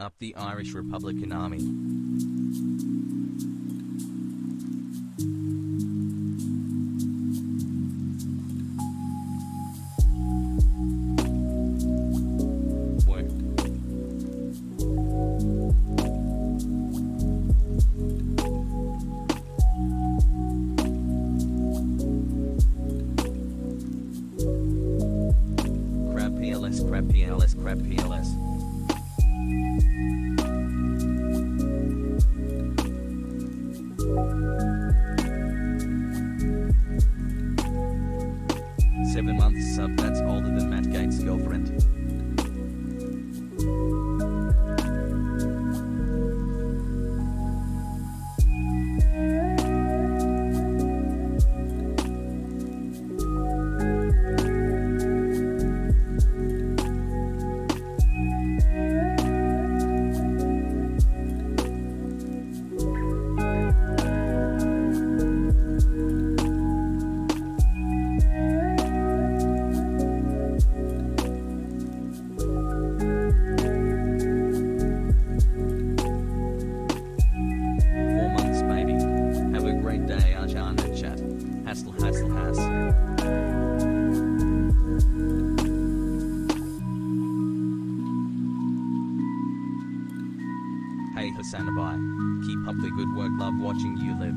up the Irish Republican Army. Crap PLS. Seven months sub, that's older than Matt Gaetz' girlfriend. Hey HasanAbi, keep up the good work, love watching you live.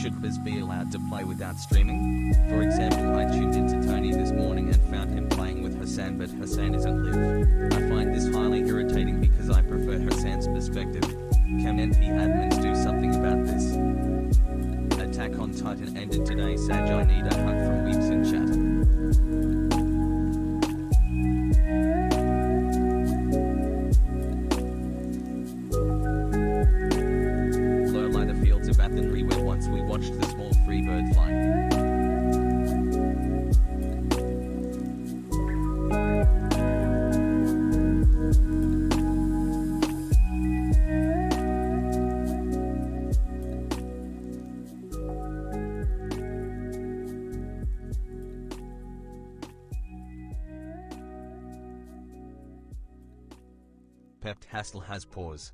Should this be allowed to play without streaming? For example, I tuned into Tony this morning and found him playing with Hasan, but Hasan isn't live. I find this highly irritating because I prefer Hasan's perspective. Can NP admins do something about this? Attack on Titan ended today. Saj, I need a hug from Weeps in chat. Watched the small free bird fly. Pep Hassel has pause.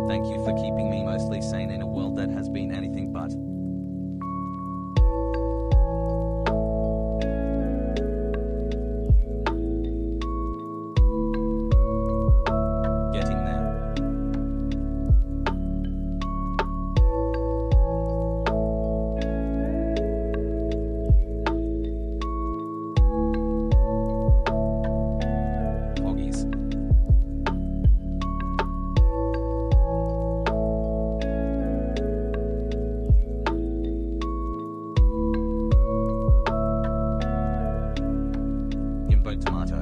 Thank you for keeping me mostly sane in a world that has been anything but. Getting there. Hoggies. Tomato.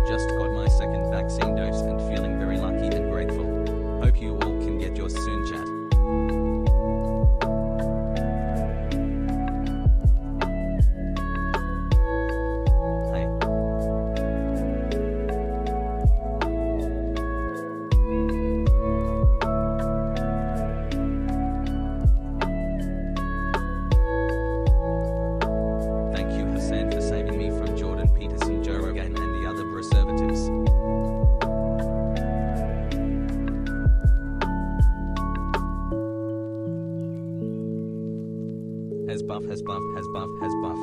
Just got my second vaccine dose and feeling very lucky and grateful. Hope you all can get yours soon, chat. Hey. Thank you, Hasan, for saving me from Jordan Peterson, Joe Rogan, and the other preservatives. Has buff, has buff, has buff, has buff.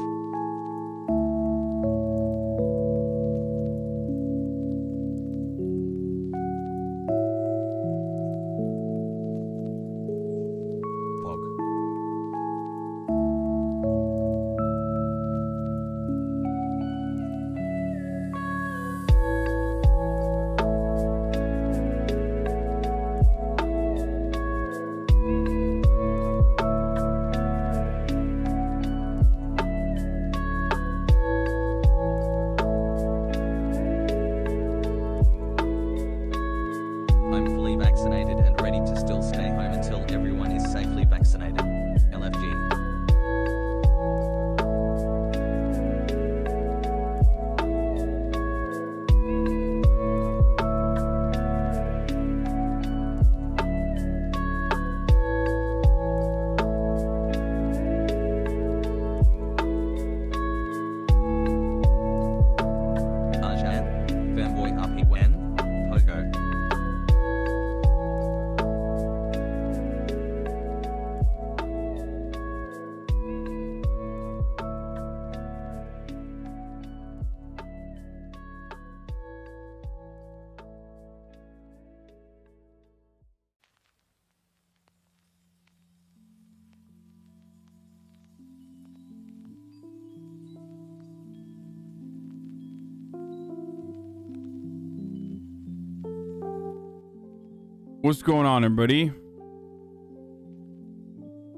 What's going on, everybody?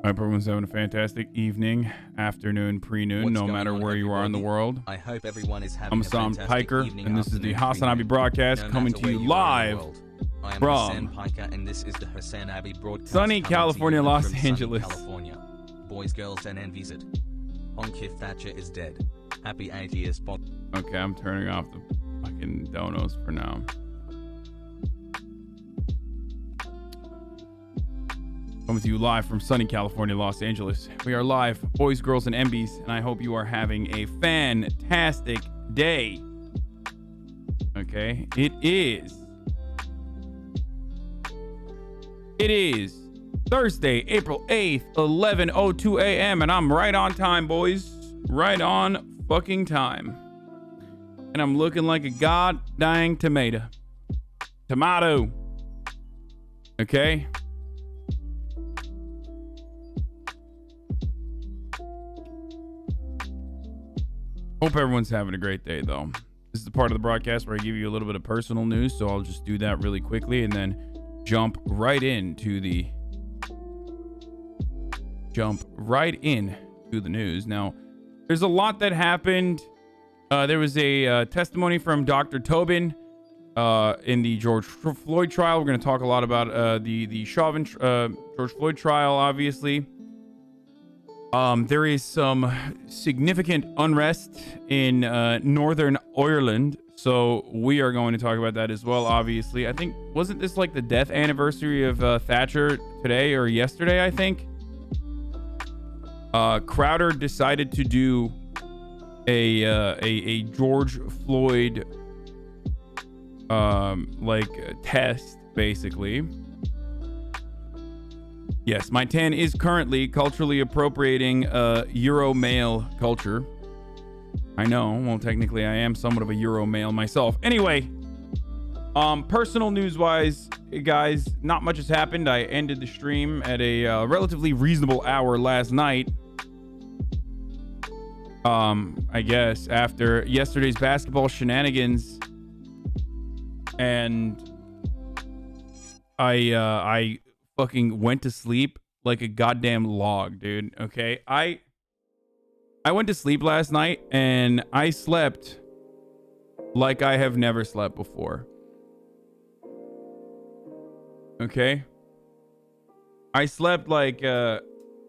I hope everyone's having a fantastic evening, afternoon, pre-noon, no matter where you are in the world. I hope everyone is having I'm a Hasan fantastic Piker, evening, and this is the afternoon, HasanAbi broadcast no coming matter to where you you are in the live world. I am from Hasan Piker, and this is the HasanAbi broadcast. sunny coming to California, you Los from sunny Angeles. California. Boys, girls, and envies it. Onkif Thatcher is dead. Happy 80th. Okay, I'm turning off the fucking donos for now. Coming to you live from sunny California, Los Angeles. We are live, boys, girls, and MBs, and I hope you are having a fantastic day. Okay, it is Thursday, April 8th, 11:02 a.m., and I'm right on time, boys. Right on fucking time. And I'm looking like a god dang tomato. Okay? Hope everyone's having a great day, though. This is the part of the broadcast where I give you a little bit of personal news, so I'll just do that really quickly and then jump right into the news. Now, there's a lot that happened. There was a testimony from Dr. Chauvin in the George Floyd trial. We're going to talk a lot about the Chauvin George Floyd trial, obviously. There is some significant unrest in Northern Ireland, so we are going to talk about that as well, obviously. I think, wasn't this like the death anniversary of Thatcher today or yesterday, I think? Crowder decided to do a George Floyd test, basically. Yes, my tan is currently culturally appropriating Euro male culture. I know, well, technically I am somewhat of a Euro male myself. Anyway, personal news-wise, guys, not much has happened. I ended the stream at a relatively reasonable hour last night. I guess after yesterday's basketball shenanigans, and I fucking went to sleep like a goddamn log, dude. Okay, I went to sleep last night and I slept like I have never slept before. Okay, I slept like a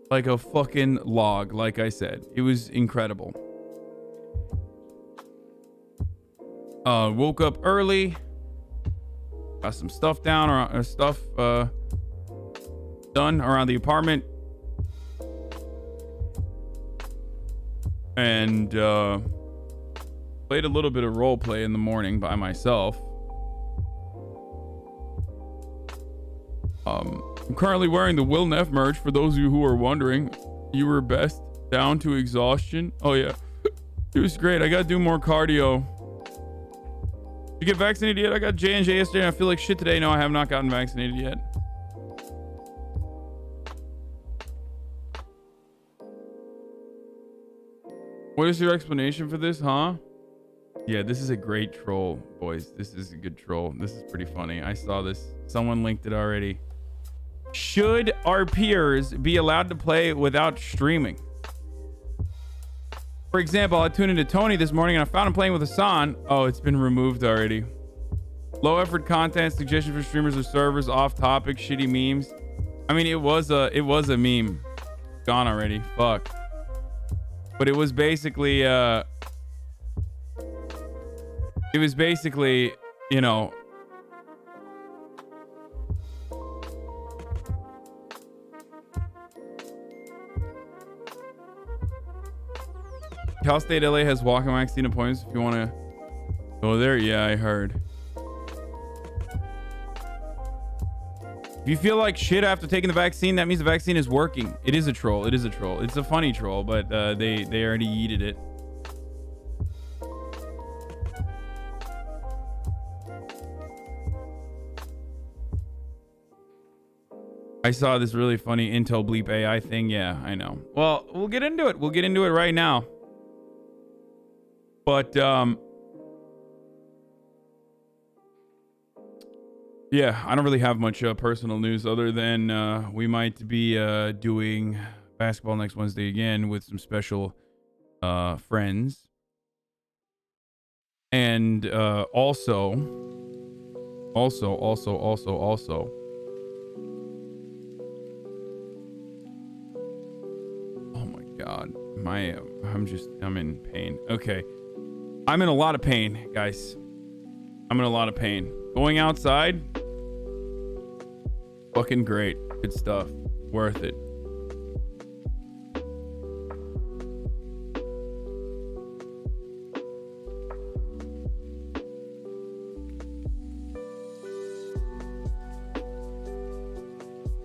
fucking log, like I said. It was incredible. Woke up early, got some stuff down or stuff done around the apartment, and played a little bit of role play in the morning by myself. I'm currently wearing the Will Neff merch, for those of you who are wondering. You were best down to exhaustion. Oh yeah, it was great. I gotta do more cardio. Did you get vaccinated yet? I got J&J yesterday and I feel like shit today. No, I have not gotten vaccinated yet. What is your explanation for this, huh? Yeah, this is a great troll, boys. This is a good troll. This is pretty funny. I saw this. Someone linked it already. Should our peers be allowed to play without streaming? For example, I tuned into Tony this morning and I found him playing with Hasan. Oh, it's been removed already. Low effort content, suggestion for streamers or servers, off topic, shitty memes. I mean, it was a meme. Gone already. Fuck. But it was basically you know, Cal State LA has walk-in vaccine appointments if you want to go there. Yeah, I heard. If you feel like shit after taking the vaccine, that means the vaccine is working. It is a troll. It is a troll. It's a funny troll, but they already yeeted it. I saw this really funny Intel Bleep AI thing. Yeah, I know. Well, we'll get into it. We'll get into it right now. But Yeah, I don't really have much personal news other than we might be doing basketball next Wednesday again with some special friends. And also, oh my God, I'm in pain. Okay, I'm in a lot of pain, guys. I'm in a lot of pain. Going outside, fucking great. Good stuff. Worth it.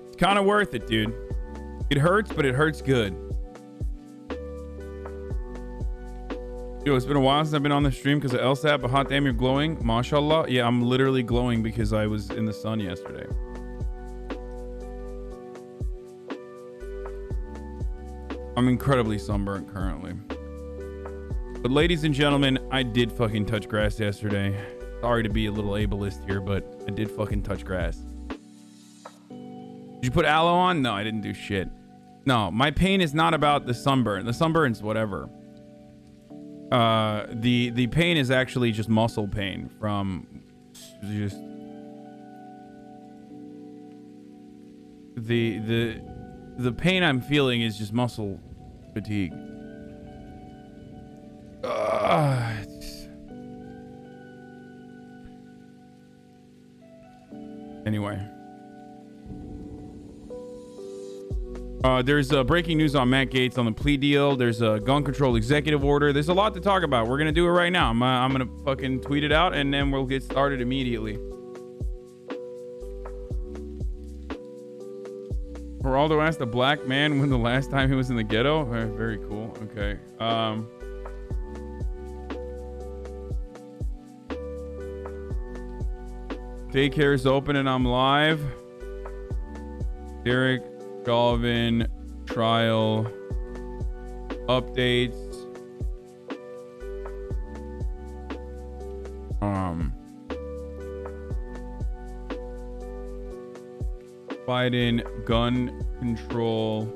It's kind of worth it, dude. It hurts, but it hurts good. Yo, it's been a while since I've been on the stream because of LSAT, but hot damn, you're glowing. Mashallah. Yeah, I'm literally glowing because I was in the sun yesterday. I'm incredibly sunburnt currently. But ladies and gentlemen, I did fucking touch grass yesterday. Sorry to be a little ableist here, but I did fucking touch grass. Did you put aloe on? No, I didn't do shit. No, my pain is not about the sunburn. The sunburn's whatever. The pain is actually just muscle pain from just the pain I'm feeling is just muscle fatigue. Anyway. There's breaking news on Matt Gaetz on the plea deal. There's a gun control executive order. There's a lot to talk about. We're gonna do it right now. I'm gonna fucking tweet it out and then we'll get started immediately. Geraldo asked a black man when the last time he was in the ghetto. Very cool. Okay. Daycare is open and I'm live. Derek, Chauvin trial updates. Biden gun control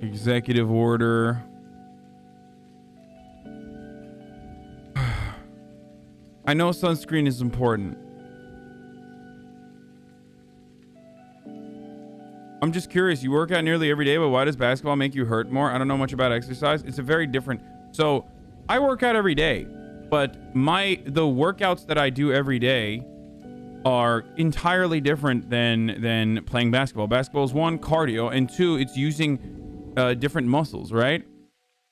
executive order. I know sunscreen is important. I'm just curious. You work out nearly every day, but why does basketball make you hurt more? I don't know much about exercise. It's a very different. So I work out every day, but the workouts that I do every day are entirely different than playing basketball. Basketball is one, cardio, and two, it's using different muscles, right?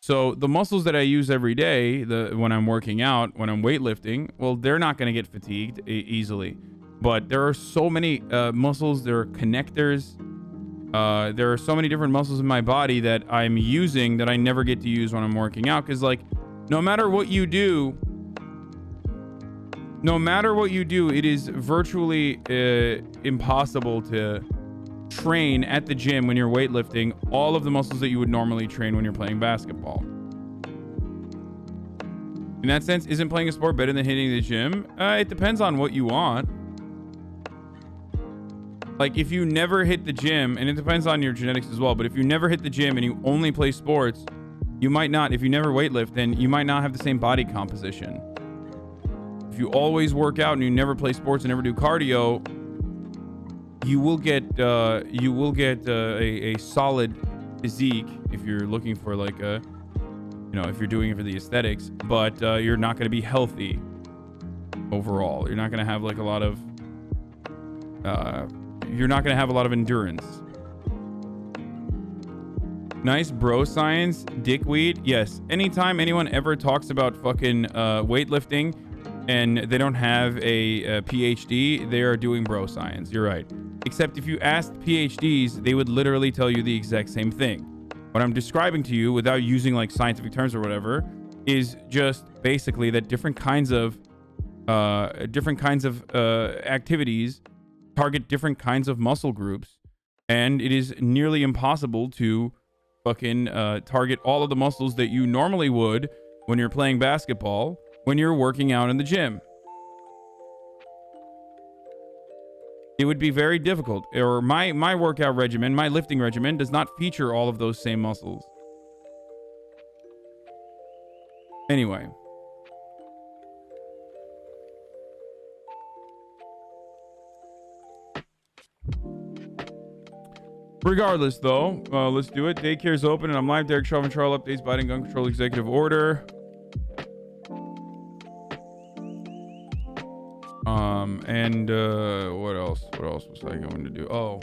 So the muscles that I use every day, when I'm working out, when I'm weightlifting, well, they're not going to get fatigued easily. But there are so many muscles. There are connectors. There are so many different muscles in my body that I'm using that I never get to use when I'm working out. Because, like, no matter what you do, it is virtually impossible to train at the gym when you're weightlifting all of the muscles that you would normally train when you're playing basketball. In that sense, isn't playing a sport better than hitting the gym? It depends on what you want. Like, if you never hit the gym, and it depends on your genetics as well, but if you never hit the gym and you only play sports, you might not. If you never weightlift, then you might not have the same body composition. If you always work out and you never play sports and never do cardio, you will get a solid physique if you're looking for like a, if you're doing it for the aesthetics, but you're not going to be healthy overall. You're not going to have like a lot of endurance. Nice bro science, dickweed. Yes, anytime anyone ever talks about fucking weightlifting and they don't have a PhD, they are doing bro science. You're right. Except if you asked PhDs, they would literally tell you the exact same thing. What I'm describing to you, without using like scientific terms or whatever, is just basically that different kinds of activities target different kinds of muscle groups, and it is nearly impossible to fucking target all of the muscles that you normally would when you're playing basketball when you're working out in the gym. It would be very difficult. Or my workout regimen, my lifting regimen, does not feature all of those same muscles. Anyway. Regardless, though, let's do it. Daycare is open and I'm live. Derek Chauvin trial updates, Biden gun control executive order. And what else? What else was I going to do? Oh.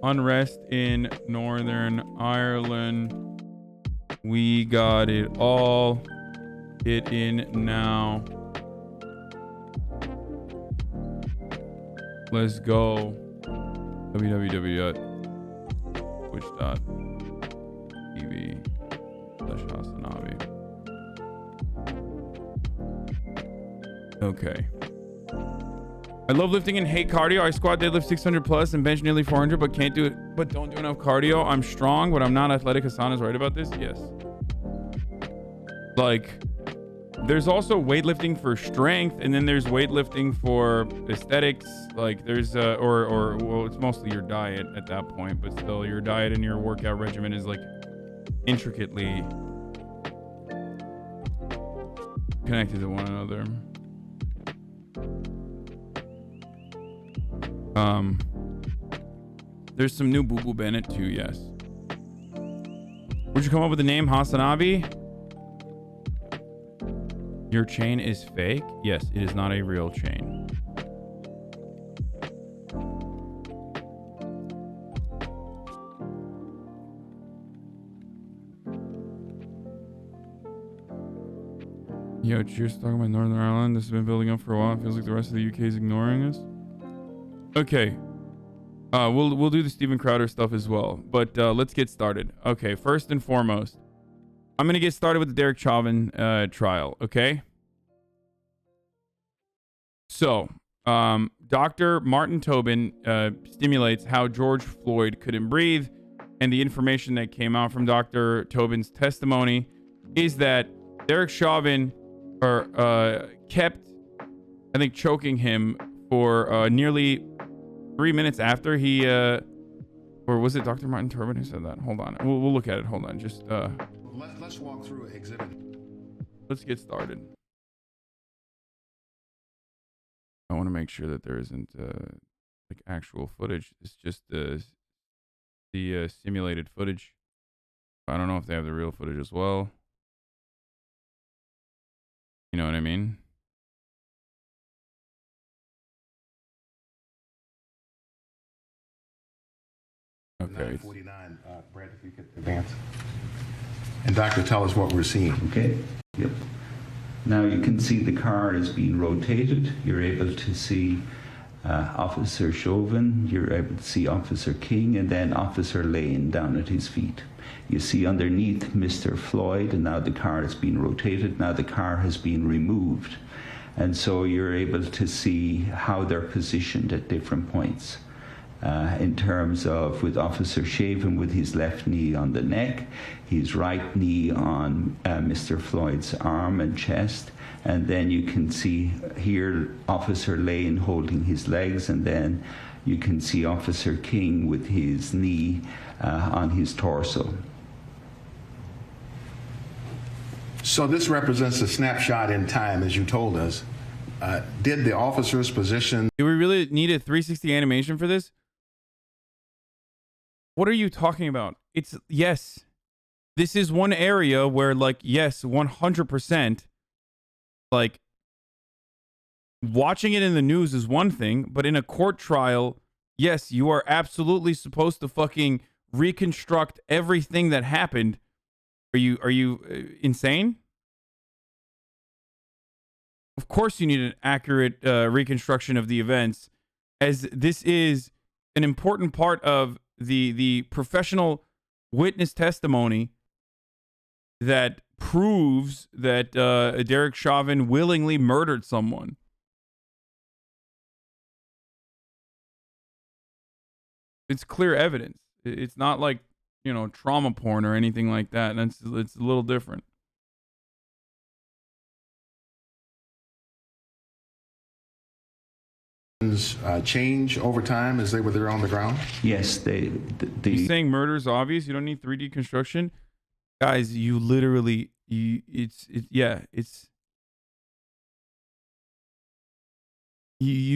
Unrest in Northern Ireland. We got it all. Get in now. Let's go. www.twitch.tv/HasanAbi. Okay. I love lifting and hate cardio. I squat deadlift 600 plus and bench nearly 400, but can't do it. But don't do enough cardio. I'm strong, but I'm not athletic. Hasan is right about this. Yes. Like, there's also weightlifting for strength, and then there's weightlifting for aesthetics. Like, there's well, it's mostly your diet at that point, but still, your diet and your workout regimen is like intricately connected to one another. There's some new Boo Boo Bennett too, yes. Would you come up with the name HasanAbi? Your chain is fake? Yes, it is not a real chain. Yo, cheers, talking about Northern Ireland. This has been building up for a while. It feels like the rest of the UK is ignoring us. Okay. We'll do the Steven Crowder stuff as well, but let's get started. Okay, first and foremost, I'm gonna get started with the Derek Chauvin trial. Okay. So, Dr. Martin Tobin stimulates how George Floyd couldn't breathe, and the information that came out from Dr. Tobin's testimony is that Derek Chauvin kept, I think, choking him for nearly 3 minutes after he, or was it Dr. Martin Tobin who said that? Hold on, we'll look at it. Hold on, just let's walk through exhibit. Let's get started. I want to make sure that there isn't like actual footage. It's just the simulated footage. I don't know if they have the real footage as well. You know what I mean? Okay. 949, Brad, if you could advance. And doctor, tell us what we're seeing. Okay. Yep. Now you can see the car is being rotated. You're able to see Officer Chauvin. You're able to see Officer King, and then Officer Lane down at his feet. You see underneath Mr. Floyd, and now the car is being rotated. Now the car has been removed, and so you're able to see how they're positioned at different points. In terms of with Officer Chauvin with his left knee on the neck, his right knee on Mr. Floyd's arm and chest, and then you can see here Officer Lane holding his legs, and then you can see Officer King with his knee on his torso. So this represents a snapshot in time, as you told us. Did the officer's position... Do we really need a 360 animation for this? What are you talking about? It's, yes, this is one area where, like, yes, 100%, like, watching it in the news is one thing, but in a court trial, yes, you are absolutely supposed to fucking reconstruct everything that happened. Are you insane? Of course you need an accurate reconstruction of the events, as this is an important part of the professional witness testimony that proves that Derek Chauvin willingly murdered someone. It's clear evidence. It's not like, you know, trauma porn or anything like that. And it's a little different. change over time as they were there on the ground? Yes, You're saying murder is obvious? You don't need 3D construction? Guys, you literally, you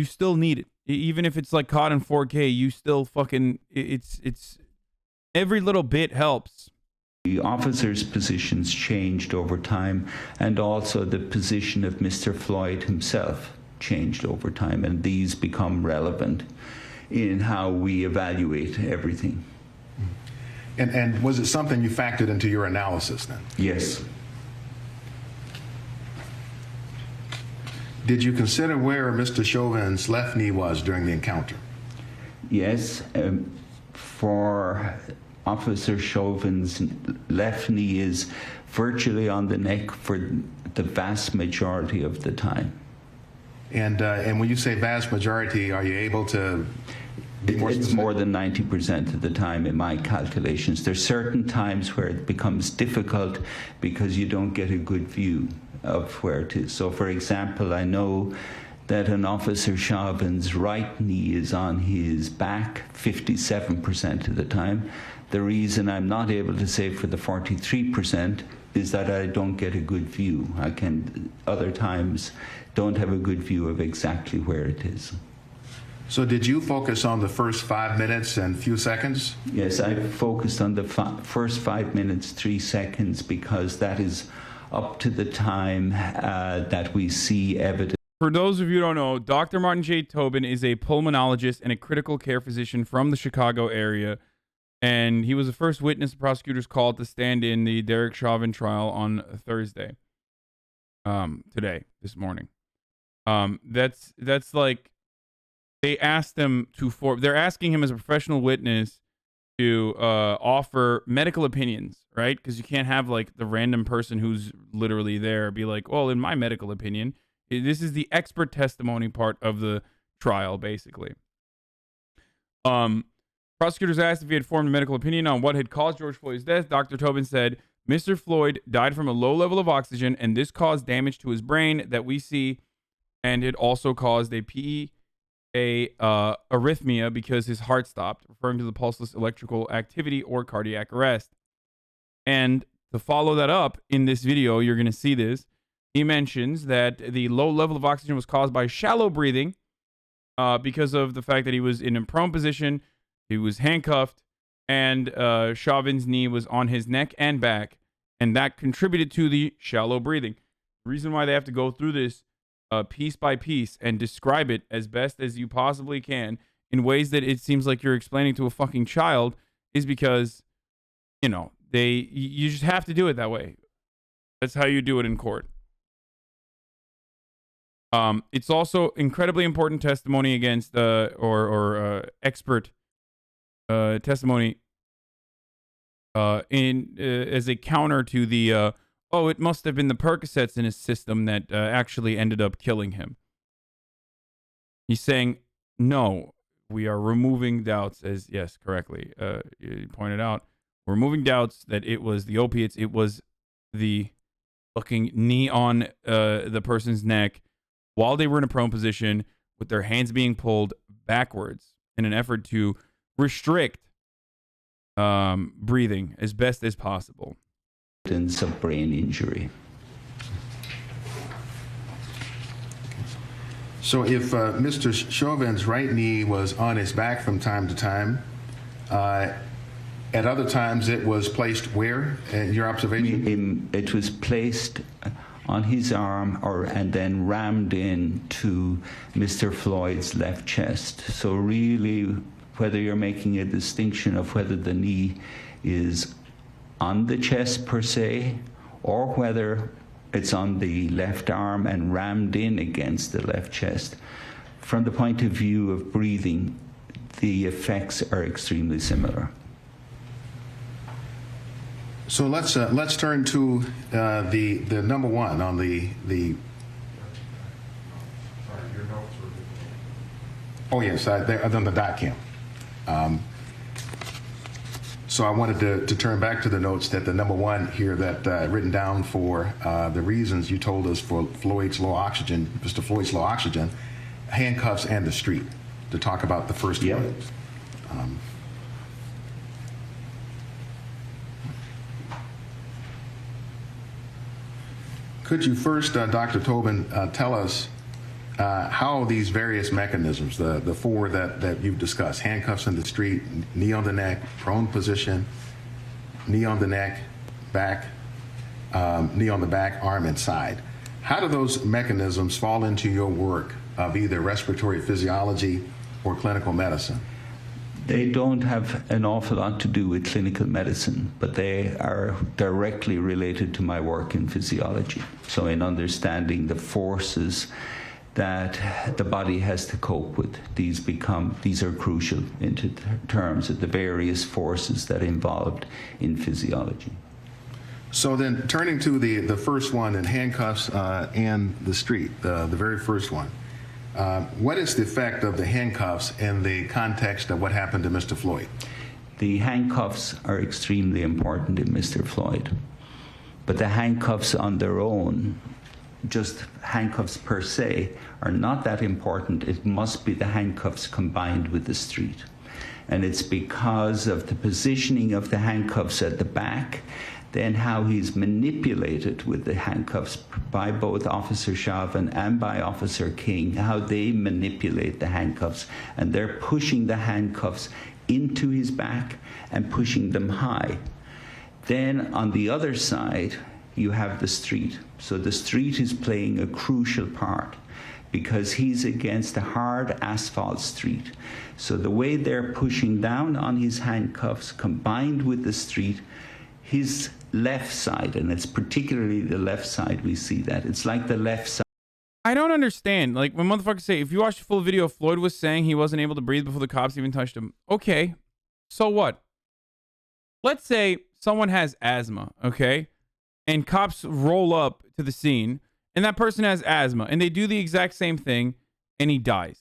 still need it. Even if it's like caught in 4K, you still fucking, it's every little bit helps. The officers' positions changed over time, and also the position of Mr. Floyd himself changed over time, and these become relevant in how we evaluate everything. And was it something you factored into your analysis then? Yes. Did you consider where Mr. Chauvin's left knee was during the encounter? Yes. For Officer Chauvin's left knee is virtually on the neck for the vast majority of the time. And when you say vast majority, are you able to be more specific? It's more than 90% of the time in my calculations. There's certain times where it becomes difficult because you don't get a good view of where it is. So, for example, I know that an Officer Chauvin's right knee is on his back 57% of the time. The reason I'm not able to say for the 43% is that I don't get a good view. I can, other times, don't have a good view of exactly where it is. So did you focus on the first 5 minutes and few seconds? Yes, I focused on the first 5 minutes, 3 seconds, because that is up to the time that we see evidence. For those of you who don't know, Dr. Martin J. Tobin is a pulmonologist and a critical care physician from the Chicago area. And he was the first witness the prosecutors called to stand in the Derek Chauvin trial on Thursday. This morning. That's like, they asked him they're asking him as a professional witness to offer medical opinions, right? Because you can't have like the random person who's literally there be like, well, in my medical opinion, this is the expert testimony part of the trial, basically. Prosecutors asked if he had formed a medical opinion on what had caused George Floyd's death. Dr. Tobin said, Mr. Floyd died from a low level of oxygen, and this caused damage to his brain that we see, and it also caused a arrhythmia because his heart stopped, referring to the pulseless electrical activity or cardiac arrest. And to follow that up in this video, you're going to see this. He mentions that the low level of oxygen was caused by shallow breathing because of the fact that he was in a prone position, he was handcuffed, and Chauvin's knee was on his neck and back, and that contributed to the shallow breathing. The reason why they have to go through this piece by piece and describe it as best as you possibly can in ways that it seems like you're explaining to a fucking child is because, you know, you just have to do it that way. That's how you do it in court. It's also incredibly important testimony against expert testimony as a counter to the it must have been the Percocets in his system that actually ended up killing him. He's saying, no, we are removing doubts, as, yes, correctly, you pointed out. We're removing doubts that it was the opiates. It was the fucking knee on the person's neck while they were in a prone position with their hands being pulled backwards in an effort to restrict breathing as best as possible. Of brain injury. So if Mr. Chauvin's right knee was on his back from time to time, at other times it was placed where, in your observation? It was placed on his arm and then rammed into Mr. Floyd's left chest. So really, whether you're making a distinction of whether the knee is on the chest per se, or whether it's on the left arm and rammed in against the left chest, from the point of view of breathing, the effects are extremely similar. So let's turn to the number one on the. Oh yes, they're on the dot cam. So I wanted to turn back to the notes that the number one here that written down for the reasons you told us for Floyd's low oxygen, Mr. Floyd's low oxygen, handcuffs and the street, to talk about the first one. Could you first, Dr. Tobin, tell us how these various mechanisms, the four that you've discussed, handcuffs in the street, knee on the neck, prone position, knee on the neck, back, knee on the back, arm and side, how do those mechanisms fall into your work of either respiratory physiology or clinical medicine? They don't have an awful lot to do with clinical medicine, but they are directly related to my work in physiology. So in understanding the forces that the body has to cope with, these are crucial into terms of the various forces that are involved in physiology. So then turning to the first one in handcuffs and the street, the very first one. What is the effect of the handcuffs in the context of what happened to Mr. Floyd? The handcuffs are extremely important in Mr. Floyd, but the handcuffs on their own, just handcuffs per se, are not that important. It must be the handcuffs combined with the street. And it's because of the positioning of the handcuffs at the back, then how he's manipulated with the handcuffs by both Officer Chauvin and by Officer King, how they manipulate the handcuffs, and they're pushing the handcuffs into his back and pushing them high. Then on the other side, you have the street. So the street is playing a crucial part because he's against a hard asphalt street. So the way they're pushing down on his handcuffs combined with the street, his left side, and it's particularly the left side we see that. It's like the left side. I don't understand. Like when motherfuckers say, if you watch the full video, Floyd was saying he wasn't able to breathe before the cops even touched him. Okay, so what? Let's say someone has asthma, okay? And cops roll up to the scene and that person has asthma and they do the exact same thing and he dies.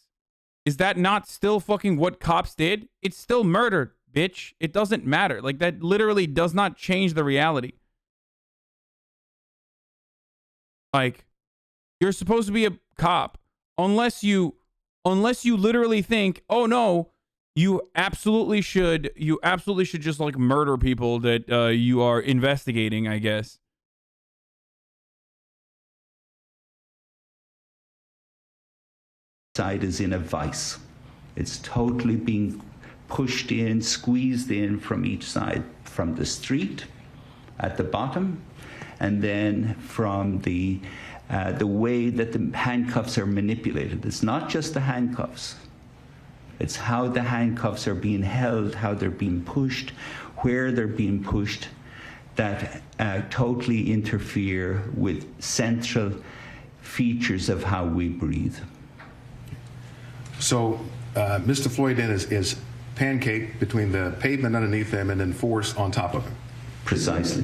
Is that not still fucking what cops did? It's still murder, bitch. It doesn't matter. Like that literally does not change the reality. Like you're supposed to be a cop unless you literally think, oh no, you absolutely should just like murder people that you are investigating, I guess. Side is in a vice. It's totally being pushed in, squeezed in from each side, from the street at the bottom, and then from the way that the handcuffs are manipulated. It's not just the handcuffs. It's how the handcuffs are being held, how they're being pushed, where they're being pushed, that totally interfere with central features of how we breathe. So Mr. Floyd then is pancaked between the pavement underneath him and then force on top of him. Precisely.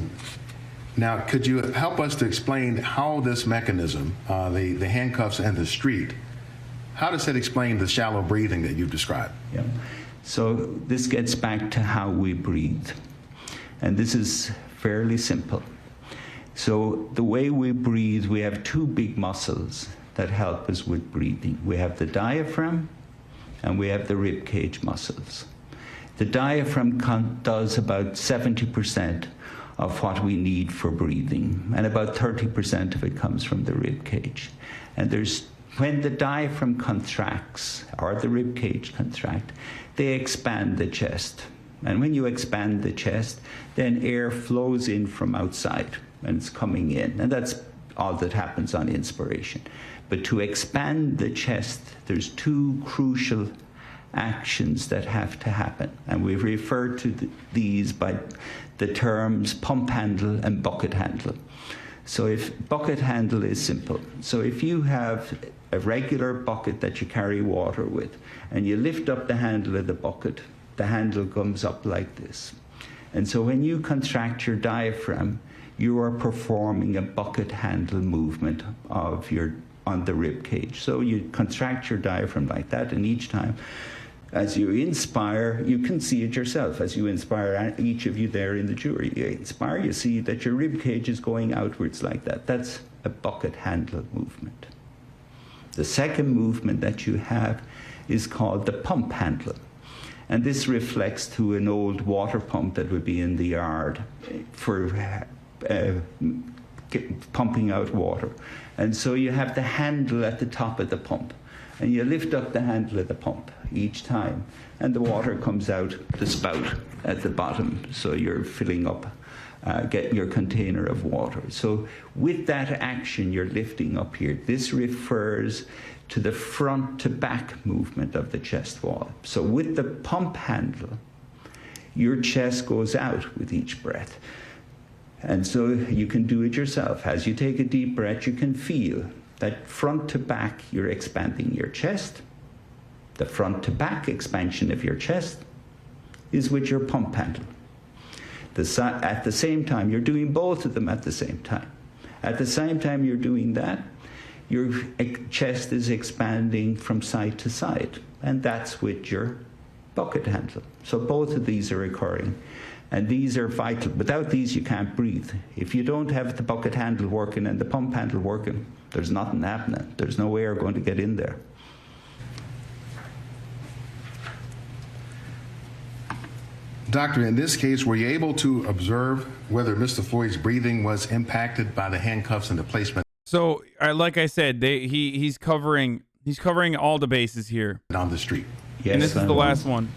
Now, could you help us to explain how this mechanism, the handcuffs and the street, how does it explain the shallow breathing that you've described? Yeah. So this gets back to how we breathe. And this is fairly simple. So the way we breathe, we have two big muscles that help us with breathing. We have the diaphragm and we have the rib cage muscles. The diaphragm does about 70% of what we need for breathing, and about 30% of it comes from the rib cage. And when the diaphragm contracts or the rib cage contract, they expand the chest. And when you expand the chest, then air flows in from outside and it's coming in. And that's all that happens on inspiration. But to expand the chest, there's two crucial actions that have to happen. And we refer to these by the terms pump handle and bucket handle. So if bucket handle is simple. So if you have a regular bucket that you carry water with, and you lift up the handle of the bucket, the handle comes up like this. And so when you contract your diaphragm, you are performing a bucket handle movement on the rib cage. So you contract your diaphragm like that, and each time as you inspire, you can see it yourself. As you inspire, each of you there in the jury, you inspire, you see that your rib cage is going outwards like that. That's a bucket handle movement. The second movement that you have is called the pump handle. And this reflects to an old water pump that would be in the yard for pumping out water. And so you have the handle at the top of the pump. And you lift up the handle of the pump each time, and the water comes out the spout at the bottom. So you're filling up, getting your container of water. So with that action, you're lifting up here. This refers to the front to back movement of the chest wall. So with the pump handle, your chest goes out with each breath. And so you can do it yourself. As you take a deep breath, you can feel that front to back, you're expanding your chest. The front to back expansion of your chest is with your pump handle. At the same time, you're doing both of them at the same time. At the same time you're doing that, your chest is expanding from side to side, and that's with your bucket handle. So both of these are occurring, and these are vital. Without these, you can't breathe. If you don't have the bucket handle working and the pump handle working, there's nothing happening. There's no air going to get in there. Doctor, in this case, were you able to observe whether Mr. Floyd's breathing was impacted by the handcuffs and the placement? So, like I said, he's covering all the bases here On the street. Yes, and this is the last one.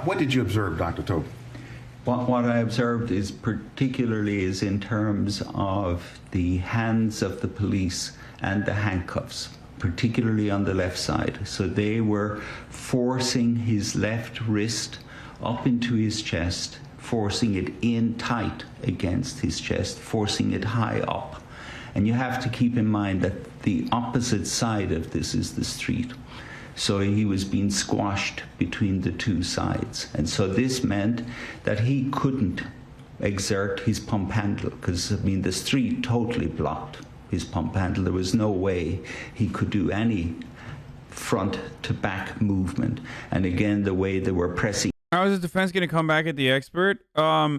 What did you observe, Dr. Tobin? What I observed is particularly is in terms of the hands of the police and the handcuffs, particularly on the left side. So they were forcing his left wrist up into his chest, forcing it in tight against his chest, forcing it high up. And you have to keep in mind that the opposite side of this is the street. So he was being squashed between the two sides. And so this meant that he couldn't exert his pump handle, because, I mean, the street totally blocked his pump handle. There was no way he could do any front to back movement. And again, the way they were pressing. How is the defense going to come back at the expert?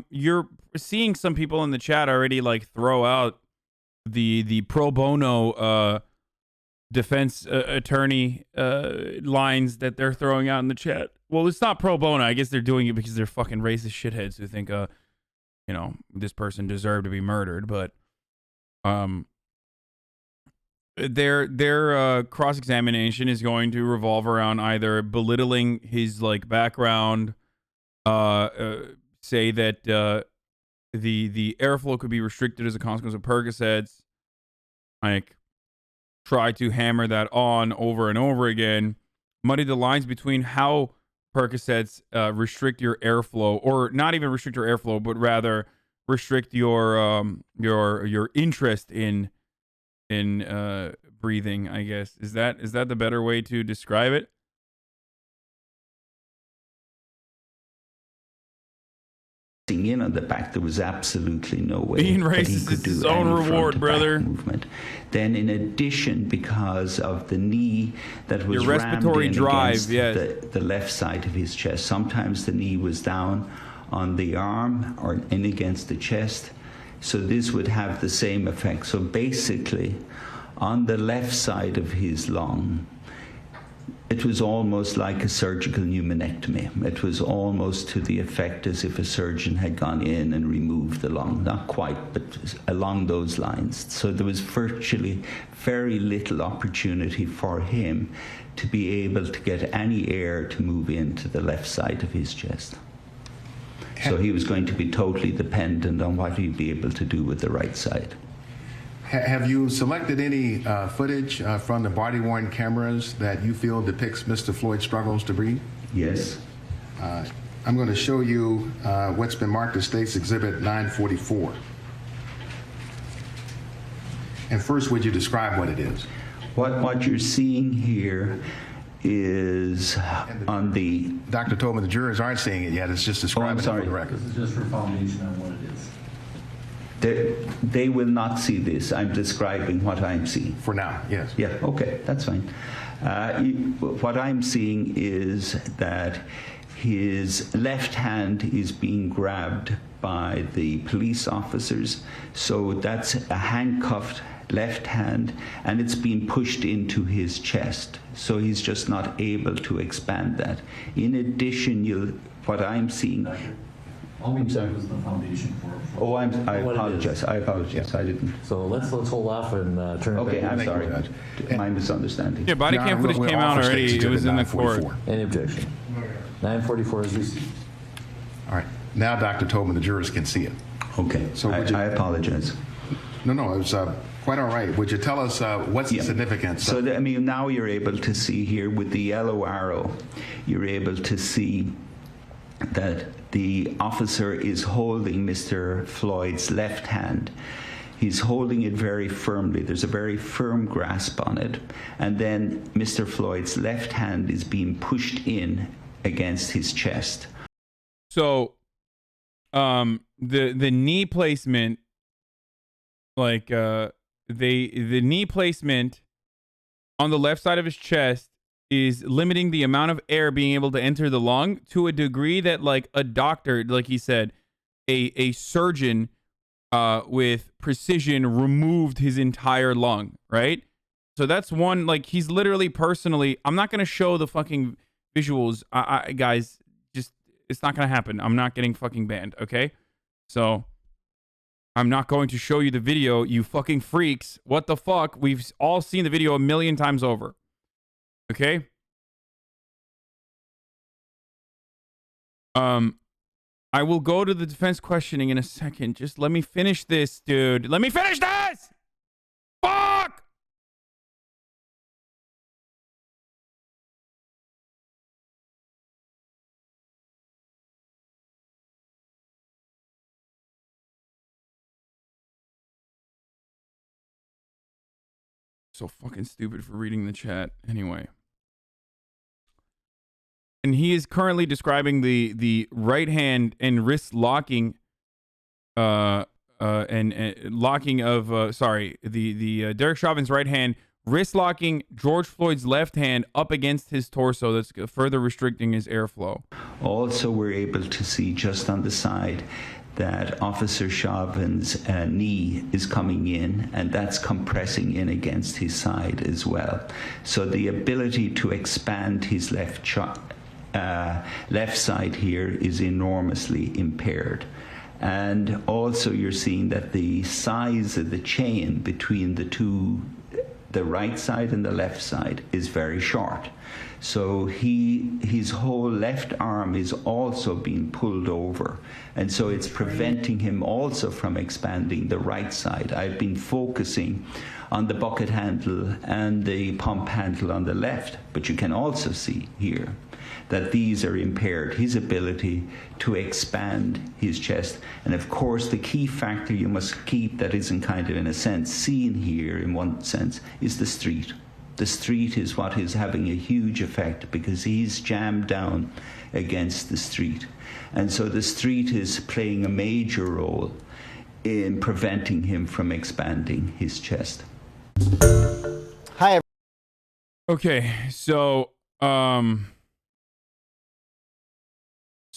You're seeing some people in the chat already like throw out the pro bono defense attorney lines that they're throwing out in the chat. Well, it's not pro bono. I guess they're doing it because they're fucking racist shitheads who think, you know, this person deserved to be murdered. But their cross-examination is going to revolve around either belittling his like background, say that the airflow could be restricted as a consequence of Percocets, like try to hammer that on over and over again, muddy the lines between how Percocets restrict your airflow, or not even restrict your airflow, but rather restrict your interest in breathing, I guess. Is that the better way to describe it? In on the back, there was absolutely no way being that he racist could is do his own any reward, brother. movement. Then, in addition, because of the knee that was your respiratory rammed in drive, against yes, the left side of his chest. Sometimes the knee was down on the arm or in against the chest. So this would have the same effect. So basically, on the left side of his lung, it was almost like a surgical pneumonectomy. It was almost to the effect as if a surgeon had gone in and removed the lung. Not quite, but along those lines. So there was virtually very little opportunity for him to be able to get any air to move into the left side of his chest. So he was going to be totally dependent on what he'd be able to do with the right side. Have you selected any footage from the body-worn cameras that you feel depicts Mr. Floyd's struggles to breathe? Yes. I'm going to show you what's been marked as State's Exhibit 944. And first, would you describe what it is? What you're seeing here is on the... Dr. Tobin, the jurors aren't seeing it yet. It's just describing it for the record. This is just for foundation on what it is. They will not see this. I'm describing what I'm seeing. For now, yes. Yeah, okay, that's fine. What I'm seeing is that his left hand is being grabbed by the police officers. So that's a handcuffed left hand, and it's been pushed into his chest. So he's just not able to expand that. In addition, what I'm seeing. All we said was the foundation for. Oh, I What it apologize. is. I apologize. I didn't. So let's hold off and turn it Okay, back. I'm sorry. My misunderstanding. Yeah, body No, cam footage we'll came out offer already. State It was in the Exhibit court. 944. Any objection? 944 is received. All right. Now, Dr. Tobin, the jurors can see it. Okay, So I, would you- I apologize. No, it was quite all right. Would you tell us what's the significance? So, I mean, now you're able to see here with the yellow arrow, you're able to see that the officer is holding Mr. Floyd's left hand. He's holding it very firmly. There's a very firm grasp on it. And then Mr. Floyd's left hand is being pushed in against his chest. So, the knee placement, like the knee placement on the left side of his chest is limiting the amount of air being able to enter the lung to a degree that, like, a doctor, like he said, a surgeon with precision removed his entire lung, right? So that's one, like, he's literally personally, I'm not going to show the fucking visuals. Guys, just, it's not going to happen. I'm not getting fucking banned, okay? So I'm not going to show you the video, you fucking freaks. What the fuck? We've all seen the video a million times over. Okay? I will go to the defense questioning in a second. Just let me finish this, dude. Let me finish this! Fuck! So fucking stupid for reading the chat. Anyway. And he is currently describing the right hand and wrist locking and locking of the Derek Chauvin's right hand wrist locking George Floyd's left hand up against his torso. That's further restricting his airflow. Also, we're able to see just on the side that Officer Chauvin's knee is coming in, and that's compressing in against his side as well. So the ability to expand his left side here is enormously impaired. And also you're seeing that the size of the chain between the two, the right side and the left side, is very short. So his whole left arm is also being pulled over, and so it's preventing him also from expanding the right side. I've been focusing on the bucket handle and the pump handle on the left, but you can also see here that these are impaired, his ability to expand his chest. And of course, the key factor you must keep that isn't kind of, in a sense, seen here in one sense, is the street. The street is what is having a huge effect because he's jammed down against the street. And so the street is playing a major role in preventing him from expanding his chest. Hi. Okay, so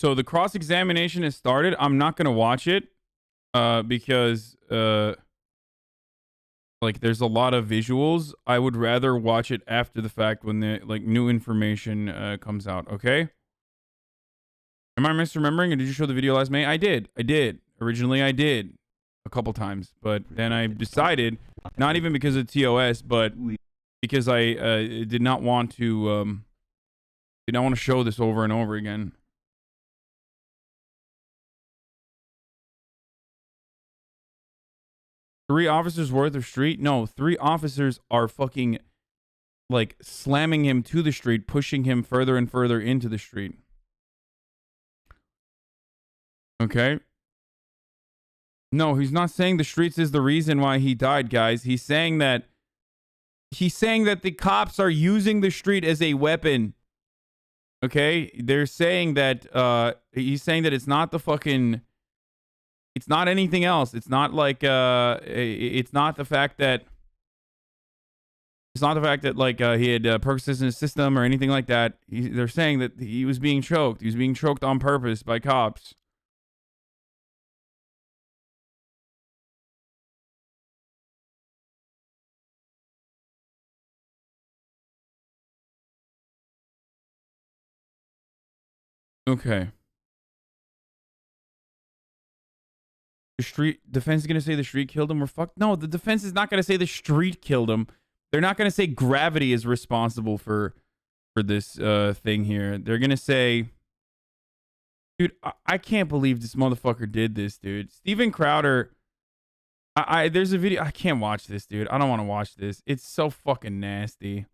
the cross-examination has started. I'm not gonna watch it because like there's a lot of visuals. I would rather watch it after the fact when the new information comes out. Okay. Am I misremembering, or did you show the video last May? I did. Originally I did a couple times, but then I decided, not even because of TOS, but because I did not want to show this over and over again. Three officers worth of street? No, 3 officers are fucking like slamming him to the street, pushing him further and further into the street. Okay. No, he's not saying the streets is the reason why he died, guys. He's saying that the cops are using the street as a weapon. Okay? They're saying that he's saying that it's not the fucking, it's not anything else. It's not like it's not the fact that like he had Percocets in his system or anything like that. They're saying that he was being choked. He was being choked on purpose by cops. Okay. The street defense is going to say the street killed him. We're fucked. No, the defense is not going to say the street killed him. They're not going to say gravity is responsible for this thing here. They're going to say, dude, I can't believe this motherfucker did this, dude. Steven Crowder, there's a video. I can't watch this, dude. I don't want to watch this. It's so fucking nasty.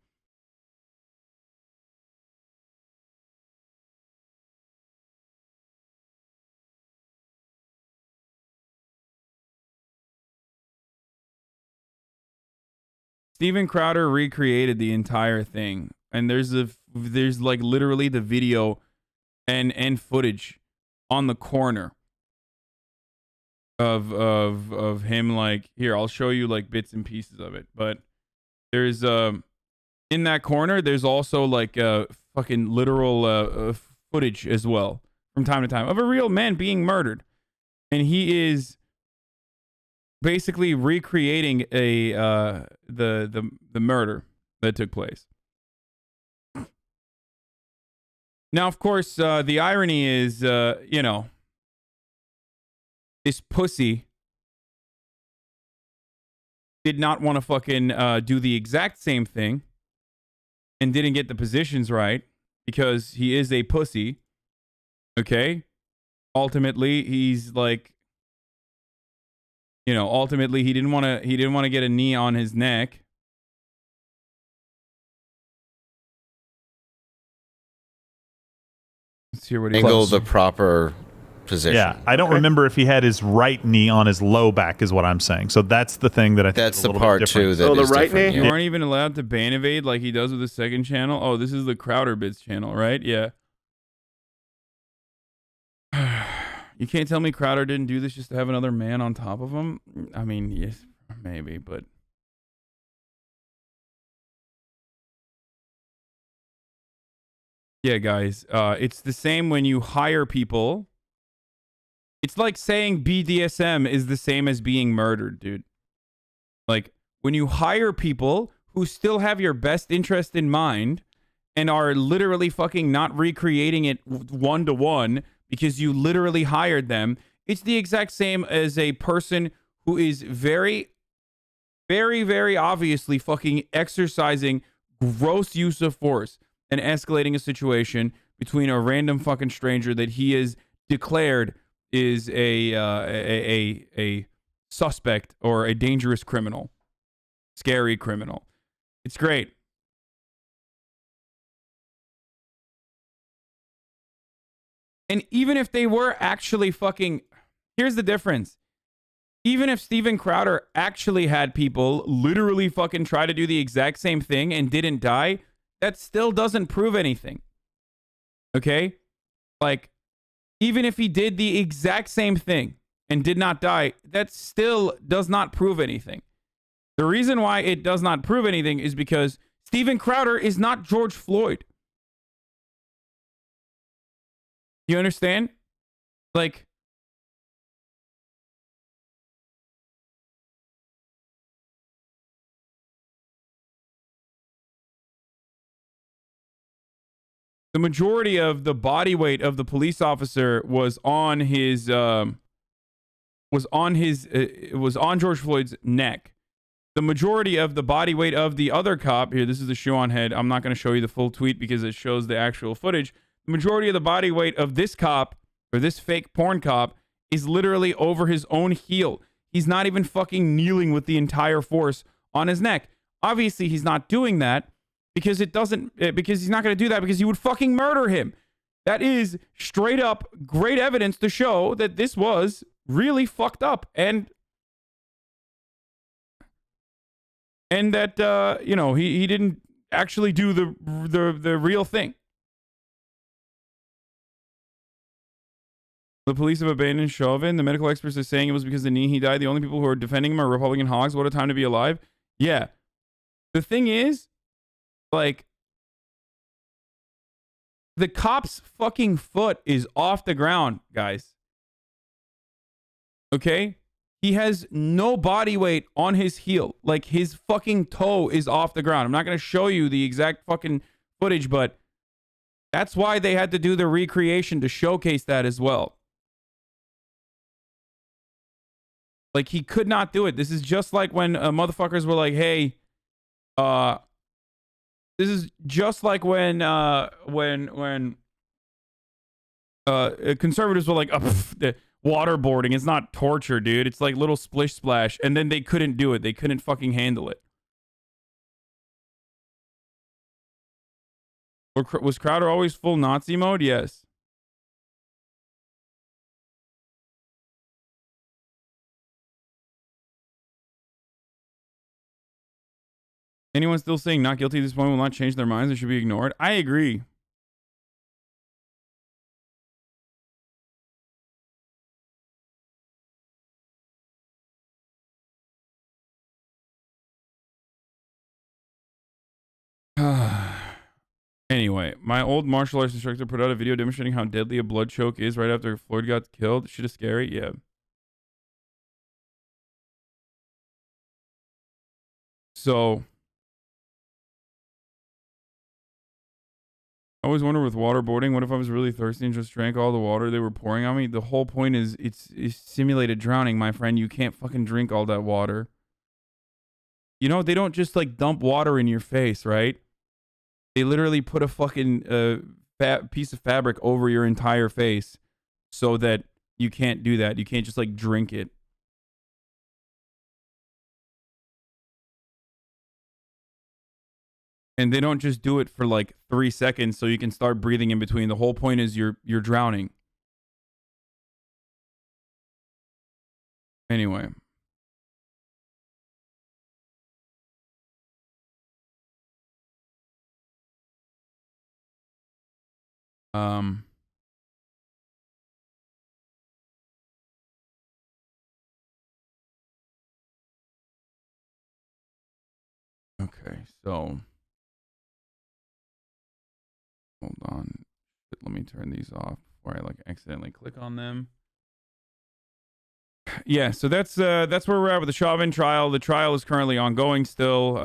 Steven Crowder recreated the entire thing, and there's like literally the video and footage on the corner of him. Like, here, I'll show you like bits and pieces of it. But there's in that corner, there's also like fucking literal footage as well from time to time of a real man being murdered, and he is basically recreating the murder that took place. Now, of course, the irony is, you know, this pussy did not want to fucking do the exact same thing and didn't get the positions right because he is a pussy. Okay? Ultimately, he's like, you know, ultimately he didn't want to get a knee on his neck. Let's hear what he Angle the proper position. Yeah, I don't remember if he had his right knee on his low back, is what I'm saying. So that's the thing that I think that's is a the little part bit different. too. That the is right different, knee? You yeah. aren't even allowed to ban evade like he does with the second channel. Oh, this is the Crowder Bits channel, right? Yeah. You can't tell me Crowder didn't do this just to have another man on top of him. I mean, yes, maybe, but yeah, guys, it's the same when you hire people. It's like saying BDSM is the same as being murdered, dude. Like, when you hire people who still have your best interest in mind and are literally fucking not recreating it one-to-one because you literally hired them, it's the exact same as a person who is very, very, very obviously fucking exercising gross use of force and escalating a situation between a random fucking stranger that he is declared is a suspect or a dangerous criminal, scary criminal. It's great. And even if they were actually fucking, here's the difference. Even if Steven Crowder actually had people literally fucking try to do the exact same thing and didn't die, that still doesn't prove anything. Okay? Like, even if he did the exact same thing and did not die, that still does not prove anything. The reason why it does not prove anything is because Steven Crowder is not George Floyd. You understand? Like, the majority of the body weight of the police officer was on his was on George Floyd's neck. The majority of the body weight of the other cop here, this is the shoe on head. I'm not going to show you the full tweet because it shows the actual footage. The majority of the body weight of this cop or this fake porn cop is literally over his own heel. He's not even fucking kneeling with the entire force on his neck. Obviously, he's not doing that because he's not going to do that because he would fucking murder him. That is straight up great evidence to show that this was really fucked up and that you know, he didn't actually do the real thing. The police have abandoned Chauvin. The medical experts are saying it was because of the knee he died. The only people who are defending him are Republican hogs. What a time to be alive. Yeah. The thing is, like, the cop's fucking foot is off the ground, guys. Okay? He has no body weight on his heel. Like, his fucking toe is off the ground. I'm not going to show you the exact fucking footage, but That's why they had to do the recreation to showcase that as well. Like, he could not do it. This is just like when motherfuckers were like, hey, this is just like when conservatives were like, the waterboarding is not torture, dude. It's like little splish splash. And then they couldn't do it. They couldn't fucking handle it. Was Crowder always full Nazi mode? Yes. Anyone still saying not guilty at this point will not change their minds and should be ignored? I agree. Anyway, my old martial arts instructor put out a video demonstrating how deadly a blood choke is right after Floyd got killed. Shit is scary. Yeah. So, I always wonder with waterboarding, what if I was really thirsty and just drank all the water they were pouring on me? The whole point is it's simulated drowning, my friend. You can't fucking drink all that water. You know, they don't just like dump water in your face, right? They literally put a fucking piece of fabric over your entire face so that you can't do that. You can't just like drink it. And they don't just do it for like 3 seconds so you can start breathing in between. The whole point is you're drowning. Anyway. Okay, so hold on. Let me turn these off before I like accidentally click on them. Yeah, so that's where we're at with the Chauvin trial. The trial is currently ongoing still.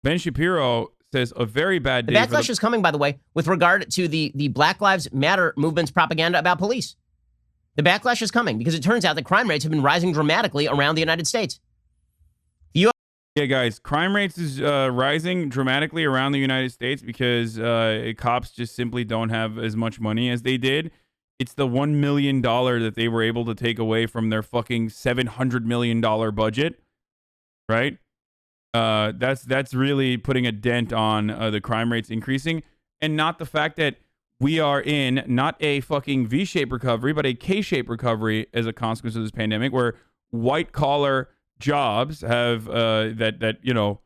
Ben Shapiro says a very bad day. The backlash is coming, by the way, with regard to the Black Lives Matter movement's propaganda about police. The backlash is coming because it turns out that crime rates have been rising dramatically around the United States. Yeah, guys, crime rates is rising dramatically around the United States because cops just simply don't have as much money as they did. It's the $1 million that they were able to take away from their fucking $700 million budget, right? That's really putting a dent on the crime rates increasing, and not the fact that we are in not a fucking V-shaped recovery, but a K-shaped recovery as a consequence of this pandemic, where white-collar jobs have that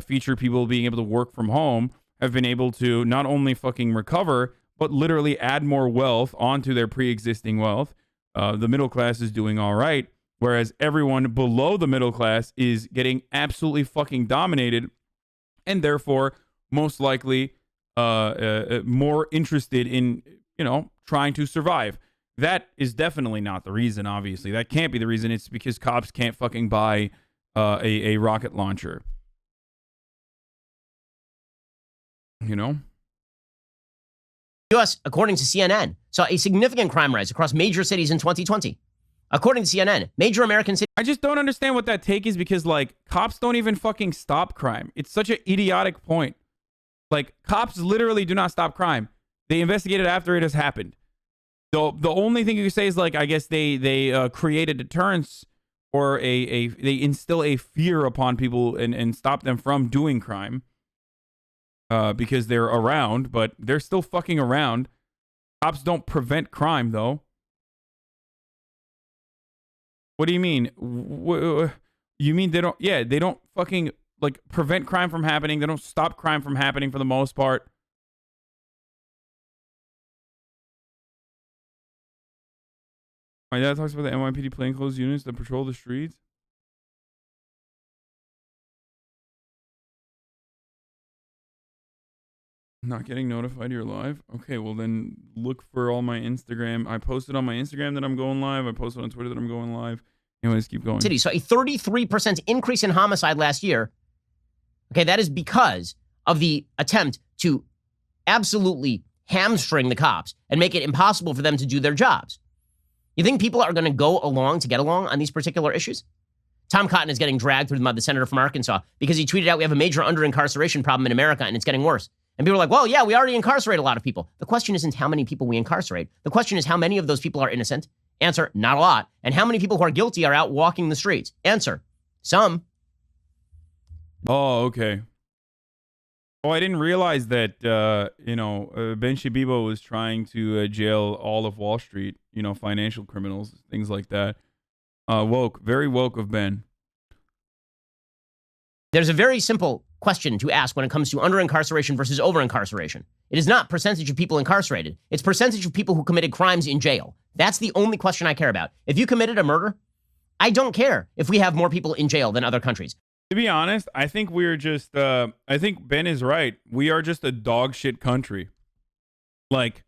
feature people being able to work from home have been able to not only fucking recover but literally add more wealth onto their pre-existing wealth. The middle class is doing all right, whereas everyone below the middle class is getting absolutely fucking dominated, and therefore most likely more interested in trying to survive. That is definitely not the reason, obviously. That can't be the reason. It's because cops can't fucking buy a rocket launcher. You know? U.S., according to CNN, saw a significant crime rise across major cities in 2020. According to CNN, major American cities... I just don't understand what that take is because, like, cops don't even fucking stop crime. It's such an idiotic point. Like, cops literally do not stop crime. They investigate it after it has happened. The only thing you can say is, like, I guess they create a deterrence or they instill a fear upon people and stop them from doing crime because they're around, but they're still fucking around. Cops don't prevent crime, though. What do you mean? You mean they don't? Yeah, they don't fucking like prevent crime from happening. They don't stop crime from happening for the most part. My dad talks about the NYPD plainclothes units that patrol the streets. Not getting notified you're live? Okay, well then look for all my Instagram. I posted on my Instagram that I'm going live. I posted on Twitter that I'm going live. Anyways, keep going. City saw a 33% increase in homicide last year. Okay, that is because of the attempt to absolutely hamstring the cops and make it impossible for them to do their jobs. You think people are going to go along to get along on these particular issues? Tom Cotton is getting dragged through the mud, the senator from Arkansas, because he tweeted out we have a major under-incarceration problem in America and it's getting worse. And people are like, well, yeah, we already incarcerate a lot of people. The question isn't how many people we incarcerate. The question is how many of those people are innocent. Answer, not a lot. And how many people who are guilty are out walking the streets? Answer, some. Oh, okay. Oh, I didn't realize that, Ben Shabibo was trying to jail all of Wall Street, financial criminals, things like that. Woke, very woke of Ben. There's a very simple question to ask when it comes to under-incarceration versus over-incarceration. It is not percentage of people incarcerated. It's percentage of people who committed crimes in jail. That's the only question I care about. If you committed a murder, I don't care if we have more people in jail than other countries. To be honest, I think we're just, I think Ben is right. We are just a dog shit country. Like,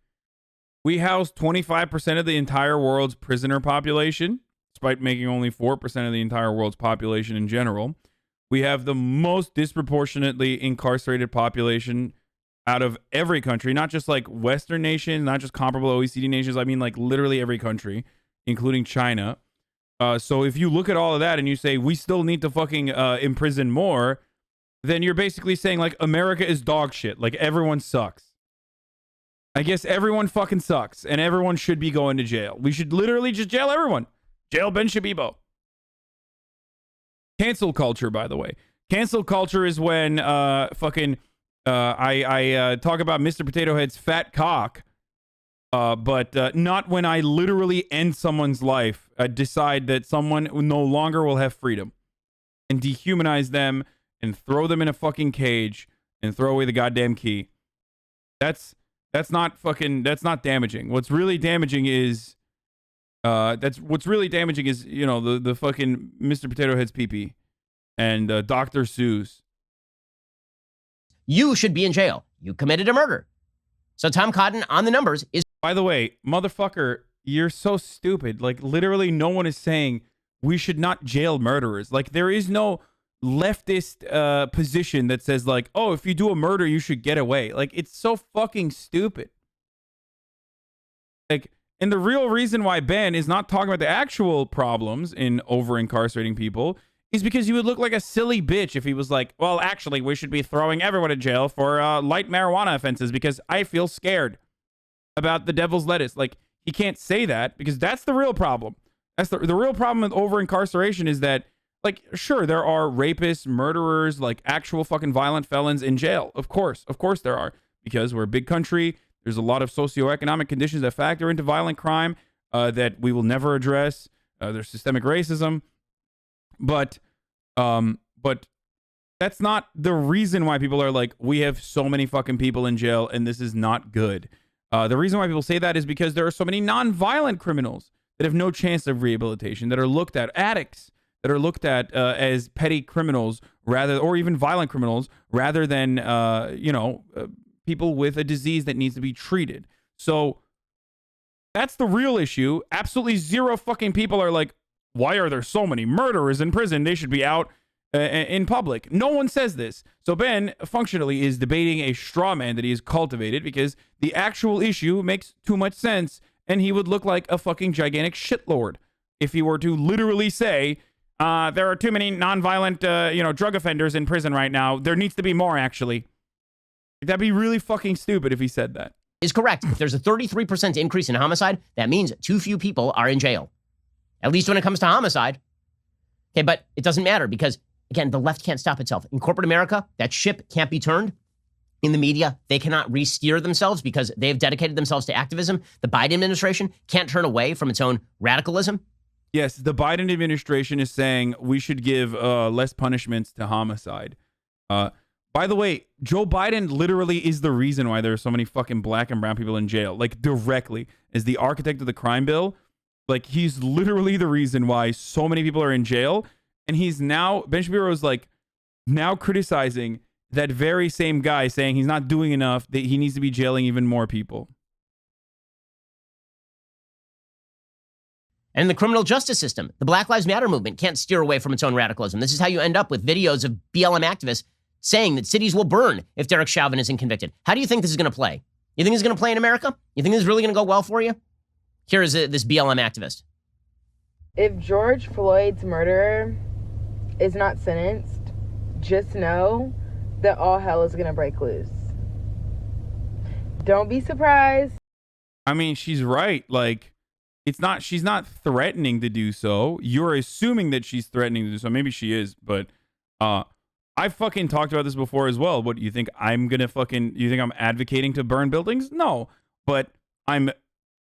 we house 25% of the entire world's prisoner population, despite making only 4% of the entire world's population in general. We have the most disproportionately incarcerated population out of every country, not just like Western nations, not just comparable OECD nations. I mean, like literally every country, including China. So if you look at all of that and you say we still need to fucking imprison more, then you're basically saying like America is dog shit. Like everyone sucks. I guess everyone fucking sucks and everyone should be going to jail. We should literally just jail everyone. Jail Ben Shabibo. Cancel culture, by the way. Cancel culture is when I talk about Mr. Potato Head's fat cock, but not when I literally end someone's life, decide that someone no longer will have freedom, and dehumanize them and throw them in a fucking cage and throw away the goddamn key. That's not damaging. What's really damaging is the fucking Mr. Potato Head's pee-pee and Dr. Seuss. You should be in jail. You committed a murder. So Tom Cotton on the numbers is... By the way, motherfucker, you're so stupid. Like, literally no one is saying we should not jail murderers. Like, there is no leftist position that says, like, oh, if you do a murder, you should get away. Like, it's so fucking stupid. Like... And the real reason why Ben is not talking about the actual problems in over-incarcerating people is because you would look like a silly bitch if he was like, well, actually, we should be throwing everyone in jail for light marijuana offenses because I feel scared about the devil's lettuce. Like, he can't say that because that's the real problem. That's the real problem with over-incarceration is that, like, sure, there are rapists, murderers, like actual fucking violent felons in jail. Of course there are, because we're a big country. There's a lot of socioeconomic conditions that factor into violent crime that we will never address. There's systemic racism, but that's not the reason why people are like, we have so many fucking people in jail and this is not good. The reason why people say that is because there are so many non-violent criminals that have no chance of rehabilitation, that are looked at, addicts that are looked at as petty criminals or even violent criminals rather than people with a disease that needs to be treated. So that's the real issue. Absolutely zero fucking people are like, why are there so many murderers in prison? They should be out in public. No one says this. So Ben functionally is debating a straw man that he has cultivated because the actual issue makes too much sense and he would look like a fucking gigantic shitlord if he were to literally say, there are too many non-violent, drug offenders in prison right now. There needs to be more, actually. That'd be really fucking stupid if he said that. Is correct. If there's a 33% increase in homicide, that means too few people are in jail. At least when it comes to homicide. Okay, but it doesn't matter because, again, the left can't stop itself. In corporate America, that ship can't be turned. In the media, they cannot re-steer themselves because they've dedicated themselves to activism. The Biden administration can't turn away from its own radicalism. Yes, the Biden administration is saying we should give less punishments to homicide. By the way, Joe Biden literally is the reason why there are so many fucking black and brown people in jail. Like, directly. As the architect of the crime bill, like, he's literally the reason why so many people are in jail. And he's now, Ben Shapiro is like, now criticizing that very same guy, saying he's not doing enough, that he needs to be jailing even more people. And in the criminal justice system, the Black Lives Matter movement can't steer away from its own radicalism. This is how you end up with videos of BLM activists saying that cities will burn if Derek Chauvin isn't convicted. How do you think this is going to play? You think this is going to play in America? You think this is really going to go well for you? Here is this BLM activist. If George Floyd's murderer is not sentenced, just know that all hell is going to break loose. Don't be surprised. I mean, she's right. Like, she's not threatening to do so. You're assuming that she's threatening to do so. Maybe she is, but I fucking talked about this before as well. What, you think I'm gonna you think I'm advocating to burn buildings? No, but I'm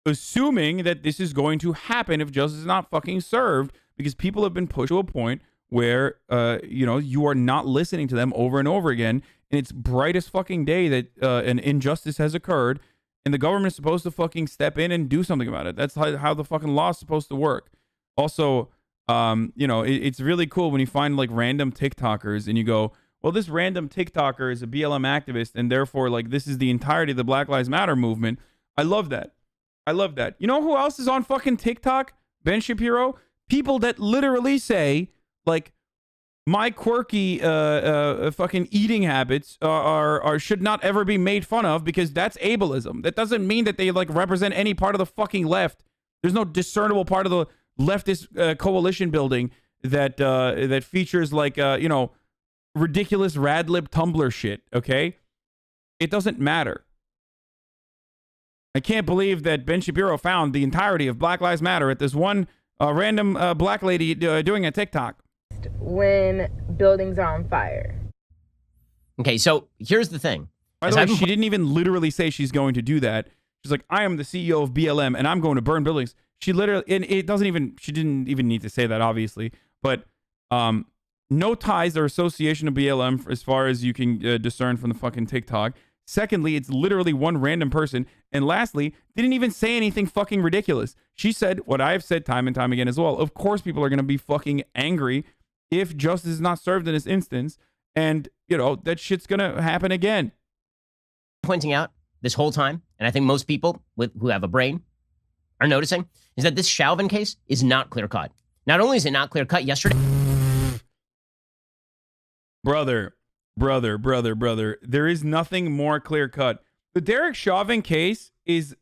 assuming that this is going to happen if justice is not fucking served, because people have been pushed to a point where, you are not listening to them over and over again. And it's bright as fucking day that an injustice has occurred, and the government is supposed to fucking step in and do something about it. That's how the fucking law is supposed to work. Also, it's really cool when you find like random TikTokers and you go, well, this random TikToker is a BLM activist, and therefore, like, this is the entirety of the Black Lives Matter movement. I love that. I love that. You know who else is on fucking TikTok? Ben Shapiro? People that literally say, like, my quirky fucking eating habits are should not ever be made fun of because that's ableism. That doesn't mean that they like represent any part of the fucking left. There's no discernible part of the leftist coalition building that that features like ridiculous radlib Tumblr shit. Okay, it doesn't matter. I can't believe that Ben Shapiro found the entirety of Black Lives Matter at this one random black lady doing a TikTok. When buildings are on fire. Okay, so here's the thing. By the way, she didn't even literally say she's going to do that. She's like, I am the CEO of BLM and I'm going to burn buildings. She literally, and it doesn't even, she didn't even need to say that, obviously. But no ties or association to BLM as far as you can discern from the fucking TikTok. Secondly, it's literally one random person. And lastly, didn't even say anything fucking ridiculous. She said what I've said time and time again as well. Of course, people are going to be fucking angry if justice is not served in this instance. And, that shit's going to happen again. Pointing out this whole time, and I think most people who have a brain are noticing, is that this Chauvin case is not clear-cut. Not only is it not clear-cut yesterday... Brother, there is nothing more clear-cut. The Derek Chauvin case is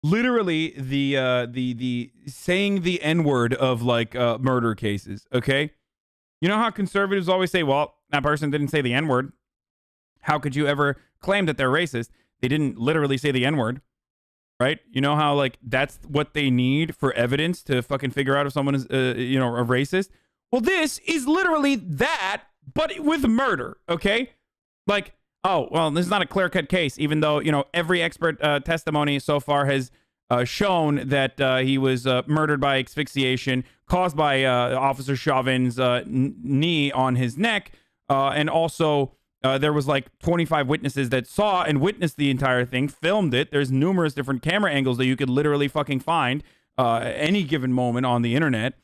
literally the saying the N-word of like murder cases, okay? You know how conservatives always say, well, that person didn't say the N-word. How could you ever claim that they're racist? They didn't literally say the N-word, right? You know how like that's what they need for evidence to fucking figure out if someone is, a racist? Well, this is literally that, but with murder, okay? Like, oh, well, this is not a clear-cut case, even though, every expert testimony so far has shown that he was murdered by asphyxiation caused by Officer Chauvin's knee on his neck. And also, there was like 25 witnesses that saw and witnessed the entire thing, filmed it. There's numerous different camera angles that you could literally fucking find any given moment on the internet.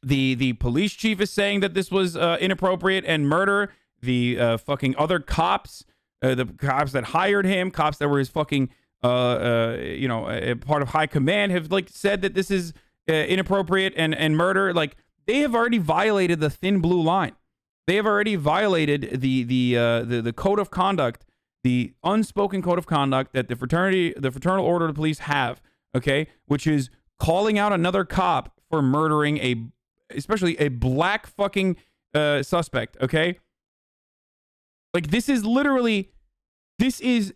The police chief is saying that this was inappropriate and murder. The fucking other cops, the cops that hired him, cops that were his fucking, a part of high command have like said that this is inappropriate and murder. Like, they have already violated the thin blue line. They have already violated the code of conduct, the unspoken code of conduct that the fraternal order of the police have. Okay, which is calling out another cop for murdering especially a black fucking suspect. Okay. Like, this is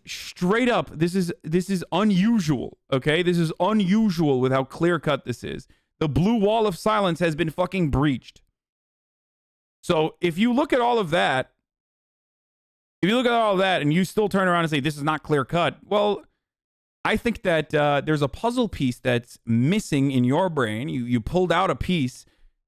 straight up. This is unusual. Okay. This is unusual with how clear cut this is. The blue wall of silence has been fucking breached. So if you look at all of that, and you still turn around and say this is not clear cut, well, I think that there's a puzzle piece that's missing in your brain. You pulled out a piece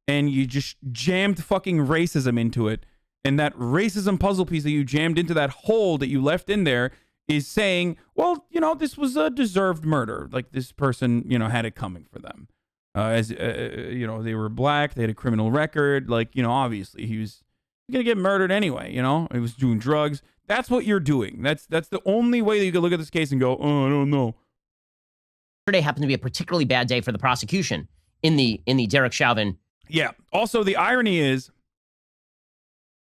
and you just jammed fucking racism into it. And that racism puzzle piece that you jammed into that hole that you left in there is saying, well, this was a deserved murder. Like, this person, had it coming for them. They were black, they had a criminal record. Like, obviously he was going to get murdered anyway, he was doing drugs. That's what you're doing. That's the only way that you can look at this case and go, oh, I don't know. Yesterday happened to be a particularly bad day for the prosecution in the Derek Chauvin. Yeah. Also, the irony is,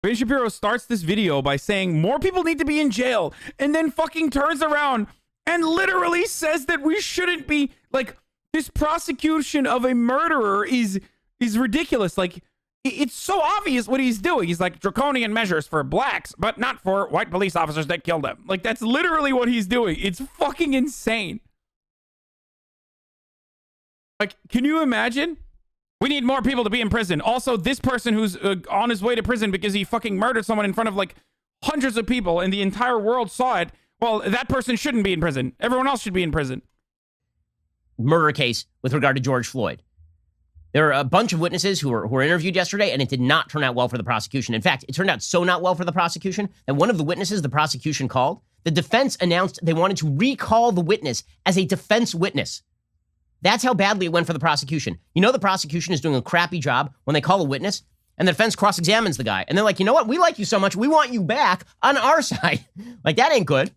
Ben Shapiro starts this video by saying more people need to be in jail, and then fucking turns around and literally says that we shouldn't be, like, this prosecution of a murderer is ridiculous. Like, it's so obvious what he's doing. He's like, draconian measures for blacks, but not for white police officers that killed them. Like, that's literally what he's doing. It's fucking insane. Like, can you imagine? We need more people to be in prison. Also, this person who's on his way to prison because he fucking murdered someone in front of, like, hundreds of people and the entire world saw it. Well, that person shouldn't be in prison. Everyone else should be in prison. Murder case with regard to George Floyd. There are a bunch of witnesses who were interviewed yesterday, and it did not turn out well for the prosecution. In fact, it turned out so not well for the prosecution that one of the witnesses the prosecution called, the defense announced they wanted to recall the witness as a defense witness. That's how badly it went for the prosecution. You know the prosecution is doing a crappy job when they call a witness, and the defense cross-examines the guy, and they're like, you know what? We like you so much, we want you back on our side. Like, that ain't good.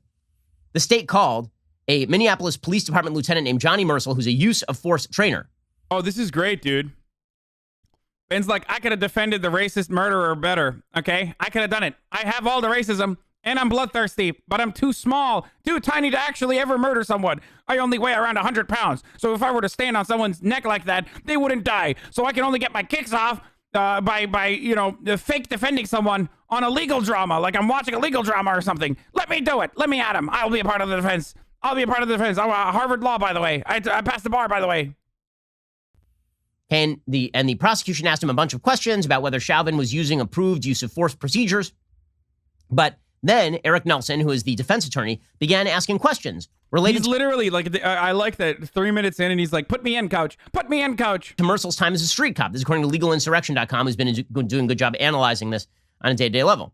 The state called a Minneapolis Police Department lieutenant named Johnny Mercil, who's a use of force trainer. Oh, this is great, dude. Ben's like, I could have defended the racist murderer better, okay? I could have done it. I have all the racism, and I'm bloodthirsty, but I'm too small, too tiny to actually ever murder someone. I only weigh around 100 pounds, so if I were to stand on someone's neck like that, they wouldn't die. So I can only get my kicks off by you know, fake defending someone on a legal drama, like I'm watching a legal drama or something. Let me do it. Let me at him. I'll be a part of the defense. I'll be a part of the defense. I'm Harvard Law, by the way. I passed the bar, by the way. And the prosecution asked him a bunch of questions about whether Chauvin was using approved use of force procedures. But then Eric Nelson, who is the defense attorney, began asking questions related He's literally like, I like that 3 minutes in and he's like, put me in, coach. Put me in, coach. to Mercil's time as a street cop. This is according to legalinsurrection.com, who's been doing a good job analyzing this on a day-to-day level.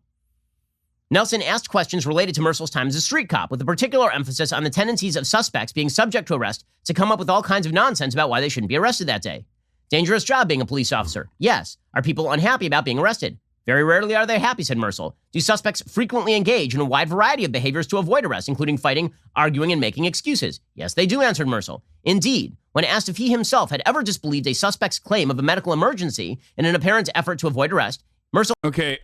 Nelson asked questions related to Mercil's time as a street cop, with a particular emphasis on the tendencies of suspects being subject to arrest to come up with all kinds of nonsense about why they shouldn't be arrested that day. Dangerous job being a police officer. Yes. Are people unhappy about being arrested? Very rarely are they happy, said Mercil. Do suspects frequently engage in a wide variety of behaviors to avoid arrest, including fighting, arguing, and making excuses? Yes, they do, answered Mercil. Indeed, when asked if he himself had ever disbelieved a suspect's claim of a medical emergency in an apparent effort to avoid arrest, Mercil... Okay,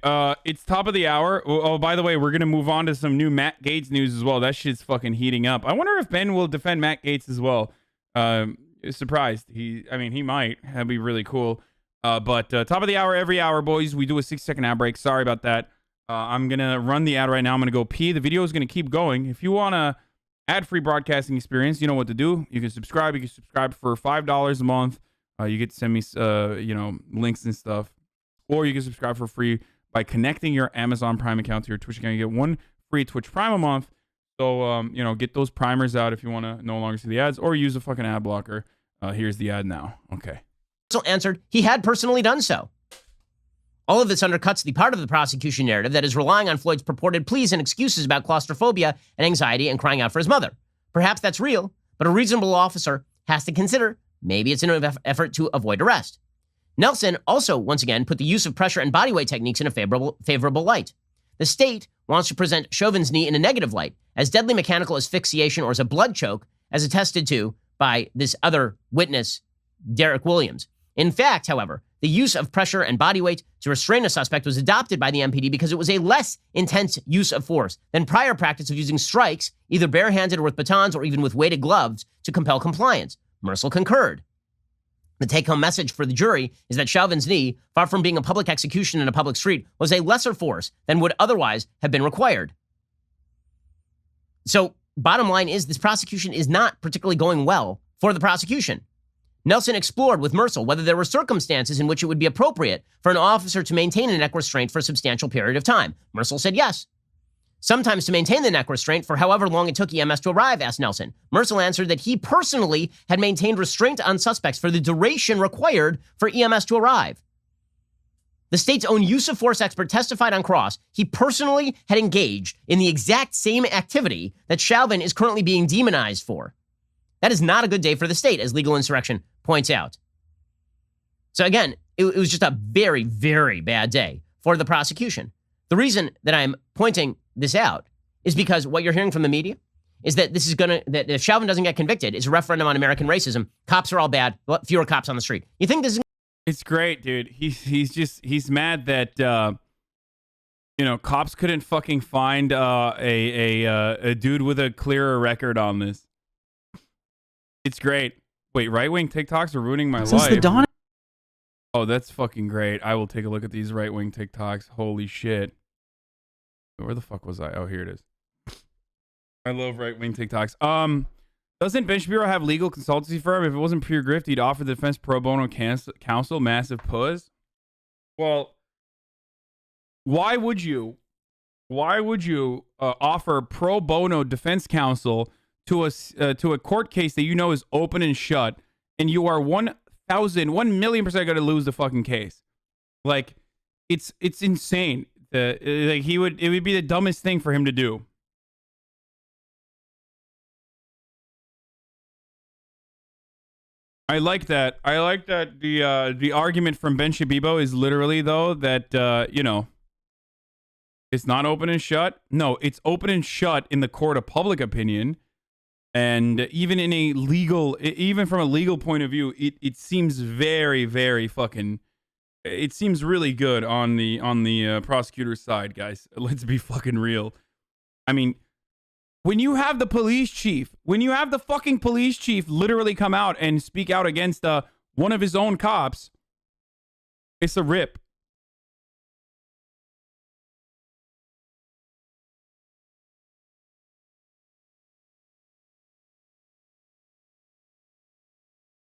it's top of the hour. Oh, by the way, we're going to move on to some new Matt Gaetz news as well. That shit's fucking heating up. I wonder if Ben will defend Matt Gaetz as well. Surprised. He might. That'd be really cool. But top of the hour, every hour, boys. We do a 6-second ad break. Sorry about that. I'm going to run the ad right now. I'm going to go pee. The video is going to keep going. If you want a ad-free broadcasting experience, you know what to do. You can subscribe. You can subscribe for $5 a month. You get to send me, links and stuff. Or you can subscribe for free by connecting your Amazon Prime account to your Twitch account. You get one free Twitch Prime a month. So, get those primers out if you want to no longer see the ads, or use a fucking ad blocker. Here's the ad now. Okay. Mercil answered he had personally done so. All of this undercuts the part of the prosecution narrative that is relying on Floyd's purported pleas and excuses about claustrophobia and anxiety and crying out for his mother. Perhaps that's real, but a reasonable officer has to consider maybe it's an effort to avoid arrest. Nelson also, once again, put the use of pressure and body weight techniques in a favorable light. The state wants to present Chauvin's knee in a negative light, as deadly mechanical asphyxiation or as a blood choke, as attested to by this other witness, Derek Williams. In fact, however, the use of pressure and body weight to restrain a suspect was adopted by the MPD because it was a less intense use of force than prior practice of using strikes, either barehanded or with batons or even with weighted gloves, to compel compliance. Mercil concurred. The take-home message for the jury is that Chauvin's knee, far from being a public execution in a public street, was a lesser force than would otherwise have been required. So, bottom line is, this prosecution is not particularly going well for the prosecution. Nelson explored with Mercil whether there were circumstances in which it would be appropriate for an officer to maintain a neck restraint for a substantial period of time. Mercil said yes. Sometimes to maintain the neck restraint for however long it took EMS to arrive, asked Nelson. Mercil answered that he personally had maintained restraint on suspects for the duration required for EMS to arrive. The state's own use of force expert testified on cross he personally had engaged in the exact same activity that Chauvin is currently being demonized for. That is not a good day for the state, as Legal Insurrection points out. So again, it was just a very, very bad day for the prosecution. The reason that I'm pointing this out is because what you're hearing from the media is that this is that if Chauvin doesn't get convicted, it's a referendum on American racism. Cops are all bad. Fewer cops on the street. You think this is... It's great, dude. He's mad that You know, cops couldn't fucking find a dude with a clearer record on this. It's great. Wait, right-wing TikToks are ruining my Since life. the dawn. Oh, that's fucking great. I will take a look at these right-wing TikToks. Holy shit. Where the fuck was I? Oh, here it is. I love right-wing TikToks. Doesn't Ben Shapiro have legal consultancy firm? If it wasn't pure grift, he'd offer the defense pro bono counsel. Massive puss. Well, why would you offer pro bono defense counsel to a court case that you know is open and shut, and you are 1,000,000% going to lose the fucking case? Like, it's insane. Like it would be the dumbest thing for him to do. I like that. I like that the argument from Ben Shabibo is literally, though, that you know, it's not open and shut. No, it's open and shut in the court of public opinion, and even in a legal, even from a legal point of view, it seems very, very fucking. It seems really good on the prosecutor's side, guys. Let's be fucking real. I mean, when you have the police chief, literally come out and speak out against one of his own cops, it's a rip.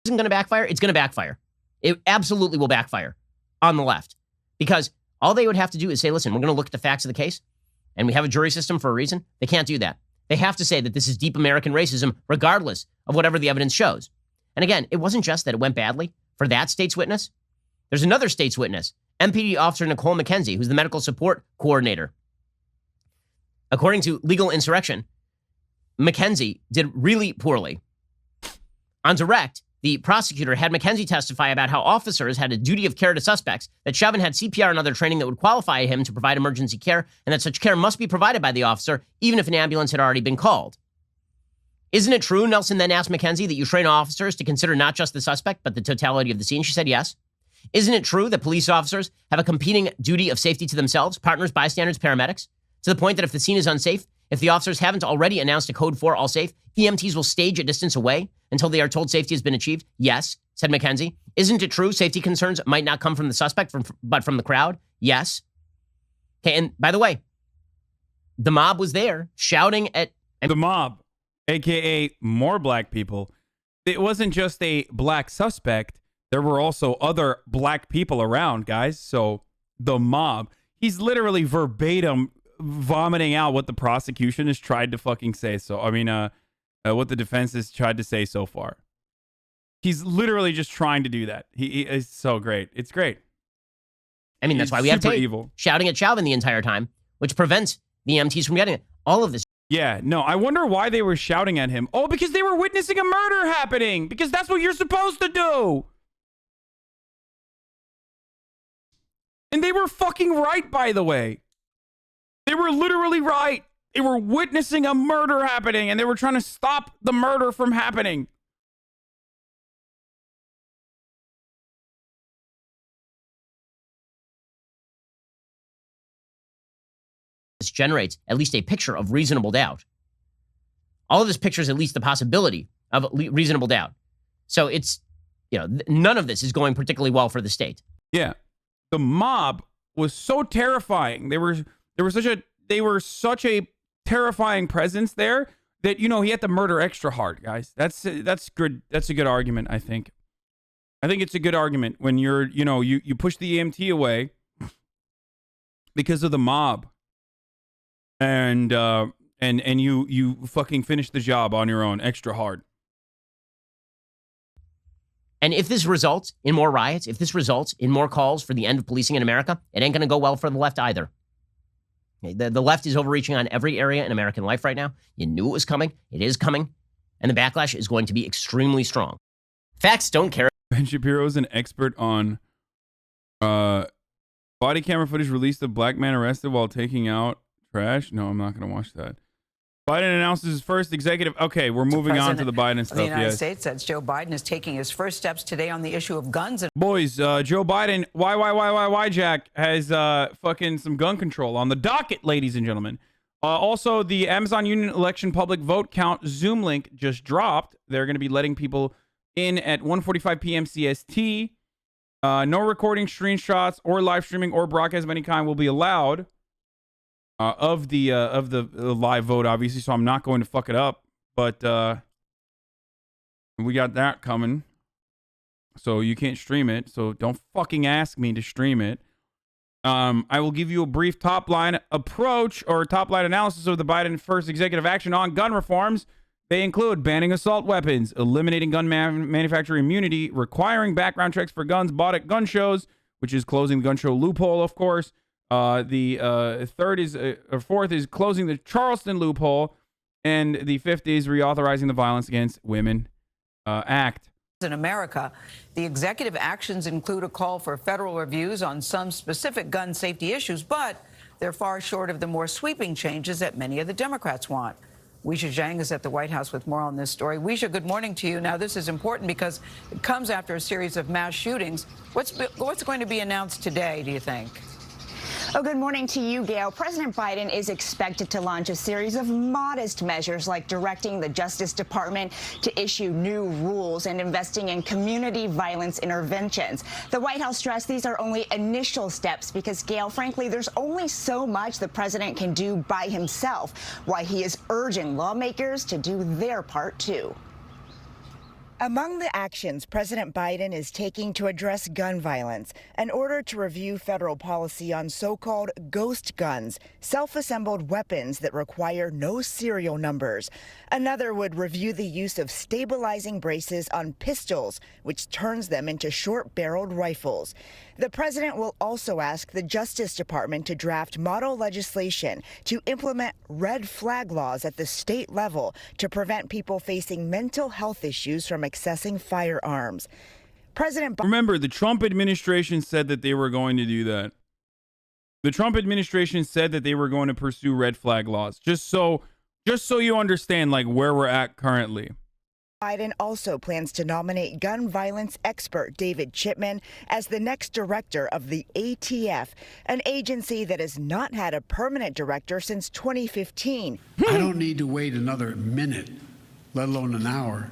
Isn't going to backfire? It's going to backfire. It absolutely will backfire on the left, because all they would have to do is say, listen, we're going to look at the facts of the case, and we have a jury system for a reason. They can't do that. They have to say that this is deep American racism, regardless of whatever the evidence shows. And again, it wasn't just that it went badly for that state's witness. There's another state's witness, MPD Officer Nicole McKenzie, who's the medical support coordinator. According to Legal Insurrection, McKenzie did really poorly. On direct, the prosecutor had McKenzie testify about how officers had a duty of care to suspects, that Chauvin had CPR and other training that would qualify him to provide emergency care, and that such care must be provided by the officer, even if an ambulance had already been called. Isn't it true, Nelson then asked McKenzie, that you train officers to consider not just the suspect, but the totality of the scene? She said yes. Isn't it true that police officers have a competing duty of safety to themselves, partners, bystanders, paramedics, to the point that if the scene is unsafe, if the officers haven't already announced a code 4 all safe, EMTs will stage a distance away until they are told safety has been achieved? Yes, said McKenzie. Isn't it true safety concerns might not come from the suspect, but from the crowd? Yes. Okay, and by the way, the mob was there shouting at... The mob, a.k.a. more black people. It wasn't just a black suspect. There were also other black people around, guys. So the mob, he's literally verbatim vomiting out what the prosecution has tried to fucking say. So, I mean, what the defense has tried to say so far. He's literally just trying to do that. He is so great. It's great. I mean, that's why we have tape shouting at Chauvin the entire time, which prevents the EMTs from getting it. All of this. Yeah, no, I wonder why they were shouting at him. Oh, because they were witnessing a murder happening. Because that's what you're supposed to do. And they were fucking right, by the way. They were literally right. They were witnessing a murder happening, and they were trying to stop the murder from happening. This generates at least a picture of reasonable doubt. All of this pictures at least the possibility of reasonable doubt. So it's, you know, none of this is going particularly well for the state. Yeah. The mob was so terrifying. They were such a terrifying presence there that, you know, he had to murder extra hard, guys. That's good. That's a good argument, I think. I think it's a good argument when you're, you know, you push the EMT away because of the mob. And you fucking finish the job on your own extra hard. And if this results in more riots, if this results in more calls for the end of policing in America, it ain't going to go well for the left either. The left is overreaching on every area in American life right now. You knew it was coming. It is coming. And the backlash is going to be extremely strong. Facts don't care. Ben Shapiro is an expert on body camera footage released of black man arrested while taking out trash. No, I'm not going to watch that. Biden announces his first executive. Okay, we're moving on to the Biden stuff. The United Yes. States says Joe Biden is taking his first steps today on the issue of guns. Boys, Joe Biden, why, Jack, has fucking some gun control on the docket, ladies and gentlemen. Also, the Amazon Union election public vote count Zoom link just dropped. They're going to be letting people in at 1:45 p.m. CST. No recording, screenshots, or live streaming or broadcast of any kind will be allowed of the live vote, obviously. So I'm not going to fuck it up, but we got that coming. So you can't stream it. So don't fucking ask me to stream it. I will give you a brief top line approach or top line analysis of the Biden first executive action on gun reforms. They include banning assault weapons, eliminating gun manufacturer immunity, requiring background checks for guns bought at gun shows, which is closing the gun show loophole, of course. The fourth is closing the Charleston loophole, and the fifth is reauthorizing the Violence Against Women Act. In America, the executive actions include a call for federal reviews on some specific gun safety issues, but they're far short of the more sweeping changes that many of the Democrats want. Weisha Zhang is at the White House with more on this story. Weisha, good morning to you. Now, this is important because it comes after a series of mass shootings. What's going to be announced today, do you think? Oh, good morning to you, Gail. President Biden is expected to launch a series of modest measures like directing the Justice Department to issue new rules and investing in community violence interventions. The White House stressed these are only initial steps because, Gail, frankly, there's only so much the president can do by himself, why he is urging lawmakers to do their part, too. Among the actions President Biden is taking to address gun violence, an order to review federal policy on so-called ghost guns, self-assembled weapons that require no serial numbers. Another would review the use of stabilizing braces on pistols, which turns them into short-barreled rifles. The president will also ask the Justice Department to draft model legislation to implement red flag laws at the state level to prevent people facing mental health issues from accessing firearms. Remember, the Trump administration said that they were going to do that. The Trump administration said that they were going to pursue red flag laws. Just so you understand, like, where we're at currently. Biden also plans to nominate gun violence expert David Chipman as the next director of the ATF, an agency that has not had a permanent director since 2015. I don't need to wait another minute, let alone an hour,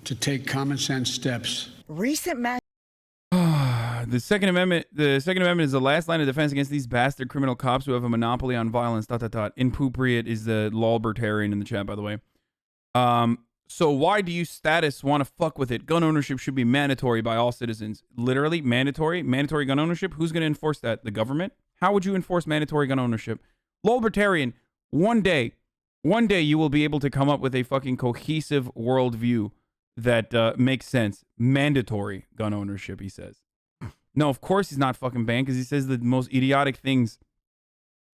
to take common sense steps. Recent mass The Second Amendment is the last line of defense against these bastard criminal cops who have a monopoly on violence. ... Impupriate is the lawbertarian in the chat, by the way. So why do you status want to fuck with it? Gun ownership should be mandatory by all citizens. Literally mandatory gun ownership. Who's going to enforce that? The government? How would you enforce mandatory gun ownership? Lawbertarian, one day you will be able to come up with a fucking cohesive worldview that makes sense. Mandatory gun ownership, he says. No, of course he's not fucking banned because he says the most idiotic things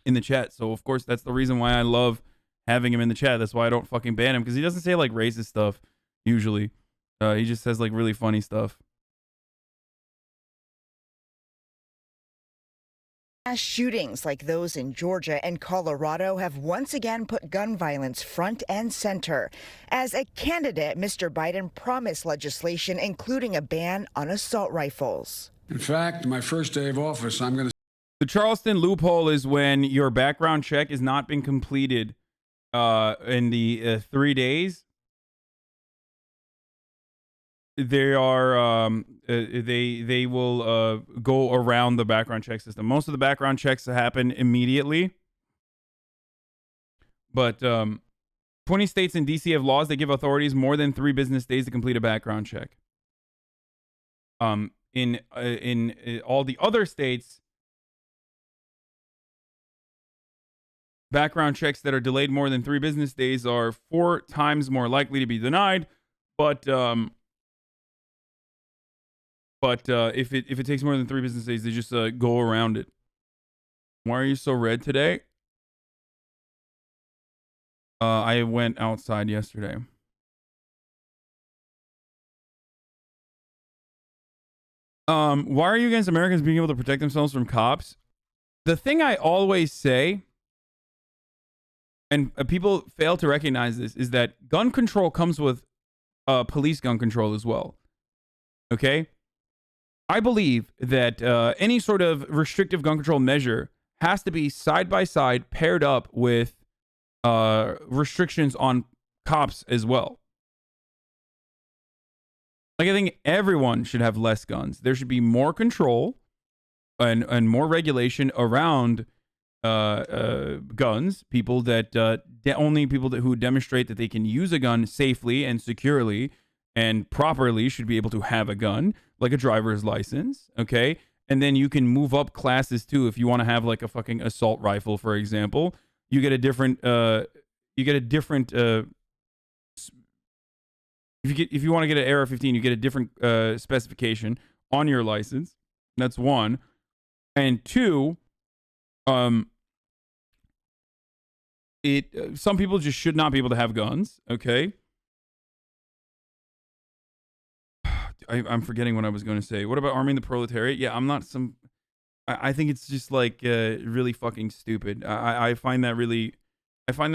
in the chat. So of course that's the reason why I love having him in the chat. That's why I don't fucking ban him, because he doesn't say like racist stuff usually. He just says like really funny stuff. Mass shootings like those in Georgia and Colorado have once again put gun violence front and center. As a candidate, Mr. Biden promised legislation including a ban on assault rifles. In fact, my first day of office, I'm going to... The Charleston loophole is when your background check has not been completed in the 3 days. They are they will go around the background check system. Most of the background checks happen immediately, but 20 states and DC have laws that give authorities more than 3 business days to complete a background check. In all the other states, background checks that are delayed more than 3 business days are 4 times more likely to be denied. But if it takes more than 3 business days, they just go around it. Why are you so red today? I went outside yesterday. Why are you against Americans being able to protect themselves from cops? The thing I always say and people fail to recognize this, is that gun control comes with police gun control as well. Okay? I believe that any sort of restrictive gun control measure has to be side by side paired up with restrictions on cops as well. Like, I think everyone should have less guns. There should be more control and more regulation around guns. People that only people who demonstrate that they can use a gun safely and securely and properly should be able to have a gun, like a driver's license. Okay, and then you can move up classes too. If you want to have like a fucking assault rifle, for example, you get a different. If you want to get an AR-15, you get a different specification on your license. That's one. And two, some people just should not be able to have guns. Okay. I'm forgetting what I was going to say. What about arming the proletariat? Yeah, I'm not some. I think it's just like really fucking stupid. I find that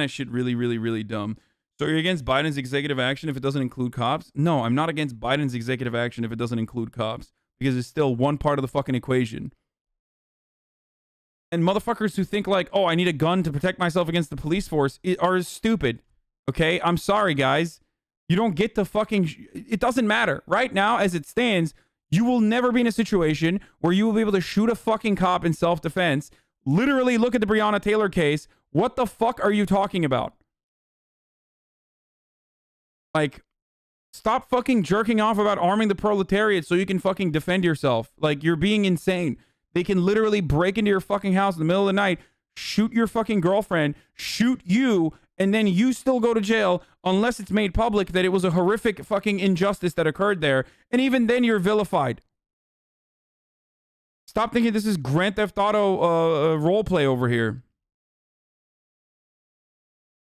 shit really, really, really dumb. So you're against Biden's executive action if it doesn't include cops? No, I'm not against Biden's executive action if it doesn't include cops, because it's still one part of the fucking equation. And motherfuckers who think like, oh, I need a gun to protect myself against the police force are stupid. Okay? I'm sorry, guys. You don't get to fucking... It doesn't matter. Right now, as it stands, you will never be in a situation where you will be able to shoot a fucking cop in self-defense. Literally, look at the Breonna Taylor case. What the fuck are you talking about? Like, stop fucking jerking off about arming the proletariat so you can fucking defend yourself. Like, you're being insane. They can literally break into your fucking house in the middle of the night, shoot your fucking girlfriend, shoot you, and then you still go to jail unless it's made public that it was a horrific fucking injustice that occurred there. And even then you're vilified. Stop thinking this is Grand Theft Auto role play over here.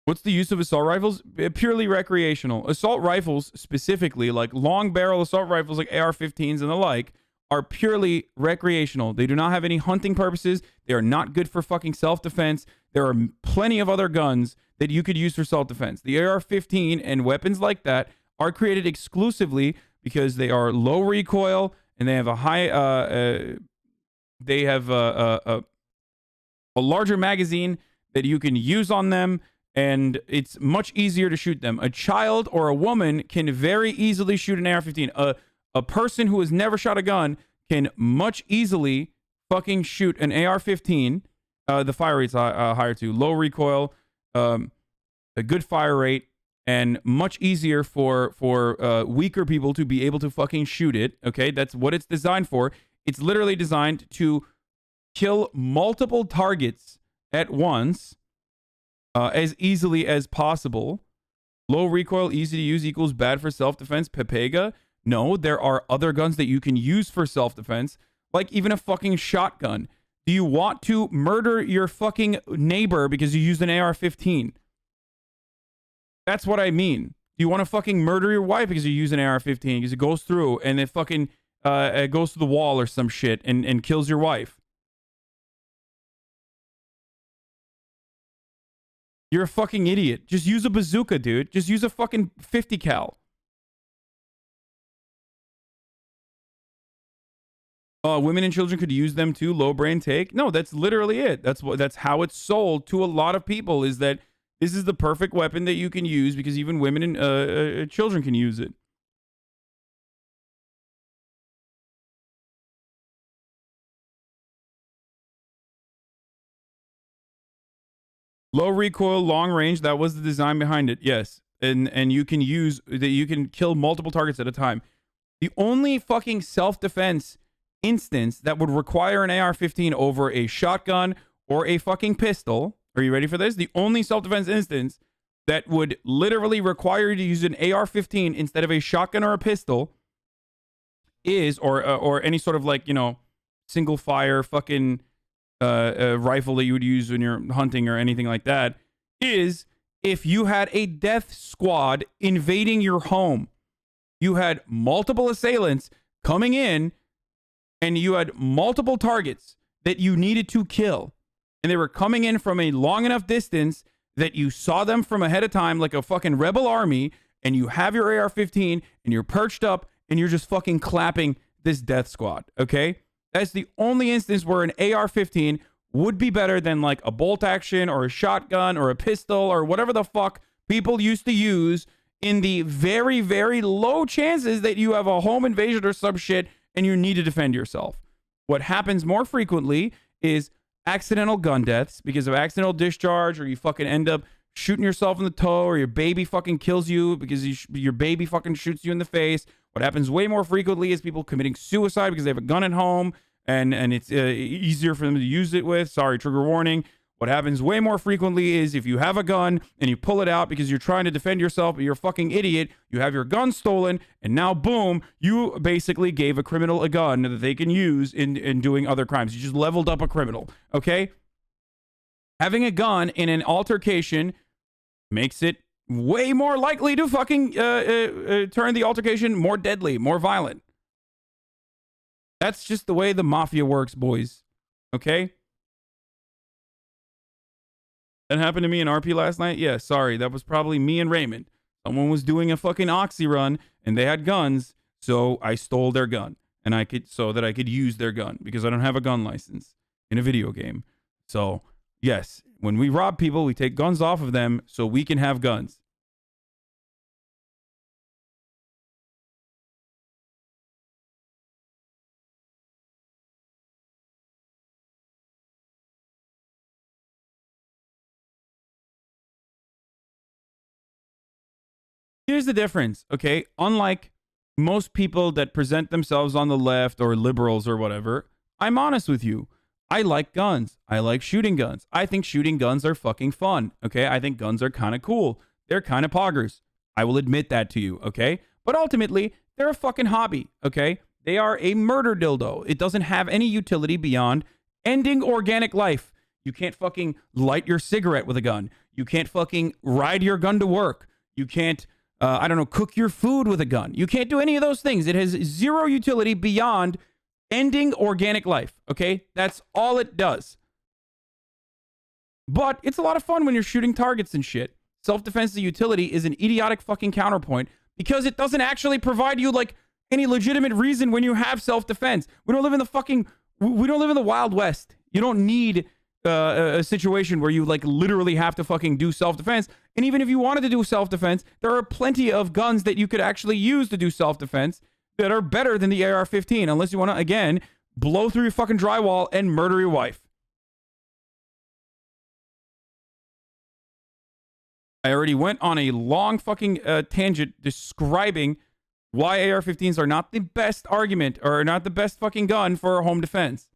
What's the use of assault rifles? Purely recreational. Assault rifles, specifically, like long barrel assault rifles like AR-15s and the like, are purely recreational. They do not have any hunting purposes. They are not good for fucking self-defense. There are plenty of other guns that you could use for self-defense. The AR-15 and weapons like that are created exclusively because they are low recoil and they have a high... they have a larger magazine that you can use on them, and it's much easier to shoot them. A child or a woman can very easily shoot an AR-15. A person who has never shot a gun can much easily fucking shoot an AR-15. The fire rate's higher too. Low recoil, a good fire rate, and much easier for weaker people to be able to fucking shoot it. Okay, that's what it's designed for. It's literally designed to kill multiple targets at once as easily as possible. Low recoil, easy to use equals bad for self-defense. PepeLa. No, there are other guns that you can use for self-defense, like even a fucking shotgun. Do you want to murder your fucking neighbor because you used an AR-15? That's what I mean. Do you want to fucking murder your wife because you use an AR-15 because it goes through and it fucking it goes to the wall or some shit and kills your wife? You're a fucking idiot. Just use a bazooka, dude. Just use a fucking 50 cal. Women and children could use them too. Low brain take. No, that's literally it. That's how it's sold to a lot of people, is that this is the perfect weapon that you can use because even women and children can use it. Low recoil, long range. That was the design behind it. Yes, and you can use that. You can kill multiple targets at a time. The only fucking self-defense instance that would require an AR-15 over a shotgun or a fucking pistol. Are you ready for this? The only self-defense instance that would literally require you to use an AR-15 instead of a shotgun or a pistol is, or any sort of like, you know, single fire fucking rifle that you would use when you're hunting or anything like that, is if you had a death squad invading your home. You had multiple assailants coming in and you had multiple targets that you needed to kill. And they were coming in from a long enough distance that you saw them from ahead of time like a fucking rebel army, and you have your AR-15 and you're perched up and you're just fucking clapping this death squad, okay? That's the only instance where an AR-15 would be better than like a bolt action or a shotgun or a pistol or whatever the fuck people used to use in the very, very low chances that you have a home invasion or some shit and you need to defend yourself. What happens more frequently is accidental gun deaths because of accidental discharge, or you fucking end up shooting yourself in the toe, or your baby fucking kills you because your baby fucking shoots you in the face. What happens way more frequently is people committing suicide because they have a gun at home and it's easier for them to use it with. Sorry, trigger warning. What happens way more frequently is if you have a gun and you pull it out because you're trying to defend yourself, but you're a fucking idiot, you have your gun stolen, and now boom, you basically gave a criminal a gun that they can use in doing other crimes. You just leveled up a criminal, okay? Having a gun in an altercation makes it way more likely to fucking turn the altercation more deadly, more violent. That's just the way the mafia works, boys, okay? That happened to me in RP last night? Yeah, sorry. That was probably me and Raymond. Someone was doing a fucking oxy run and they had guns, so I stole their gun and so that I could use their gun because I don't have a gun license in a video game. So, yes, when we rob people, we take guns off of them so we can have guns. Here's the difference, okay? Unlike most people that present themselves on the left or liberals or whatever, I'm honest with you. I like guns. I like shooting guns. I think shooting guns are fucking fun, okay? I think guns are kind of cool. They're kind of poggers. I will admit that to you, okay? But ultimately, they're a fucking hobby, okay? They are a murder dildo. It doesn't have any utility beyond ending organic life. You can't fucking light your cigarette with a gun. You can't fucking ride your gun to work. You can't I don't know, cook your food with a gun. You can't do any of those things. It has zero utility beyond ending organic life, okay? That's all it does. But it's a lot of fun when you're shooting targets and shit. Self-defense utility is an idiotic fucking counterpoint because it doesn't actually provide you, like, any legitimate reason when you have self-defense. We don't live in the Wild West. You don't need a situation where you like literally have to fucking do self-defense. And even if you wanted to do self-defense, there are plenty of guns that you could actually use to do self-defense that are better than the AR-15, unless you want to, again, blow through your fucking drywall and murder your wife. I already went on a long fucking tangent describing why AR-15s are not the best argument or not the best fucking gun for home defense.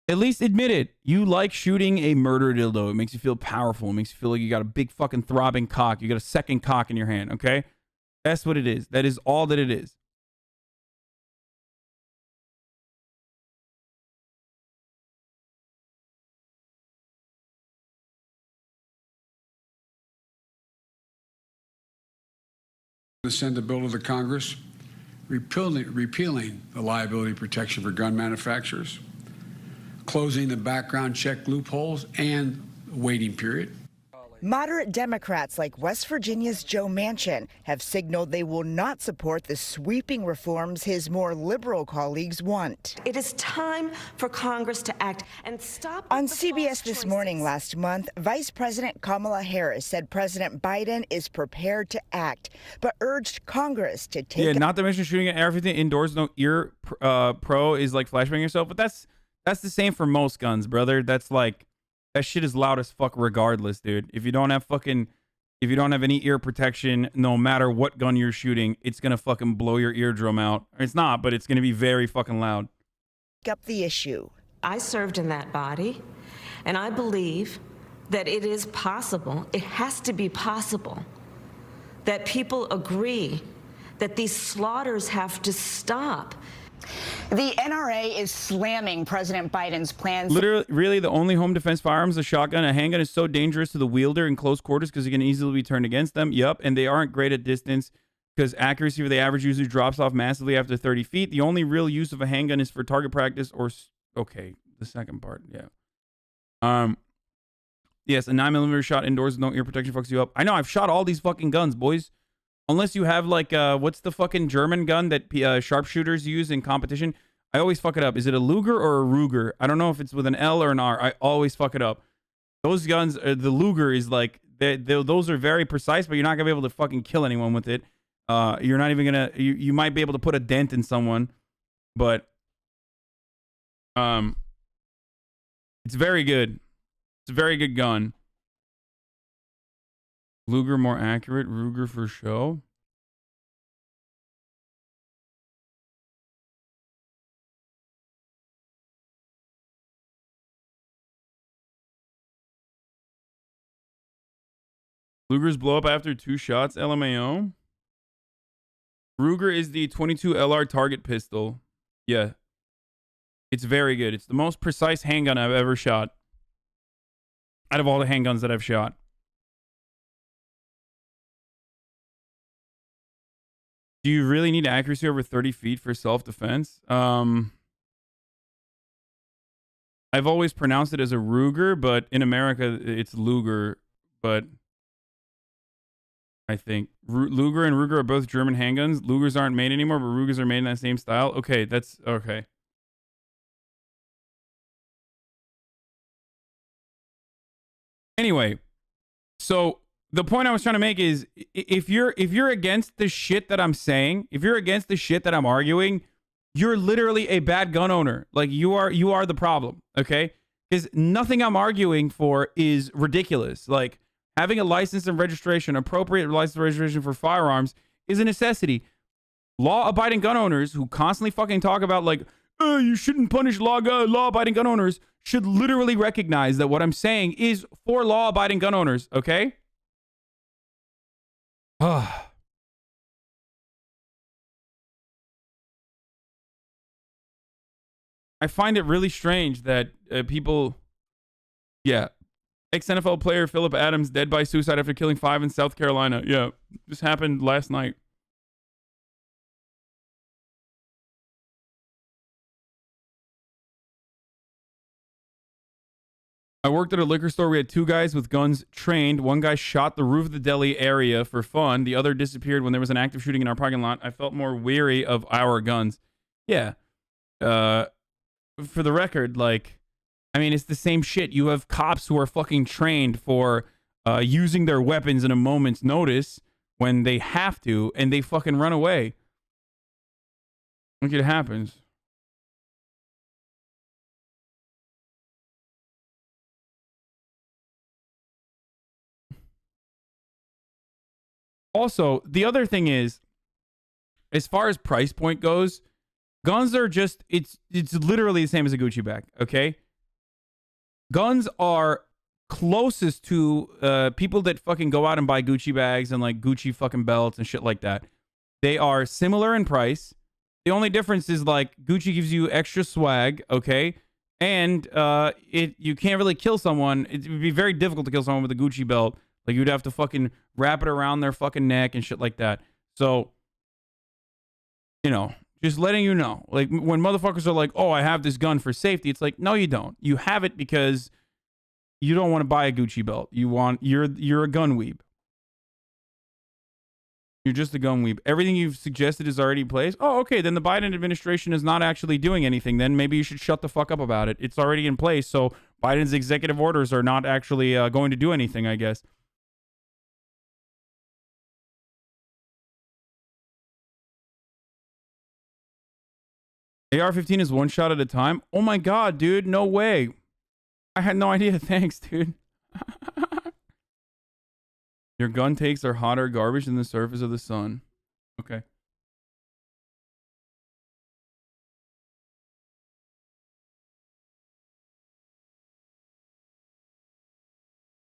At least admit it. You like shooting a murder dildo. It makes you feel powerful. It makes you feel like you got a big fucking throbbing cock. You got a second cock in your hand, okay? That's what it is. That is all that it is. To send a bill to the Congress repealing the liability protection for gun manufacturers, closing the background check loopholes and waiting period. Moderate Democrats like West Virginia's Joe Manchin have signaled they will not support the sweeping reforms his more liberal colleagues want. It is time for Congress to act and stop. On CBS This Morning last month, Vice President Kamala Harris said President Biden is prepared to act, but urged Congress to take... Yeah, not to mention shooting an AR-15 indoors, no ear pro is like flashbanging yourself, but that's the same for most guns, brother. That's like... That shit is loud as fuck regardless, dude. If you don't have any ear protection, no matter what gun you're shooting, it's gonna fucking blow your eardrum out. It's not, but it's gonna be very fucking loud. Up the issue. I served in that body, and I believe that it is possible, it has to be possible, that people agree that these slaughters have to stop. The NRA is slamming President Biden's plans. Literally, really, the only home defense firearms, a shotgun, a handgun, is so dangerous to the wielder in close quarters because it can easily be turned against them. Yup, and they aren't great at distance because accuracy for the average user drops off massively after 30 feet. The only real use of a handgun is for target practice or... Okay, the second part, yeah. Yes, a 9mm shot indoors with no ear protection fucks you up. I know, I've shot all these fucking guns, boys. Unless you have, like, what's the fucking German gun that sharpshooters use in competition? I always fuck it up. Is it a Luger or a Ruger? I don't know if it's with an L or an R. I always fuck it up. Those guns, the Luger is like, those are very precise, but you're not going to be able to fucking kill anyone with it. You're not even going to, you might be able to put a dent in someone, but it's very good. It's a very good gun. Luger more accurate, Ruger for show. Lugers blow up after 2 shots, LMAO. Ruger is the 22 LR target pistol. Yeah. It's very good. It's the most precise handgun I've ever shot. Out of all the handguns that I've shot. Do you really need accuracy over 30 feet for self-defense? I've always pronounced it as a Ruger, but in America, it's Luger. But I think Luger and Ruger are both German handguns. Lugers aren't made anymore, but Rugers are made in that same style. Okay, that's okay. Anyway, so the point I was trying to make is if you're against the shit that I'm saying, if you're against the shit that I'm arguing, you're literally a bad gun owner. Like you are the problem, okay? Because nothing I'm arguing for is ridiculous. Like having a license and registration, appropriate license and registration for firearms is a necessity. Law-abiding gun owners who constantly fucking talk about like, oh, you shouldn't punish law-abiding gun owners should literally recognize that what I'm saying is for law-abiding gun owners, okay? I find it really strange that people... Yeah. Ex-NFL player Philip Adams dead by suicide after killing 5 in South Carolina. Yeah. This happened last night. I worked at a liquor store. We had 2 guys with guns trained. One guy shot the roof of the deli area for fun. The other disappeared when there was an active shooting in our parking lot. I felt more weary of our guns. Yeah. For the record, like, I mean, it's the same shit. You have cops who are fucking trained for using their weapons in a moment's notice when they have to, and they fucking run away. Look, it happens. Also, the other thing is, as far as price point goes, guns are just, it's literally the same as a Gucci bag, okay? Guns are closest to people that fucking go out and buy Gucci bags and like Gucci fucking belts and shit like that. They are similar in price. The only difference is like Gucci gives you extra swag, okay? And you can't really kill someone. It would be very difficult to kill someone with a Gucci belt. Like, you'd have to fucking wrap it around their fucking neck and shit like that. So, you know, just letting you know. Like, when motherfuckers are like, oh, I have this gun for safety, it's like, no, you don't. You have it because you don't want to buy a Gucci belt. You're a gun weeb. You're just a gun weeb. Everything you've suggested is already in place. Oh, okay, then the Biden administration is not actually doing anything. Then maybe you should shut the fuck up about it. It's already in place, so Biden's executive orders are not actually going to do anything, I guess. AR-15 is one shot at a time? Oh my god, dude, no way. I had no idea. Thanks, dude. Your gun takes are hotter garbage than the surface of the sun. Okay.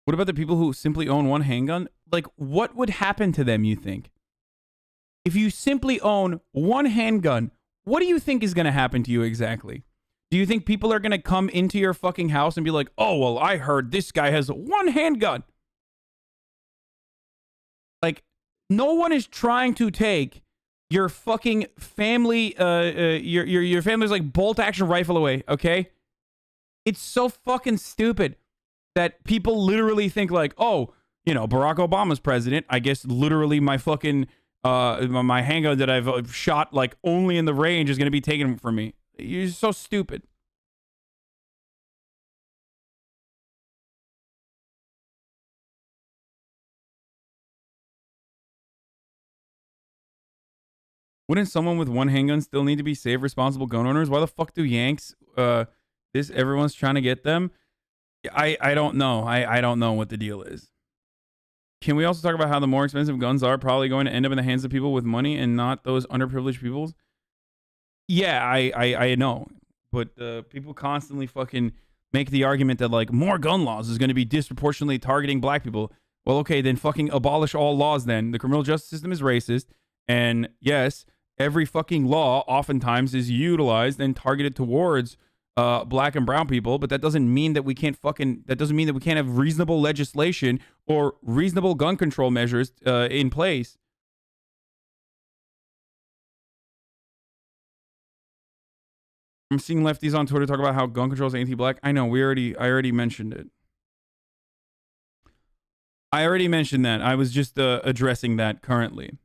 What about the people who simply own one handgun? Like, what would happen to them, you think? If you simply own one handgun, what do you think is going to happen to you exactly? Do you think people are going to come into your fucking house and be like, oh, well, I heard this guy has one handgun? Like, no one is trying to take your fucking family, your family's like bolt action rifle away, okay? It's so fucking stupid that people literally think like, oh, you know, Barack Obama's president. I guess literally my fucking, my handgun that I've shot like only in the range is going to be taken from me. You're so stupid. Wouldn't someone with one handgun still need to be safe, responsible gun owners? Why the fuck do Yanks, everyone's trying to get them? I don't know. I don't know what the deal is. Can we also talk about how the more expensive guns are probably going to end up in the hands of people with money and not those underprivileged peoples? Yeah, I know. But people constantly fucking make the argument that like more gun laws is going to be disproportionately targeting black people. Well, okay, then fucking abolish all laws then. The criminal justice system is racist. And yes, every fucking law oftentimes is utilized and targeted towards black and brown people, but that doesn't mean that we can't have reasonable legislation or reasonable gun control measures in place. I'm seeing lefties on Twitter talk about how gun control is anti-black. I know, I already mentioned it. I already mentioned that. I was just addressing that currently.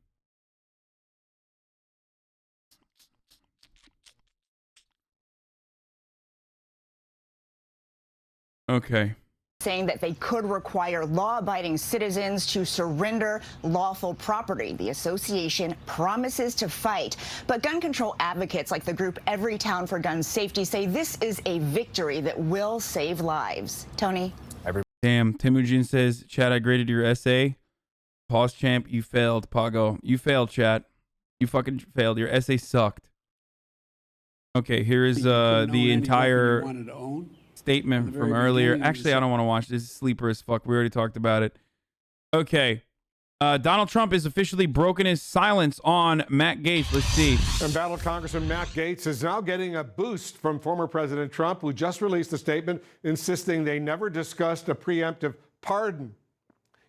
Okay. Saying that they could require law-abiding citizens to surrender lawful property. The association promises to fight, but gun control advocates like the group Every Town for Gun Safety say this is a victory that will save lives. Tony? Damn, Temujin says, chat, I graded your essay. Pause champ, you failed. Pago, you failed, chat. You fucking failed. Your essay sucked. Okay, here is the entire statement from earlier. Actually, I don't want to watch this. It's sleeper as fuck. We already talked about it. Okay. Donald Trump has officially broken his silence on Matt Gaetz. Let's see. Embattled Congressman Matt Gaetz is now getting a boost from former President Trump, who just released a statement insisting they never discussed a preemptive pardon.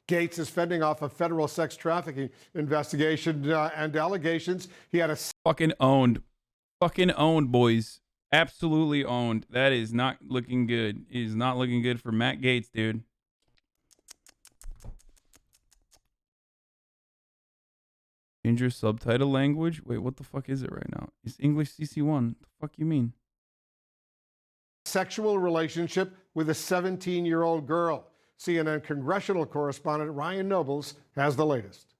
Gaetz is fending off a federal sex trafficking investigation and allegations he had a... Fucking owned. Fucking owned, boys. Absolutely owned. That is not looking good. It is not looking good for Matt Gaetz, dude. Change your subtitle language? Wait, what the fuck is it right now? It's English CC1. What the fuck you mean? Sexual relationship with a 17-year-old girl. CNN congressional correspondent Ryan Nobles has the latest.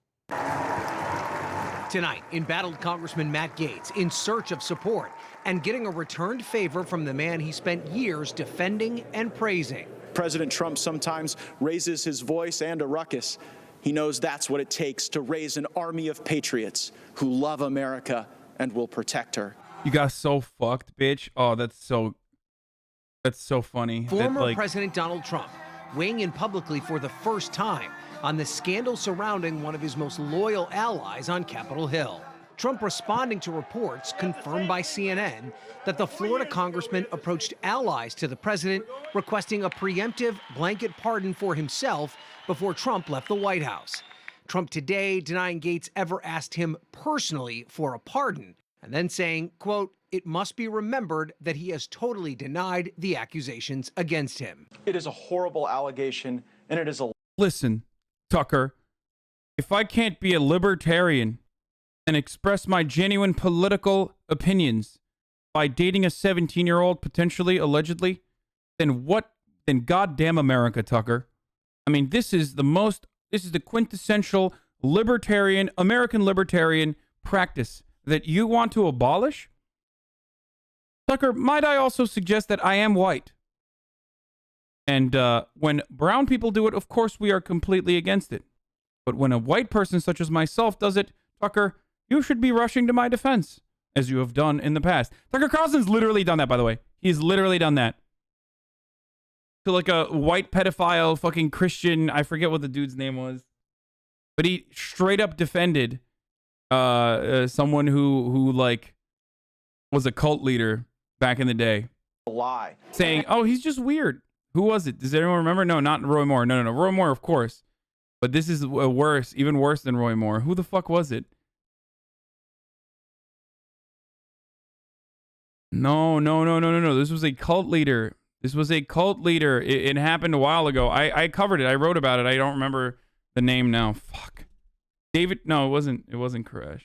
Tonight, embattled Congressman Matt Gaetz in search of support and getting a returned favor from the man he spent years defending and praising. President Trump sometimes raises his voice and a ruckus. He knows that's what it takes to raise an army of patriots who love America and will protect her. You got so fucked, bitch. Oh, that's so funny. Former President Donald Trump weighing in publicly for the first time on the scandal surrounding one of his most loyal allies on Capitol Hill. Trump responding to reports confirmed by CNN that the Florida congressman approached allies to the president requesting a preemptive blanket pardon for himself before Trump left the White House. Trump today denying Gaetz ever asked him personally for a pardon, and then saying, quote, "It must be remembered that he has totally denied the accusations against him." It is a horrible allegation, and it is a... Listen, Tucker, if I can't be a libertarian and express my genuine political opinions by dating a 17-year-old, potentially, allegedly, then what? Then goddamn America, Tucker. I mean, this is the quintessential libertarian, American libertarian practice that you want to abolish? Tucker, might I also suggest that I am white? And when brown people do it, of course, we are completely against it. But when a white person such as myself does it, Tucker, you should be rushing to my defense, as you have done in the past. Tucker Carlson's literally done that, by the way. He's literally done that. To like a white pedophile fucking Christian, I forget what the dude's name was. But he straight up defended someone who like was a cult leader back in the day. A lie. Saying, oh, he's just weird. Who was it? Does anyone remember? No, not Roy Moore. No. Roy Moore, of course. But this is worse, even worse than Roy Moore. Who the fuck was it? No. This was a cult leader. It happened a while ago. I covered it. I wrote about it. I don't remember the name now. Fuck. David. No, it wasn't. It wasn't Koresh.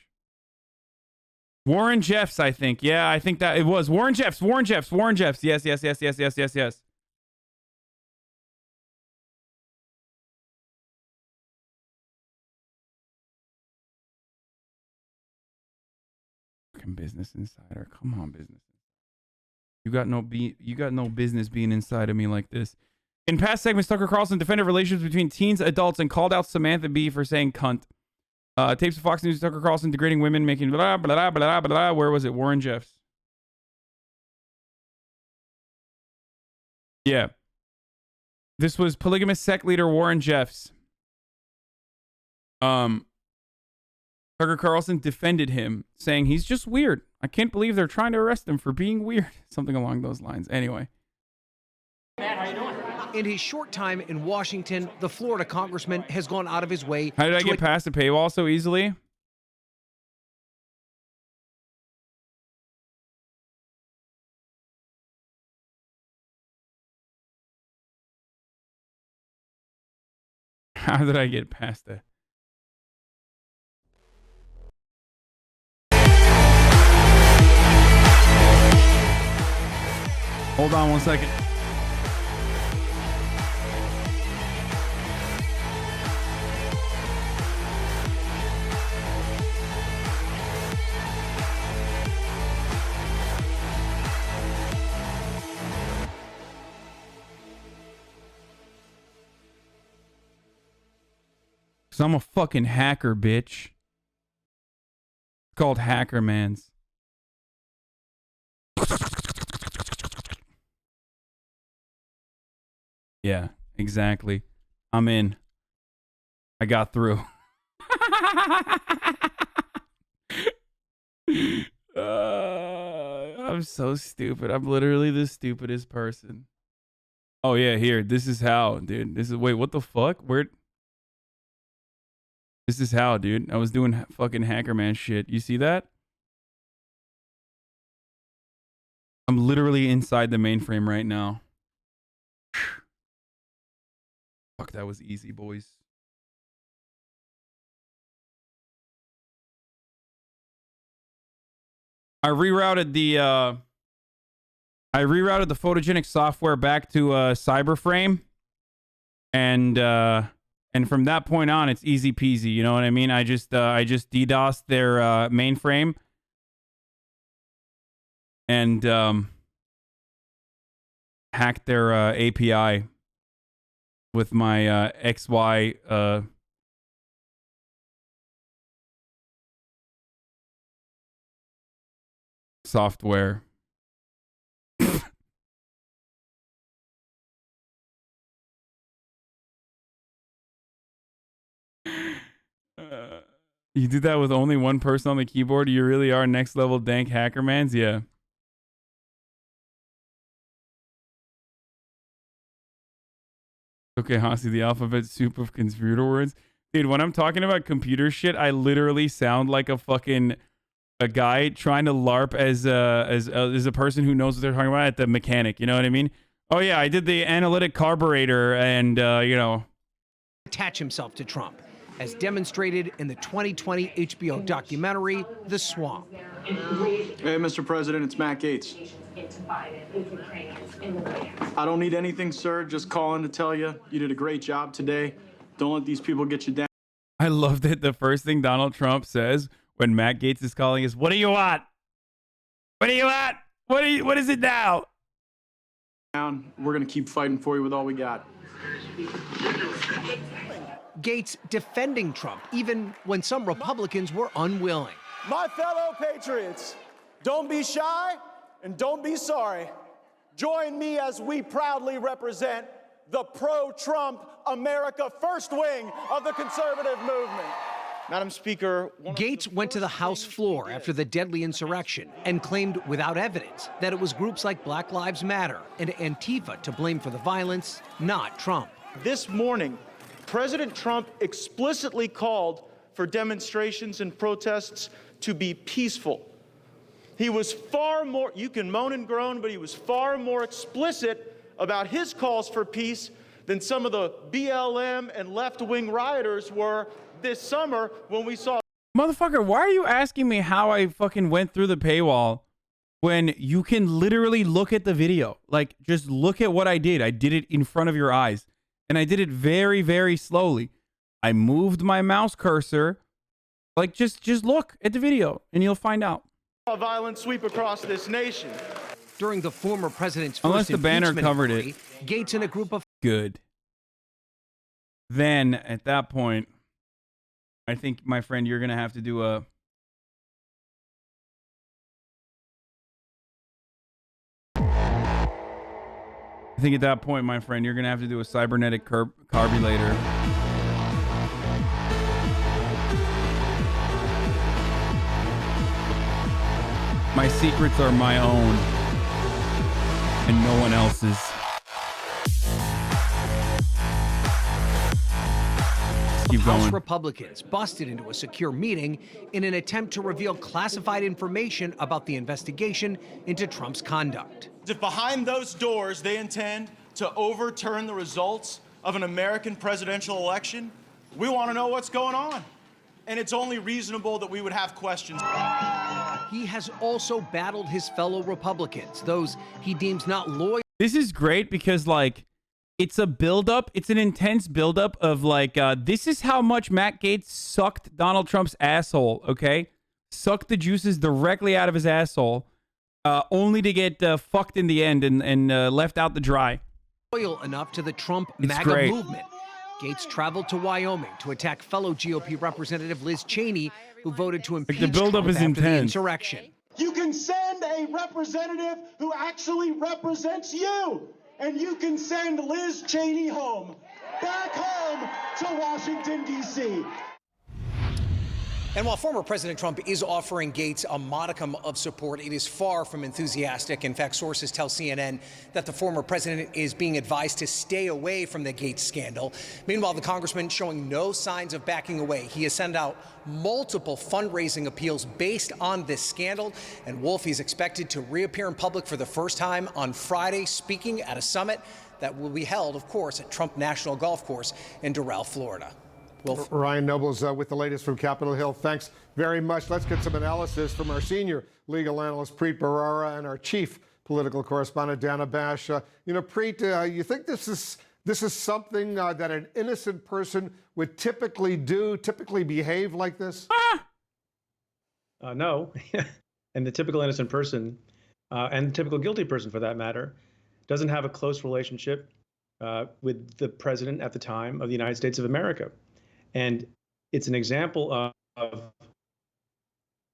Warren Jeffs, I think. Yeah, I think that it was Warren Jeffs. Yes. Fucking Business Insider. Come on, Business. You got no business being inside of me like this. In past segments, Tucker Carlson defended relations between teens, adults, and called out Samantha Bee for saying cunt. Tapes of Fox News, Tucker Carlson degrading women, making blah, blah, blah, blah, blah. Where was it? Warren Jeffs. Yeah. This was polygamous sect leader Warren Jeffs. Tucker Carlson defended him, saying he's just weird. I can't believe they're trying to arrest him for being weird. Something along those lines. Anyway. Matt, how you doing? In his short time in Washington, the Florida congressman has gone out of his way. How did I get past the paywall so easily? How did I get past that? Hold on 1 second. Cause I'm a fucking hacker, bitch. It's called HACKERMANS. Yeah, exactly. I'm in. I got through. I'm so stupid. I'm literally the stupidest person. Oh yeah, here. This is how, dude. This is wait, what the fuck? Where? This is how, dude. I was doing fucking HackerMan shit. You see that? I'm literally inside the mainframe right now. Fuck, that was easy, boys. I rerouted the photogenic software back to Cyberframe, and from that point on, it's easy peasy. You know what I mean? I just DDoSed their mainframe, and hacked their API with my XY software. You did that with only one person on the keyboard? You really are next level dank HackerMans? Yeah. Okay, Hasi, the alphabet soup of computer words. Dude, when I'm talking about computer shit, I literally sound like a guy trying to LARP as a person who knows what they're talking about at the mechanic. You know what I mean? Oh yeah, I did the analytic carburetor and, you know. Attach himself to Trump, as demonstrated in the 2020 HBO documentary, The Swamp. Hey, Mr. President, it's Matt Gaetz. I don't need anything, sir. Just calling to tell you did a great job today. Don't let these people get you down. I love that the first thing Donald Trump says when Matt Gaetz is calling is, "What do you want? What do you want? What is it now?" We're going to keep fighting for you with all we got. Gaetz defending Trump, even when some Republicans were unwilling. My fellow patriots, don't be shy and don't be sorry. Join me as we proudly represent the pro-Trump America First wing of the conservative movement. Madam Speaker, Gaetz went to the House floor after the deadly insurrection and claimed without evidence that it was groups like Black Lives Matter and Antifa to blame for the violence, not Trump. this morning, President Trump explicitly called for demonstrations and protests to be peaceful. He was far more, you can moan and groan, but he was far more explicit about his calls for peace than some of the BLM and left-wing rioters were this summer when we saw. Motherfucker, why are you asking me how I fucking went through the paywall when you can literally look at the video? Like, just look at what I did. I did it in front of your eyes, and I did it very, very slowly. I moved my mouse cursor. Like, just look at the video, and you'll find out. A violent sweep across this nation. During the former president's first Unless the banner impeachment covered it. inquiry, Gaetz and a group of Good. Then, at that point, I think, my friend, you're going to have to do a... I think at that point, my friend, you're going to have to do a cybernetic carburetor. My secrets are my own and no one else's. Keep going. House Republicans busted into a secure meeting in an attempt to reveal classified information about the investigation into Trump's conduct. If behind those doors they intend to overturn the results of an American presidential election, we want to know what's going on. And it's only reasonable that we would have questions. He has also battled his fellow Republicans, those he deems not loyal. This is great because, like, it's a buildup. It's an intense buildup of, like, this is how much Matt Gaetz sucked Donald Trump's asshole, okay? Sucked the juices directly out of his asshole, only to get fucked in the end and left out the dry. Loyal enough to the Trump It's MAGA great. movement. Gaetz traveled to Wyoming to attack fellow GOP Representative Liz Cheney, who voted to impeach the buildup Trump is after the intense. insurrection. You can send a representative who actually represents you, and you can send Liz Cheney home, back home to Washington, D.C. And while former President Trump is offering Gaetz a modicum of support, it is far from enthusiastic. In fact, sources tell CNN that the former president is being advised to stay away from the Gaetz scandal. Meanwhile, the congressman showing no signs of backing away. He has sent out multiple fundraising appeals based on this scandal. And Wolf is expected to reappear in public for the first time on Friday, speaking at a summit that will be held, of course, at Trump National Golf Course in Doral, Florida. Wolf. Ryan Nobles with the latest from Capitol Hill. Thanks very much. Let's get some analysis from our senior legal analyst, Preet Bharara, and our chief political correspondent, Dana Bash. Preet, you think this is something that an innocent person would typically do, typically behave like this? No. And the typical innocent person, and the typical guilty person for that matter, doesn't have a close relationship with the president at the time of the United States of America. And it's an example of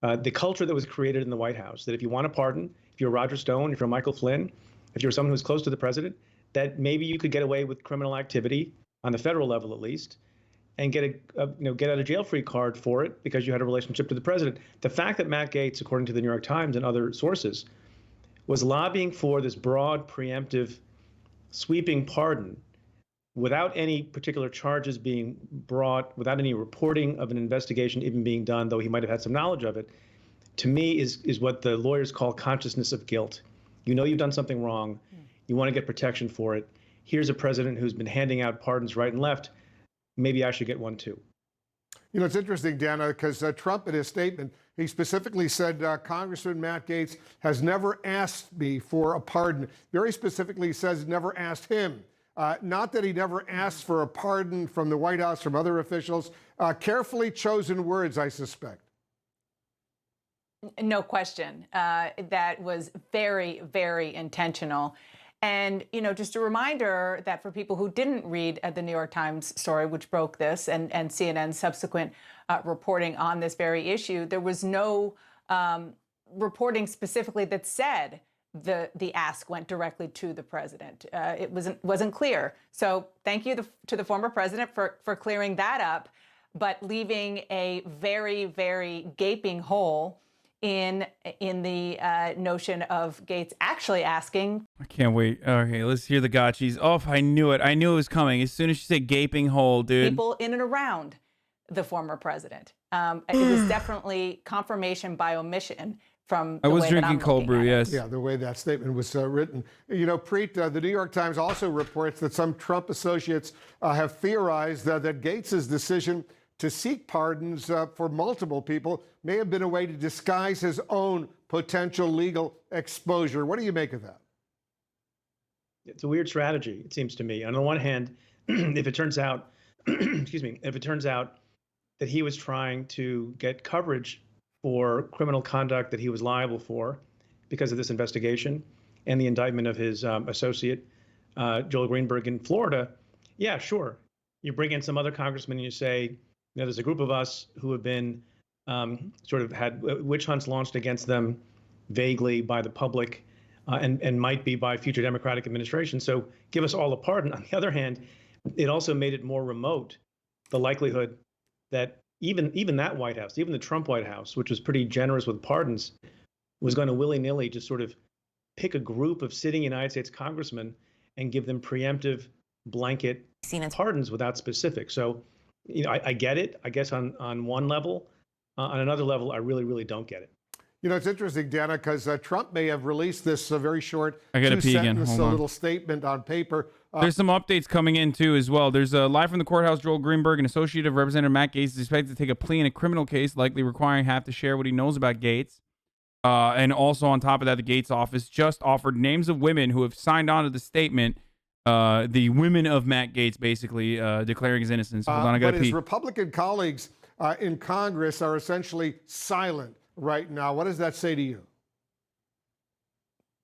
the culture that was created in the White House, that if you want a pardon, if you're Roger Stone, if you're Michael Flynn, if you're someone who's close to the president, that maybe you could get away with criminal activity on the federal level at least, and get a get out of jail free card for it because you had a relationship to the president. The fact that Matt Gaetz, according to the New York Times and other sources, was lobbying for this broad, preemptive, sweeping pardon without any particular charges being brought, without any reporting of an investigation even being done, though he might have had some knowledge of it, to me is what the lawyers call consciousness of guilt. You know you've done something wrong. You want to get protection for it. Here's a president who's been handing out pardons right and left. Maybe I should get one too. You know, it's interesting, Dana, because Trump in his statement, he specifically said, Congressman Matt Gaetz has never asked me for a pardon. Very specifically says never asked him. Not that he never asked for a pardon from the White House, from other officials. Carefully chosen words, I suspect. No question. That was very, very intentional. And, just a reminder that for people who didn't read the New York Times story, which broke this, and CNN's subsequent reporting on this very issue, there was no reporting specifically that said the ask went directly to the president. It wasn't clear. So thank you to the former president for clearing that up. but leaving a very, very gaping hole in the notion of Gaetz actually asking. I can't wait. Okay, let's hear the gotchis. Oh, I knew it. I knew it was coming. As soon as she said gaping hole, dude. People in and around the former president. It was definitely confirmation by omission from the I was way that drinking I'm cold looking brew, at it. yes. Yeah, the way that statement was written. You know, Preet, the New York Times also reports that some Trump associates have theorized that Gaetz's decision to seek pardons for multiple people may have been a way to disguise his own potential legal exposure. What do you make of that? It's a weird strategy, it seems to me. On the one hand, if it turns out, excuse me, if it turns out that he was trying to get coverage for criminal conduct that he was liable for because of this investigation and the indictment of his associate, Joel Greenberg in Florida, yeah, sure. You bring in some other congressman and you say, you know, there's a group of us who have been sort of had witch hunts launched against them vaguely by the public and might be by future Democratic administration. So give us all a pardon. On the other hand, it also made it more remote, the likelihood that even that White House, even the Trump White House, which was pretty generous with pardons, was going to willy-nilly just sort of pick a group of sitting United States congressmen and give them preemptive blanket pardons without specifics. So, you know, I get it, I guess, on one level. On another level, I really, really don't get it. You know, it's interesting, Dana, because Trump may have released this very short I gotta pee again. two-sentence Hold on. little statement on paper. There's some updates coming in, too, as well. There's a live from the courthouse. Joel Greenberg, an associate of Representative Matt Gaetz, is expected to take a plea in a criminal case, likely requiring half to share what he knows about Gaetz. And also, on top of that, the Gaetz office just offered names of women who have signed on to the statement, the women of Matt Gaetz, basically declaring his innocence. Hold on, I gotta but his pee. Republican colleagues in Congress are essentially silent right now. What does that say to you?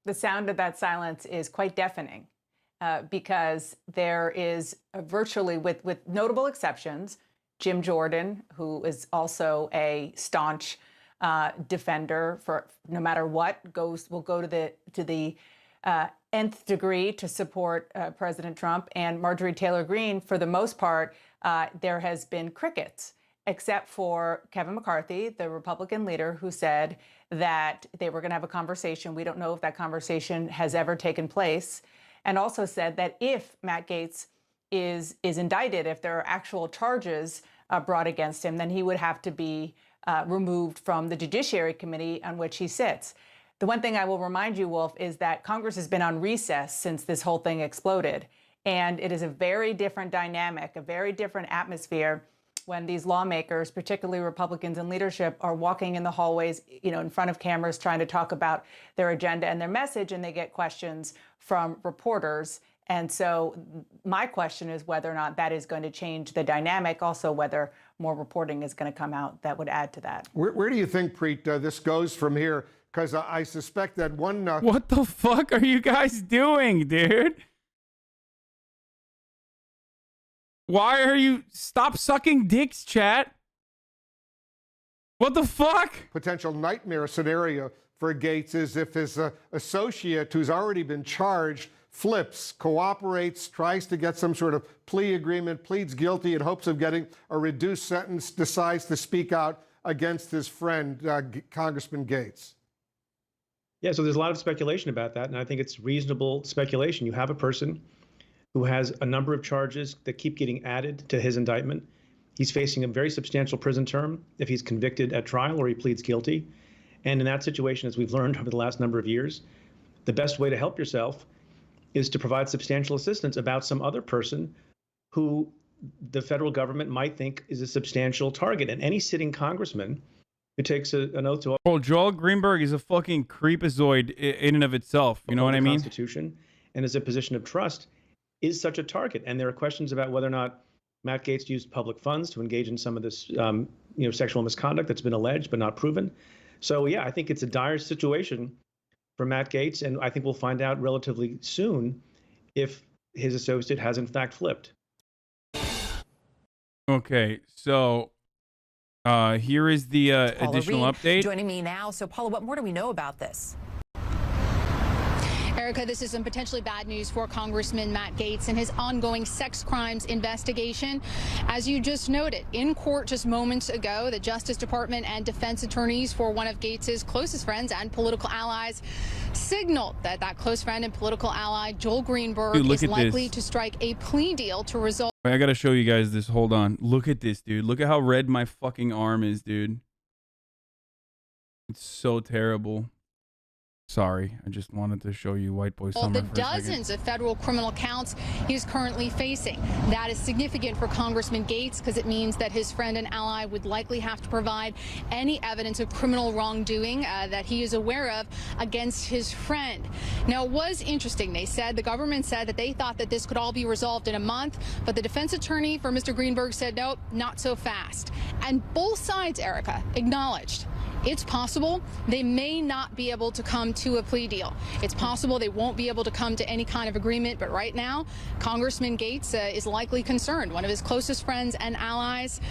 The sound of that silence is quite deafening because there is virtually, with notable exceptions, Jim Jordan, who is also a staunch defender for no matter what, will go to the nth degree to support President Trump, and Marjorie Taylor Greene. For the most part, there has been crickets, except for Kevin McCarthy, the Republican leader, who said that they were going to have a conversation. We don't know if that conversation has ever taken place, and also said that if Matt Gaetz is indicted, if there are actual charges brought against him, then he would have to be removed from the Judiciary Committee on which he sits. The one thing I will remind you, Wolf, is that Congress has been on recess since this whole thing exploded. And it is a very different dynamic, a very different atmosphere when these lawmakers, particularly Republicans in leadership, are walking in the hallways, you know, in front of cameras trying to talk about their agenda and their message, and they get questions from reporters. And so my question is whether or not that is going to change the dynamic, also whether more reporting is going to come out that would add to that. Where do you think, Preet, this goes from here? Because I suspect that one... What the fuck are you guys doing, dude? Why are you... Stop sucking dicks, chat. What the fuck? Potential nightmare scenario for Gaetz is if his associate, who's already been charged, flips, cooperates, tries to get some sort of plea agreement, pleads guilty in hopes of getting a reduced sentence, decides to speak out against his friend, Congressman Gaetz. Yeah, so there's a lot of speculation about that, and I think it's reasonable speculation. You have a person who has a number of charges that keep getting added to his indictment. He's facing a very substantial prison term if he's convicted at trial or he pleads guilty. And in that situation, as we've learned over the last number of years, the best way to help yourself is to provide substantial assistance about some other person who the federal government might think is a substantial target. And any sitting congressman who takes an oath to... Well, Joel Greenberg is a fucking creepazoid in and of itself. You know what I mean? Constitution and is a position of trust is such a target. And there are questions about whether or not Matt Gaetz used public funds to engage in some of this, sexual misconduct that's been alleged but not proven. So, yeah, I think it's a dire situation for Matt Gaetz, and I think we'll find out relatively soon if his associate has in fact flipped. Okay, so here is the additional update. Joining me now. So, Paula, what more do we know about this? Erica, this is some potentially bad news for Congressman Matt Gaetz and his ongoing sex crimes investigation. As you just noted, in court just moments ago, the Justice Department and defense attorneys for one of Gaetz's closest friends and political allies signaled that close friend and political ally Joel Greenberg Dude, is likely to strike a plea deal to resolve. Wait, I gotta show you guys this. Hold on. Look at this, dude. Look at how red my fucking arm is, dude. It's so terrible. Sorry, I just wanted to show you White Boy Summer The for a dozens of federal criminal counts he's currently facing. That is significant for Congressman Gaetz because it means that his friend and ally would likely have to provide any evidence of criminal wrongdoing that he is aware of against his friend. Now, it was interesting. They said, the government said that they thought that this could all be resolved in a month, but the defense attorney for Mr. Greenberg said, nope, not so fast. And both sides, Erica, acknowledged it's possible they may not be able to come to a plea deal. It's possible they won't be able to come to any kind of agreement, but right now, Congressman Gaetz is likely concerned. One of his closest friends and allies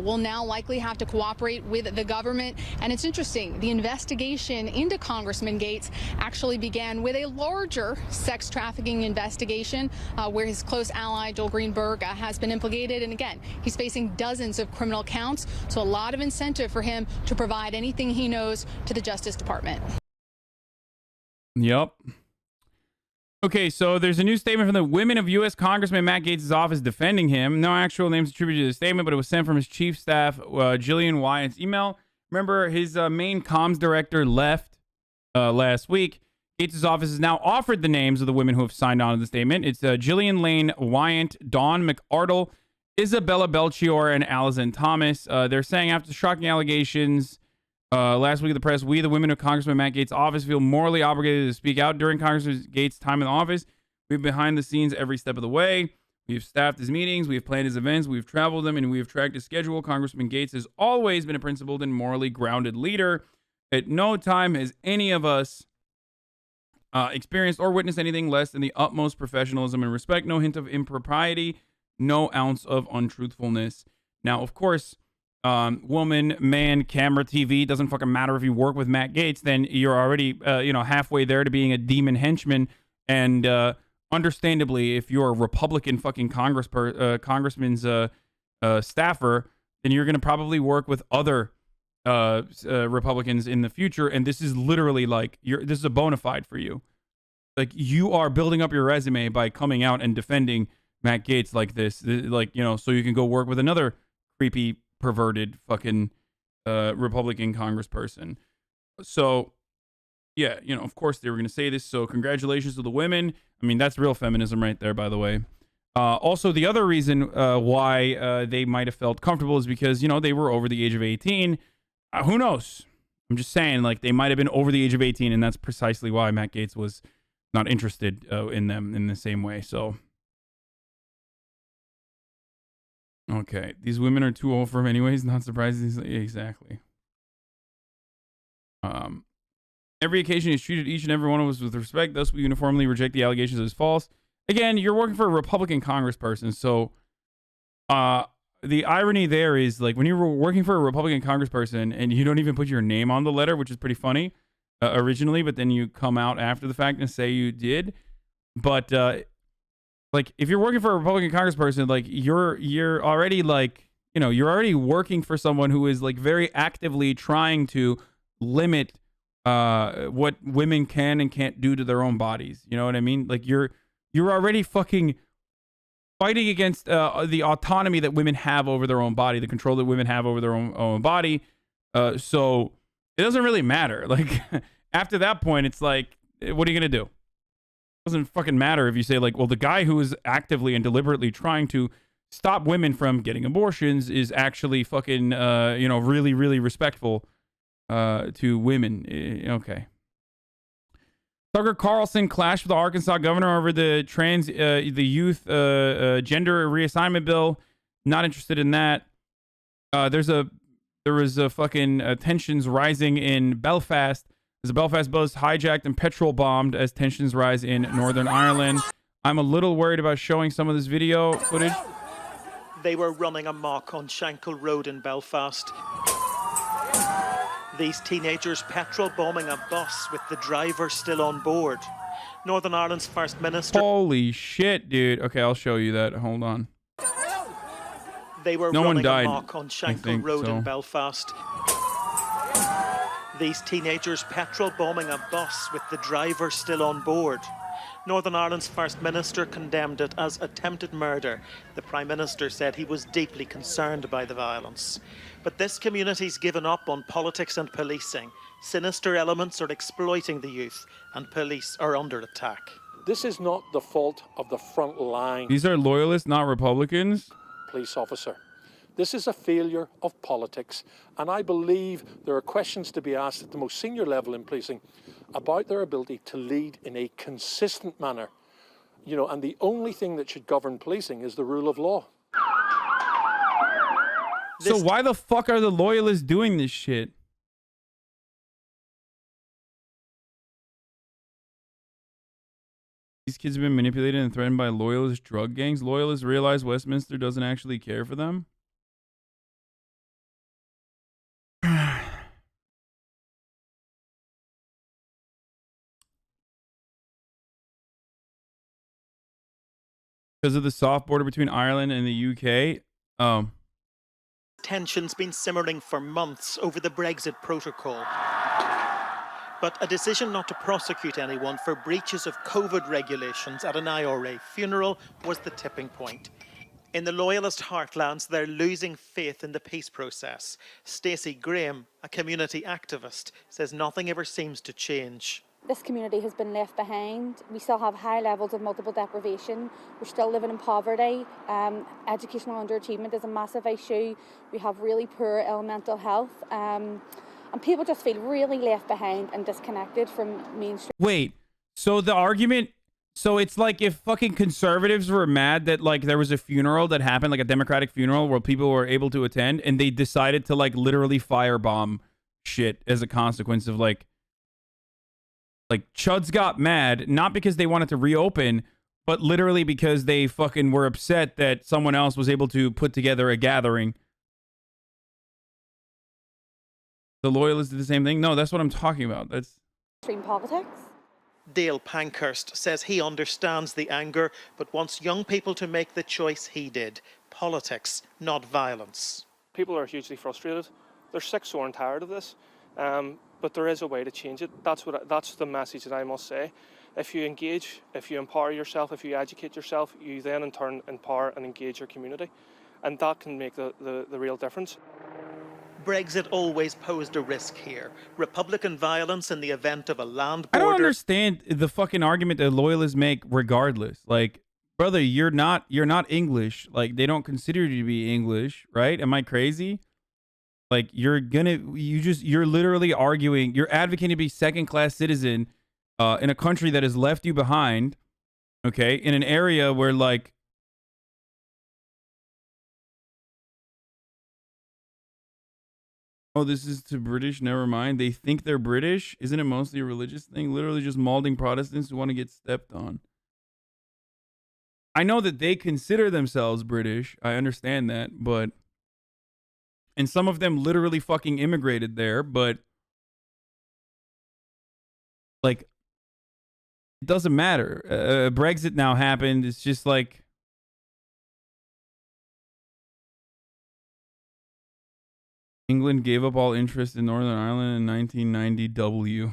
will now likely have to cooperate with the government. And it's interesting, the investigation into Congressman Gaetz actually began with a larger sex trafficking investigation where his close ally, Joel Greenberg, has been implicated. And again, he's facing dozens of criminal counts, so a lot of incentive for him to provide anything he knows to the Justice Department. Yep. Okay, so there's a new statement from the women of U.S. Congressman Matt Gaetz' office defending him. No actual names attributed to the statement, but it was sent from his chief staff, Jillian Wyatt's email. Remember, his main comms director left last week. Gaetz' office has now offered the names of the women who have signed on to the statement. It's Jillian Lane Wyant, Dawn McArdle, Isabella Belchior, and Allison Thomas. They're saying after shocking allegations last week in the press, we, the women of Congressman Matt Gaetz' office, feel morally obligated to speak out during Congressman Gaetz' time in the office. We've been behind the scenes every step of the way. We've staffed his meetings. We've planned his events. We've traveled them, and we've tracked his schedule. Congressman Gaetz has always been a principled and morally grounded leader. At no time has any of us experienced or witnessed anything less than the utmost professionalism and respect. No hint of impropriety. No ounce of untruthfulness. Now, of course, woman, man, camera, TV, doesn't fucking matter. If you work with Matt Gaetz, then you're already, halfway there to being a demon henchman. And understandably, if you're a Republican fucking congressman's staffer, then you're going to probably work with other Republicans in the future. And this is literally like, this is a bona fide for you. Like, you are building up your resume by coming out and defending Matt Gaetz like this, so you can go work with another creepy, perverted fucking Republican congressperson. So, yeah, of course they were going to say this. So congratulations to the women. I mean, that's real feminism right there, by the way. Also, the other reason why they might have felt comfortable is because, they were over the age of 18. Who knows? I'm just saying, like, they might have been over the age of 18, and that's precisely why Matt Gaetz was not interested in them in the same way. So, okay, these women are too old for him anyways. Not surprising. Exactly. Every occasion he's treated each and every one of us with respect. Thus, we uniformly reject the allegations as false. Again, you're working for a Republican congressperson, so the irony there is, like, when you're working for a Republican congressperson and you don't even put your name on the letter, which is pretty funny originally, but then you come out after the fact and say you did. But like, if you're working for a Republican congressperson, like, you're already, like, you're already working for someone who is, like, very actively trying to limit what women can and can't do to their own bodies. You know what I mean? Like, you're already fucking fighting against the autonomy that women have over their own body, the control that women have over their own body. So it doesn't really matter. Like, after that point, it's like, what are you going to do? It doesn't fucking matter if you say, like, well, the guy who is actively and deliberately trying to stop women from getting abortions is actually fucking, really, really respectful to women. Okay. Tucker Carlson clashed with the Arkansas governor over the youth gender reassignment bill. Not interested in that. There was fucking tensions rising in Belfast as the Belfast bus hijacked and petrol bombed as tensions rise in Northern Ireland. I'm a little worried about showing some of this video footage. They were running amok on Shankill Road in Belfast. These teenagers petrol bombing a bus with the driver still on board. Northern Ireland's First Minister. Holy shit, dude. Okay, I'll show you that. Hold on. They were No one running died, amok on I Shankill think, Road so. in Belfast. These teenagers petrol bombing a bus with the driver still on board. Northern Ireland's First Minister condemned it as attempted murder. The Prime Minister said he was deeply concerned by the violence. But this community's given up on politics and policing. Sinister elements are exploiting the youth, and police are under attack. This is not the fault of the front line These are loyalists, not Republicans. police officer. This is a failure of politics, and I believe there are questions to be asked at the most senior level in policing about their ability to lead in a consistent manner. You know, and the only thing that should govern policing is the rule of law. So why the fuck are the loyalists doing this shit? These kids have been manipulated and threatened by loyalist drug gangs. Loyalists realize Westminster doesn't actually care for them. Because of the soft border between Ireland and the UK. Tension's been simmering for months over the Brexit protocol. But a decision not to prosecute anyone for breaches of COVID regulations at an IRA funeral was the tipping point. In the loyalist heartlands, they're losing faith in the peace process. Stacey Graham, a community activist, says nothing ever seems to change. This community has been left behind. We still have high levels of multiple deprivation. We're still living in poverty. Educational underachievement is a massive issue. We have really poor mental health. And people just feel really left behind and disconnected from mainstream. Wait, so the argument, so it's like if fucking conservatives were mad that like there was a funeral that happened, like a Democratic funeral where people were able to attend, and they decided to like literally firebomb shit as a consequence of like Chuds got mad, not because they wanted to reopen, but literally because they fucking were upset that someone else was able to put together a gathering. The loyalists did the same thing? No, that's what I'm talking about. That's Mainstream politics. Dale Pankhurst says he understands the anger, but wants young people to make the choice he did. Politics, not violence. People are hugely frustrated. They're sick, sore and tired of this. But there is a way to change it. That's the message that I must say. If you engage, if you empower yourself, if you educate yourself, you then in turn empower and engage your community. And that can make the real difference. Brexit always posed a risk here. Republican violence in the event of a land border. I don't understand the fucking argument that loyalists make regardless. Like, brother, you're not English. Like, they don't consider you to be English, right? Am I crazy? Like, you're literally arguing, you're advocating to be second-class citizen in a country that has left you behind, okay, in an area where, like, oh, this is to British, never mind. They think they're British? Isn't it mostly a religious thing? Literally just mauling Protestants who want to get stepped on. I know that they consider themselves British. I understand that, but... And some of them literally fucking immigrated there, but like, it doesn't matter. Brexit now happened. It's just like, England gave up all interest in Northern Ireland in 1990 W.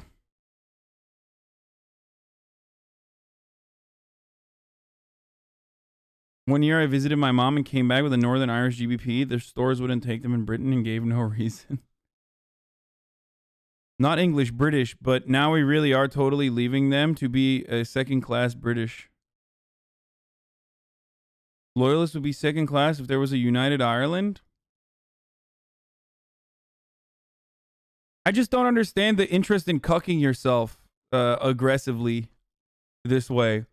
One year I visited my mom and came back with a Northern Irish GBP. Their stores wouldn't take them in Britain and gave no reason. Not English, British, but now we really are totally leaving them to be a second-class British. Loyalists would be second class if there was a united Ireland? I just don't understand the interest in cucking yourself aggressively this way.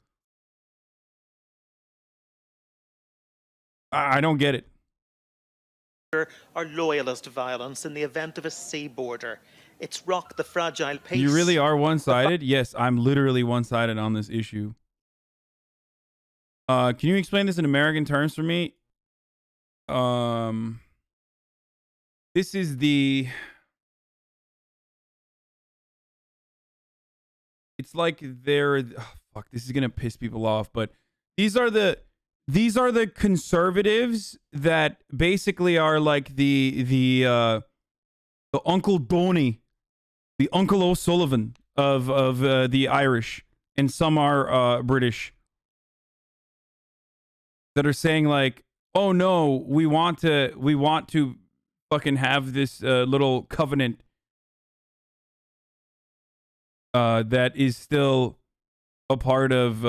I don't get it. Or loyalist violence in the event of a sea border. It's rocked the fragile peace. You really are one-sided? Yes, I'm literally one-sided on this issue. Can you explain this in American terms for me? This is the... It's like they're... Oh, fuck, this is gonna piss people off, but these are the conservatives that basically are like the Uncle Donny, the Uncle O'Sullivan of the Irish, and some are British, that are saying like, oh no, we want to fucking have this little covenant that is still a part of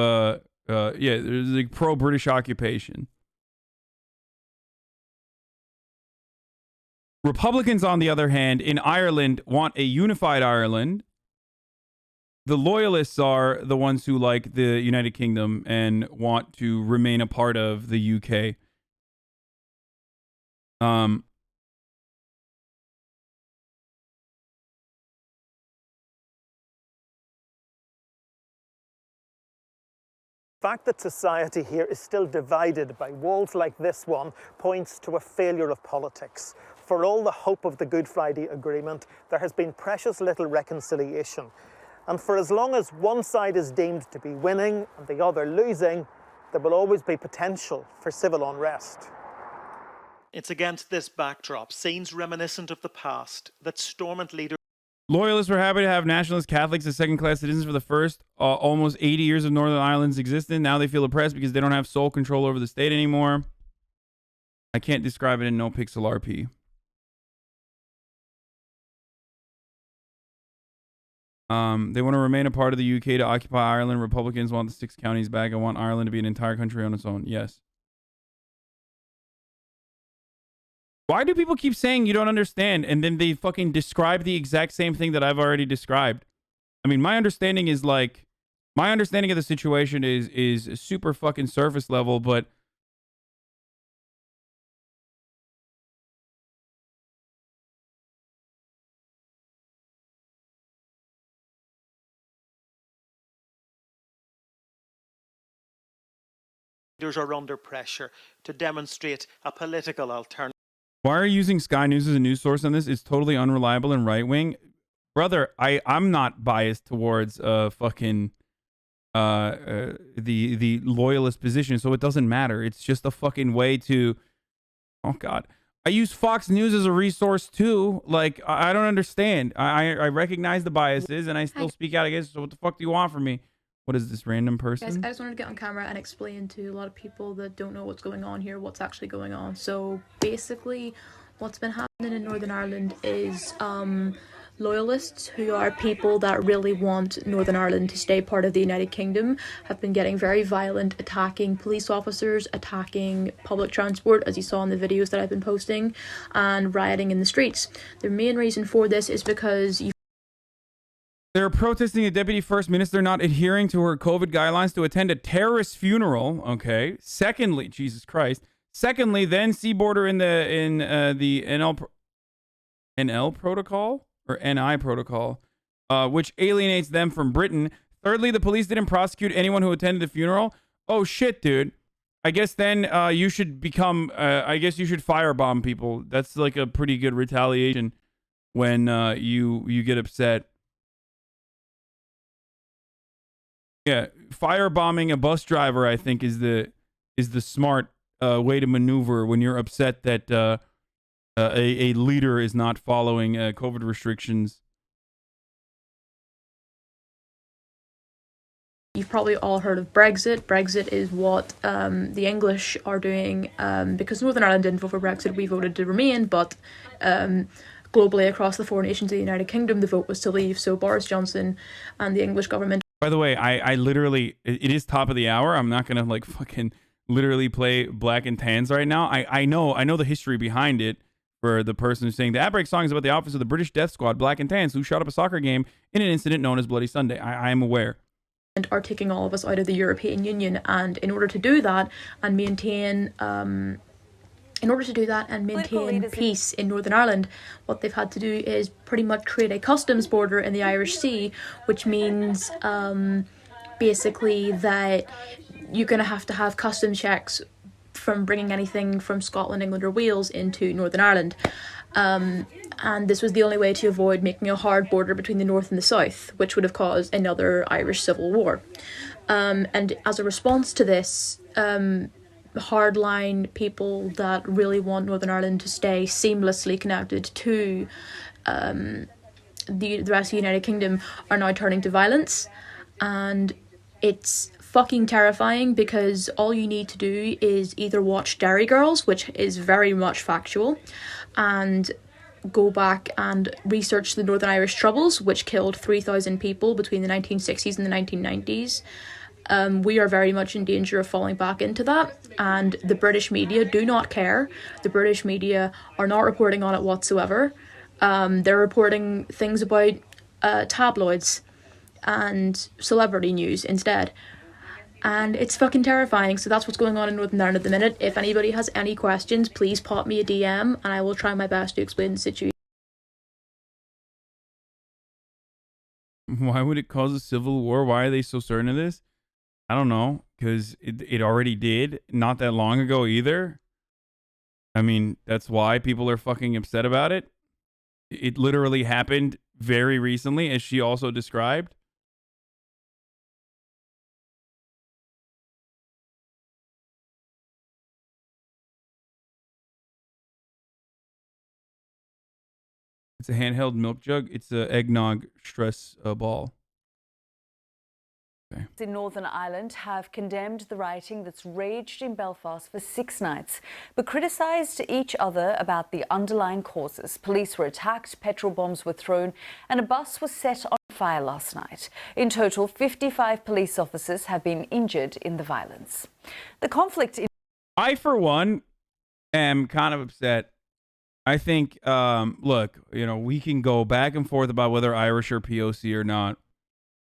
there's like pro-British occupation. Republicans, on the other hand, in Ireland want a unified Ireland. The loyalists are the ones who like the United Kingdom and want to remain a part of the UK. The fact that society here is still divided by walls like this one points to a failure of politics. For all the hope of the Good Friday Agreement, there has been precious little reconciliation. And for as long as one side is deemed to be winning and the other losing, there will always be potential for civil unrest. It's against this backdrop, scenes reminiscent of the past, that Stormont leaders... Loyalists were happy to have nationalist Catholics as second-class citizens for the first almost 80 years of Northern Ireland's existence. Now they feel oppressed because they don't have sole control over the state anymore. I can't describe it in no pixel RP. They want to remain a part of the UK to occupy Ireland. Republicans want the 6 counties back and want Ireland to be an entire country on its own. Yes. Why do people keep saying you don't understand and then they fucking describe the exact same thing that I've already described? I mean, my understanding is like, my understanding of the situation is super fucking surface level, but leaders are under pressure to demonstrate a political alternative. why are you using Sky News as a news source on this? It's totally unreliable and right-wing. Brother, I'm not biased towards fucking the loyalist position, so it doesn't matter. It's just a fucking way to... Oh, God. I use Fox News as a resource, too. Like, I don't understand. I recognize the biases, and I still speak out against it, so what the fuck do you want from me? What is this random person? Guys, I just wanted to get on camera and explain to a lot of people that don't know what's going on here, what's actually going on. So basically, what's been happening in Northern Ireland is loyalists, who are people that really want Northern Ireland to stay part of the United Kingdom, have been getting very violent, attacking police officers, attacking public transport, as you saw in the videos that I've been posting, and rioting in the streets. The main reason for this is because they're protesting a deputy first minister not adhering to her COVID guidelines to attend a terrorist funeral. Okay. Secondly, Jesus Christ. Secondly, then see border in the NL protocol or NI protocol, which alienates them from Britain. Thirdly, the police didn't prosecute anyone who attended the funeral. Oh shit, dude. I guess then you should become. I guess you should firebomb people. That's like a pretty good retaliation when you get upset. Yeah, firebombing a bus driver, I think, is the smart way to maneuver when you're upset that a leader is not following COVID restrictions. You've probably all heard of Brexit. Brexit is what the English are doing because Northern Ireland didn't vote for Brexit. We voted to remain, but globally across the 4 nations of the United Kingdom, the vote was to leave. So Boris Johnson and the English government... By the way, I literally, it is top of the hour. I'm not going to like fucking literally play Black and Tans right now. I know the history behind it for the person who's saying the Outbreak song is about the office of the British Death Squad, Black and Tans, who shot up a soccer game in an incident known as Bloody Sunday. I am aware. And are taking all of us out of the European Union, and in order to do that and maintain peace in Northern Ireland, what they've had to do is pretty much create a customs border in the Irish Sea, which means basically that you're going to have customs checks from bringing anything from Scotland, England or Wales into Northern Ireland. And this was the only way to avoid making a hard border between the north and the south, which would have caused another Irish civil war. And as a response to this, hardline people that really want Northern Ireland to stay seamlessly connected to the rest of the United Kingdom are now turning to violence. And it's fucking terrifying, because all you need to do is either watch Derry Girls, which is very much factual, and go back and research the Northern Irish Troubles, which killed 3,000 people between the 1960s and the 1990s. We are very much in danger of falling back into that, and the British media do not care. The British media are not reporting on it whatsoever. They're reporting things about tabloids and celebrity news instead. And it's fucking terrifying. So that's what's going on in Northern Ireland at the minute. If anybody has any questions, please pop me a DM and I will try my best to explain the situation. Why would it cause a civil war? Why are they so certain of this? I don't know, because it already did not that long ago either. I mean, that's why people are fucking upset about it. It literally happened very recently, as she also described. It's a handheld milk jug. It's a eggnog stress ball. Okay. In Northern Ireland have condemned the rioting that's raged in Belfast for 6 nights, but criticised each other about the underlying causes. Police were attacked, petrol bombs were thrown, and a bus was set on fire last night. In total, 55 police officers have been injured in the violence. The conflict in... I, for one, am kind of upset. I think, look, you know, we can go back and forth about whether Irish are POC or not.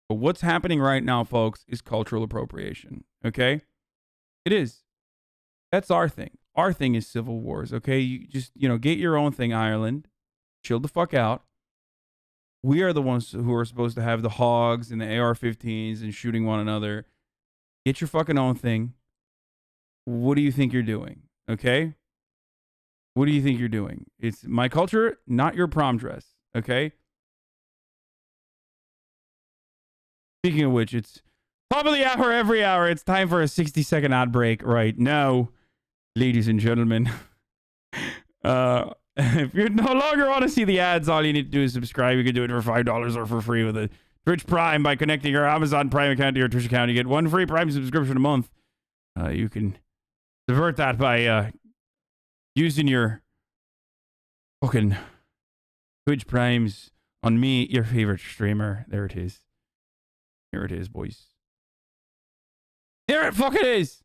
But what's happening right now, folks, is cultural appropriation, okay? It is. That's our thing. Our thing is civil wars, okay? You just, you know, get your own thing, Ireland. Chill the fuck out. We are the ones who are supposed to have the hogs and the AR-15s and shooting one another. Get your fucking own thing. What do you think you're doing, okay? What do you think you're doing? It's my culture, not your prom dress, okay? Speaking of which, it's top of the hour every hour. It's time for a 60-second ad break right now, ladies and gentlemen. If you no longer want to see the ads, all you need to do is subscribe. You can do it for $5 or for free with a Twitch Prime by connecting your Amazon Prime account to your Twitch account. You get 1 free Prime subscription a month. You can divert that by using your fucking Twitch Primes on me, your favorite streamer. There it is. Here it is, boys. There it fucking is.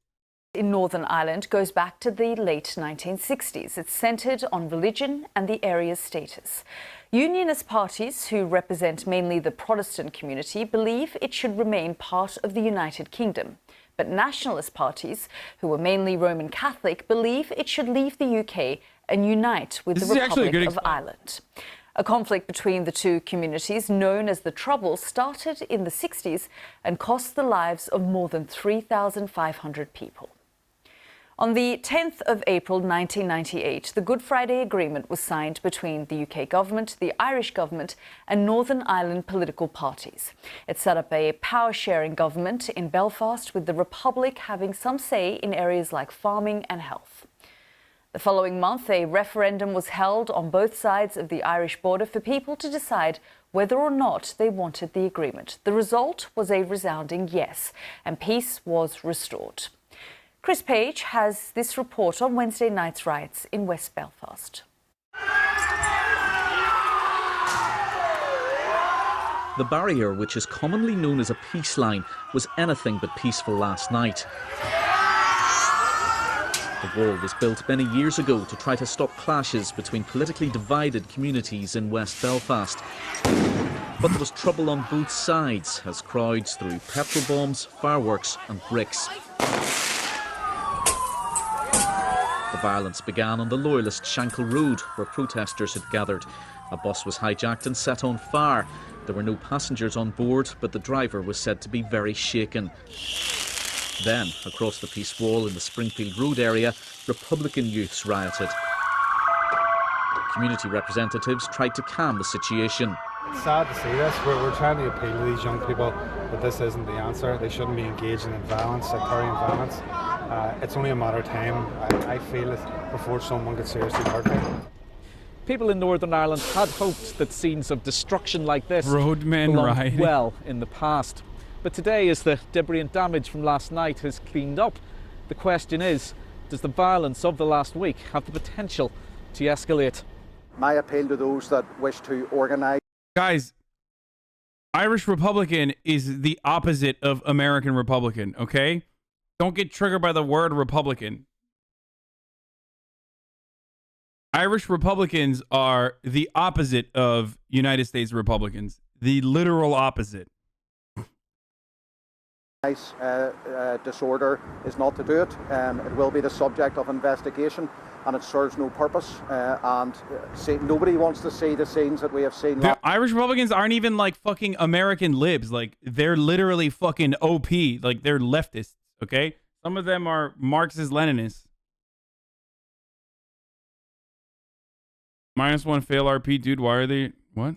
In Northern Ireland goes back to the late 1960s. It's centred on religion and the area's status. Unionist parties, who represent mainly the Protestant community, believe it should remain part of the United Kingdom. But nationalist parties, who are mainly Roman Catholic, believe it should leave the UK and unite with the Republic of Ireland. A conflict between the two communities, known as the Troubles, started in the 60s and cost the lives of more than 3,500 people. On the 10th of April 1998, the Good Friday Agreement was signed between the UK government, the Irish government and Northern Ireland political parties. It set up a power-sharing government in Belfast, with the Republic having some say in areas like farming and health. The following month, a referendum was held on both sides of the Irish border for people to decide whether or not they wanted the agreement. The result was a resounding yes, and peace was restored. Chris Page has this report on Wednesday night's riots in West Belfast. The barrier, which is commonly known as a peace line, was anything but peaceful last night. The wall was built many years ago to try to stop clashes between politically divided communities in West Belfast. But there was trouble on both sides as crowds threw petrol bombs, fireworks and bricks. The violence began on the loyalist Shankill Road, where protesters had gathered. A bus was hijacked and set on fire. There were no passengers on board, but the driver was said to be very shaken. Then, across the Peace Wall in the Springfield Road area, Republican youths rioted. Community representatives tried to calm the situation. It's sad to see this. We're trying to appeal to these young people that this isn't the answer. They shouldn't be engaging in violence, sectarian violence. It's only a matter of time, I feel, before someone gets seriously hurt. People in Northern Ireland had hoped that scenes of destruction like this Roadmen belonged rioting well in the past. But today, as the debris and damage from last night has cleaned up, the question is, does the violence of the last week have the potential to escalate? My appeal to those that wish to organise. Guys, Irish Republican is the opposite of American Republican, okay? Don't get triggered by the word Republican. Irish Republicans are the opposite of United States Republicans. The literal opposite. Disorder is not to do it. It will be the subject of investigation, and it serves no purpose. Nobody wants to see the scenes that we have seen. The Irish Republicans aren't even like fucking American libs. Like, they're literally fucking OP. Like, they're leftists, okay? Some of them are Marxist-Leninists. -1 fail RP, dude. Why are they... What?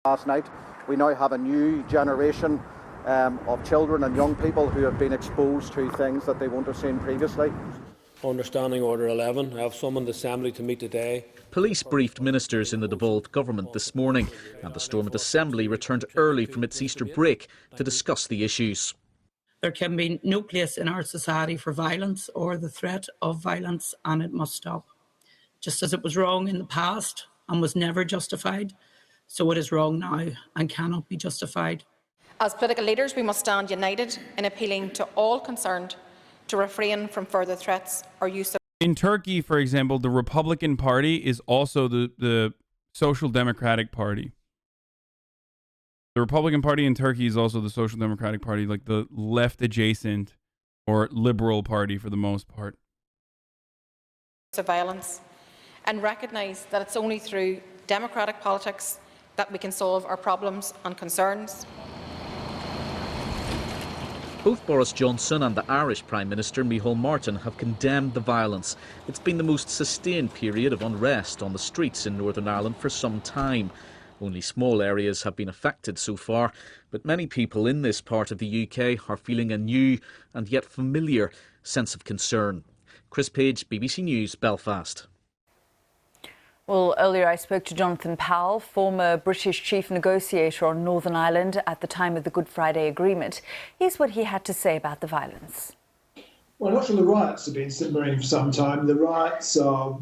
Last night, we now have a new generation of children and young people who have been exposed to things that they won't have seen previously. Understanding Order 11, I have summoned the Assembly to meet today. Police briefed ministers in the devolved government this morning, and the Stormont Assembly returned early from its Easter break to discuss the issues. There can be no place in our society for violence or the threat of violence, and it must stop. Just as it was wrong in the past and was never justified, so it is wrong now and cannot be justified. As political leaders, we must stand united in appealing to all concerned to refrain from further threats or use of... In Turkey, for example, the Republican Party is also the Social Democratic Party. The Republican Party in Turkey is also the Social Democratic Party, like the left adjacent or liberal party for the most part. ...of violence, and recognise that it's only through democratic politics that we can solve our problems and concerns. Both Boris Johnson and the Irish Prime Minister Micheál Martin have condemned the violence. It's been the most sustained period of unrest on the streets in Northern Ireland for some time. Only small areas have been affected so far, but many people in this part of the UK are feeling a new and yet familiar sense of concern. Chris Page, BBC News, Belfast. Well, earlier I spoke to Jonathan Powell, former British chief negotiator on Northern Ireland at the time of the Good Friday Agreement. Here's what he had to say about the violence. Well, not all the riots have been simmering for some time. The riots are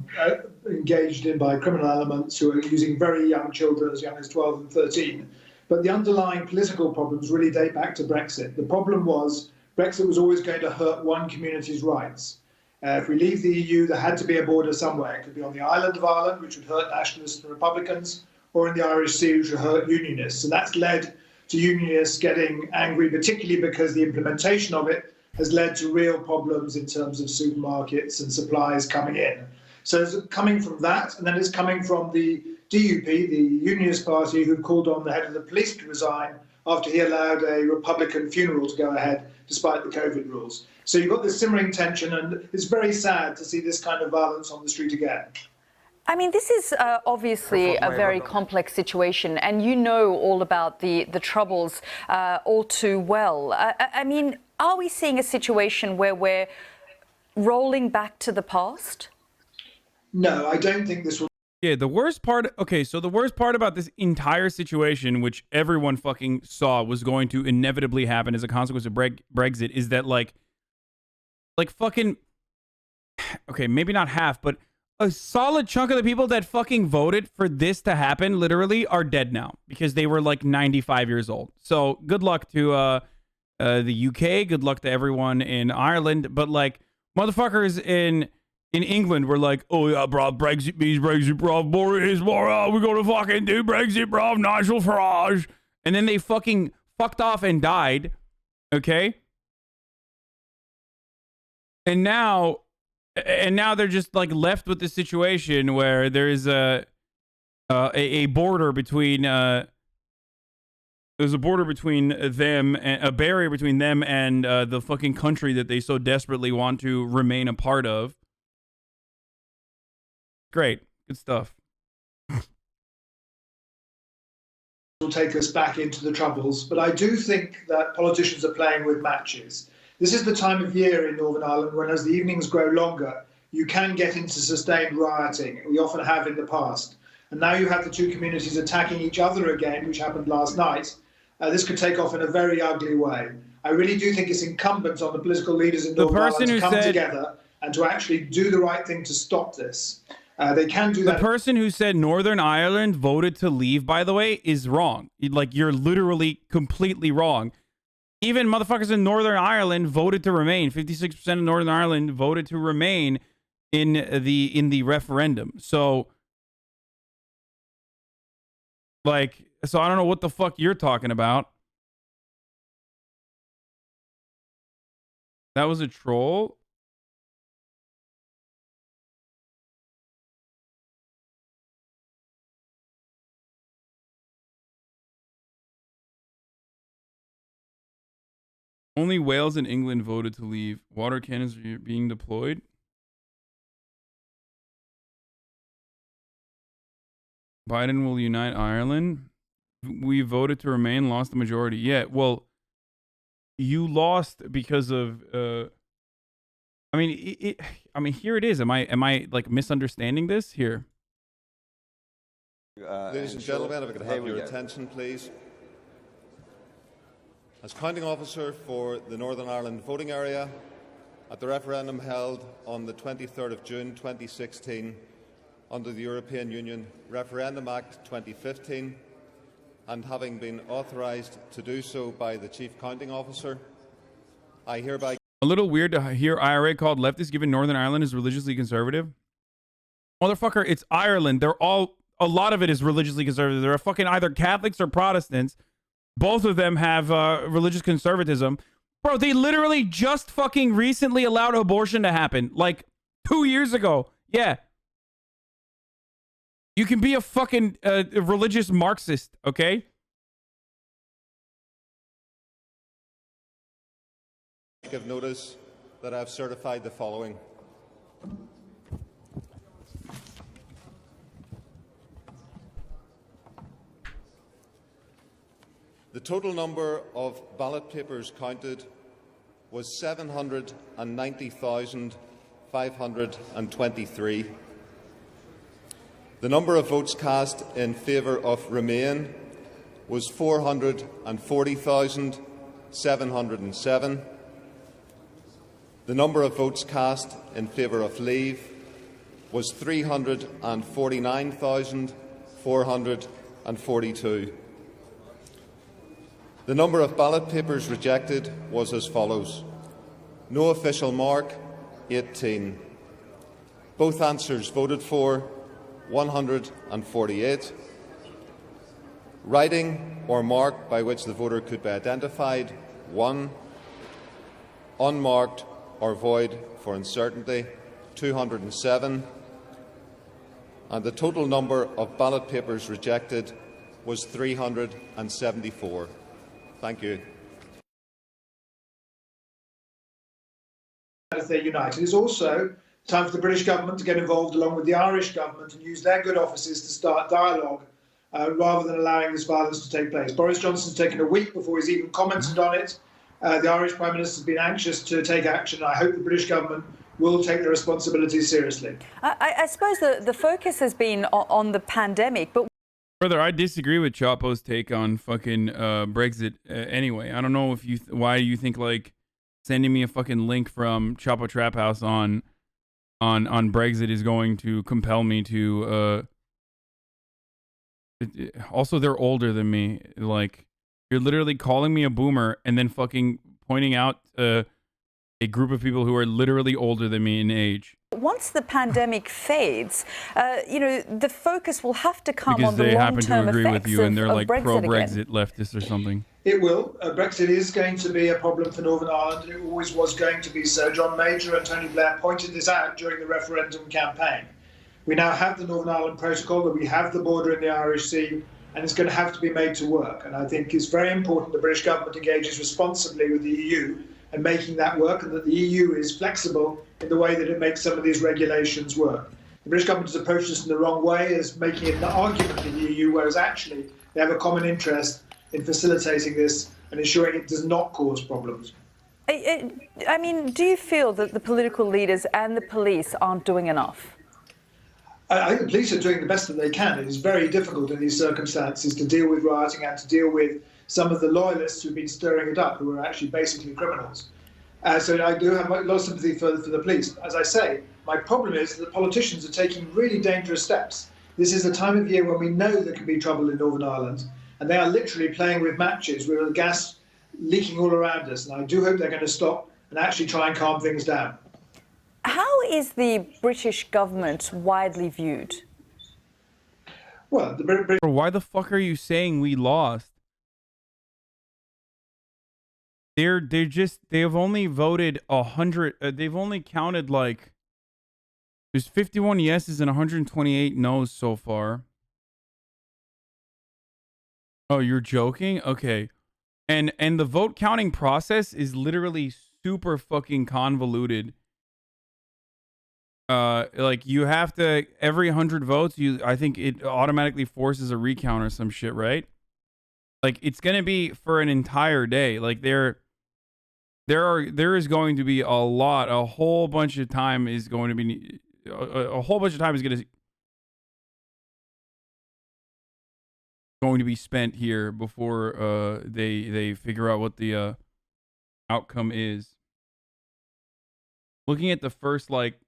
engaged in by criminal elements who are using very young children as young as 12 and 13. But the underlying political problems really date back to Brexit. The problem was Brexit was always going to hurt one community's rights. If we leave the EU, there had to be a border somewhere. It could be on the island of Ireland, which would hurt nationalists and Republicans, or in the Irish Sea, which would hurt unionists. And that's led to unionists getting angry, particularly because the implementation of it has led to real problems in terms of supermarkets and supplies coming in. So it's coming from that, and then it's coming from the DUP, the Unionist Party, who called on the head of the police to resign after he allowed a Republican funeral to go ahead despite the COVID rules. So you've got this simmering tension, and it's very sad to see this kind of violence on the street again. I mean, this is obviously a very complex situation, and you know all about the troubles all too well. I mean, are we seeing a situation where we're rolling back to the past? No, I don't think this will. Yeah, the worst part... Okay, so the worst part about this entire situation, which everyone fucking saw was going to inevitably happen as a consequence of Brexit, is that, like fucking... Okay, maybe not half, but a solid chunk of the people that fucking voted for this to happen, literally, are dead now. Because they were, like, 95 years old. So, good luck to the UK, good luck to everyone in Ireland, but, like, motherfuckers in England were like, oh yeah, bro, Brexit means Brexit, bro, Boris, bro, we're gonna fucking do Brexit, bro, Nigel Farage. And then they fucking fucked off and died, okay? And now they're just like left with this situation where there is a border between there's a border between them, a barrier between them and the fucking country that they so desperately want to remain a part of. Great, good stuff. will take us back into the Troubles, but I do think that politicians are playing with matches. This is the time of year in Northern Ireland when, as the evenings grow longer, you can get into sustained rioting. We often have in the past. And now you have the two communities attacking each other again, which happened last night. This could take off in a very ugly way. I really do think it's incumbent on the political leaders in Northern Ireland to come together and to actually do the right thing to stop this. They can do that. The person who said Northern Ireland voted to leave, by the way, is wrong. Like, you're literally completely wrong. Even motherfuckers in Northern Ireland voted to remain. 56% of Northern Ireland voted to remain in the referendum. So, like, so I don't know what the fuck you're talking about. That was a troll. Only Wales and England voted to leave. Water cannons are being deployed. Biden will unite Ireland. We voted to remain, lost the majority. Yeah, well, you lost because of. I mean, I mean, here it is. Am I like misunderstanding this here? Ladies and gentlemen, if I could have your attention, please. As counting officer for the Northern Ireland voting area, at the referendum held on the 23rd of June 2016 under the European Union Referendum Act 2015, and having been authorised to do so by the Chief Counting Officer, I hereby... A little weird to hear IRA called leftist given Northern Ireland is religiously conservative. Motherfucker, it's Ireland. A lot of it is religiously conservative. They're fucking either Catholics or Protestants. Both of them have religious conservatism. Bro, they literally just fucking recently allowed abortion to happen. Like 2 years ago. Yeah. You can be a fucking religious Marxist, okay? Give notice that I have certified the following. The total number of ballot papers counted was 790,523. The number of votes cast in favour of Remain was 440,707. The number of votes cast in favour of Leave was 349,442. The number of ballot papers rejected was as follows. No official mark, 18. Both answers voted for, 148. Writing or mark by which the voter could be identified, 1. Unmarked or void for uncertainty, 207. And the total number of ballot papers rejected was 374. Thank you. As they're united. It's also time for the British government to get involved along with the Irish government and use their good offices to start dialogue rather than allowing this violence to take place. Boris Johnson's taken a week before he's even commented on it. The Irish Prime Minister has been anxious to take action. I hope the British government will take their responsibilities seriously. I suppose the focus has been on the pandemic, but Brother, I disagree with Chapo's take on fucking Brexit anyway. I don't know if why you think like sending me a fucking link from Chapo Trap House on Brexit is going to compel me to also they're older than me. Like, you're literally calling me a boomer and then fucking pointing out a group of people who are literally older than me in age. once the pandemic fades, you know, the focus will have to come because on the they happen long-term to agree with effects you and they're like pro-Brexit Brexit leftists or something. It will. Brexit is going to be a problem for Northern Ireland, and it always was going to be so. John Major and Tony Blair pointed this out during the referendum campaign. We now have the Northern Ireland Protocol, that we have the border in the Irish Sea, and it's going to have to be made to work. And I think it's very important the British government engages responsibly with the EU and making that work, and that the EU is flexible in the way that it makes some of these regulations work. The British government has approached this in the wrong way, as making it an argument in the EU, whereas actually They have a common interest in facilitating this and ensuring it does not cause problems. I mean, do you feel that the political leaders and the police aren't doing enough? I think the police are doing the best that they can. It is very difficult in these circumstances to deal with rioting and to deal with some of the loyalists who've been stirring it up, who are actually basically criminals. So I do have a lot of sympathy for the police. As I say, my problem is that politicians are taking really dangerous steps. This is a time of year when we know there can be trouble in Northern Ireland, and they are literally playing with matches with the gas leaking all around us. And I do hope they're going to stop and actually try and calm things down. How is the British government widely viewed? Well, why the fuck are you saying we lost? They've only voted 100. They've only counted like there's 51 yeses and 128 noes so far. Oh, you're joking? Okay. And the vote counting process is literally super fucking convoluted. Like you have to every 100 votes, I think it automatically forces a recount or some shit, right? Like it's gonna be for an entire day. Like there is going to be a whole bunch of time is going to be a whole bunch of time is going to be spent here before they figure out what the outcome is. Looking at the first like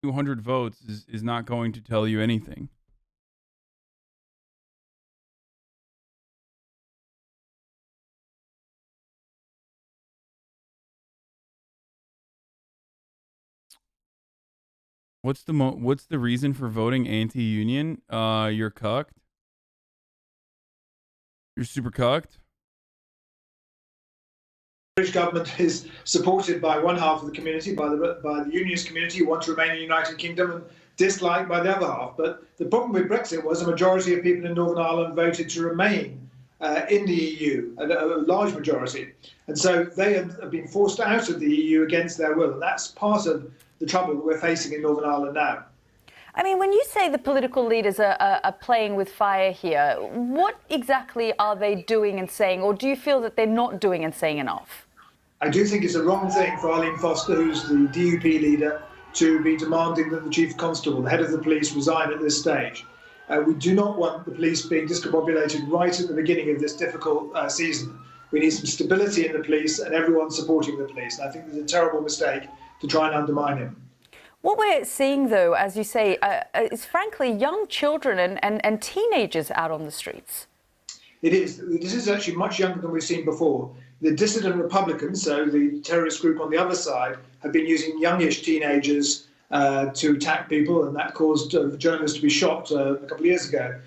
200 votes is not going to tell you anything. What's the reason for voting anti-union? You're cucked. You're super cucked. The British government is supported by one half of the community, by the unionist community who want to remain in the United Kingdom, and disliked by the other half. But the problem with Brexit was a majority of people in Northern Ireland voted to remain in the EU, a large majority. And so they have been forced out of the EU against their will. And that's part of the trouble that we're facing in Northern Ireland now. I mean, when you say the political leaders are playing with fire here, what exactly are they doing and saying? Or do you feel that they're not doing and saying enough? I do think it's a wrong thing for Arlene Foster, who's the DUP leader, to be demanding that the Chief Constable, the head of the police, resign at this stage. We do not want the police being discombobulated right at the beginning of this difficult season. We need some stability in the police and everyone supporting the police. And I think there's a terrible mistake to try and undermine him. What we're seeing, though, as you say, is frankly young children and teenagers out on the streets. It is. This is actually much younger than we've seen before. The dissident Republicans, so the terrorist group on the other side, have been using youngish teenagers to attack people, and that caused journalists to be shot a couple of years ago.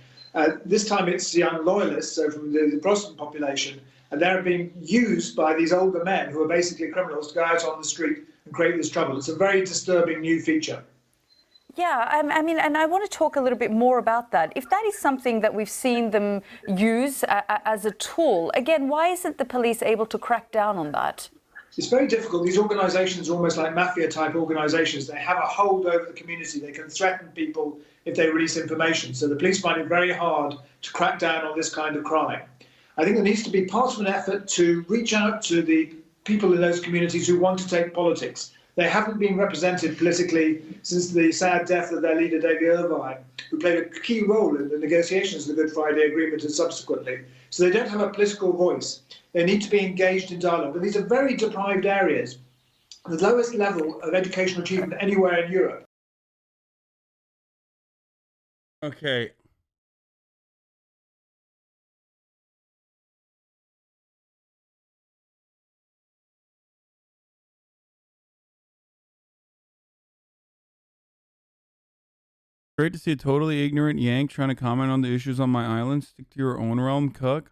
This time it's young loyalists, so from the Protestant population, and they're being used by these older men who are basically criminals to go out on the street and create this trouble. It's a very disturbing new feature. Yeah, I mean, and I want to talk a little bit more about that. If that is something that we've seen them use as a tool, again, why isn't the police able to crack down on that? It's very difficult. These organisations are almost like mafia-type organisations. They have a hold over the community. They can threaten people if they release information. So the police find it very hard to crack down on this kind of crime. I think there needs to be part of an effort to reach out to the people in those communities who want to take politics. They haven't been represented politically since the sad death of their leader, David Irvine, who played a key role in the negotiations of the Good Friday Agreement and subsequently. So they don't have a political voice. They need to be engaged in dialogue. And these are very deprived areas, the lowest level of educational achievement anywhere in Europe. Okay. Great to see a totally ignorant Yank trying to comment on the issues on my island. Stick to your own realm, cuck.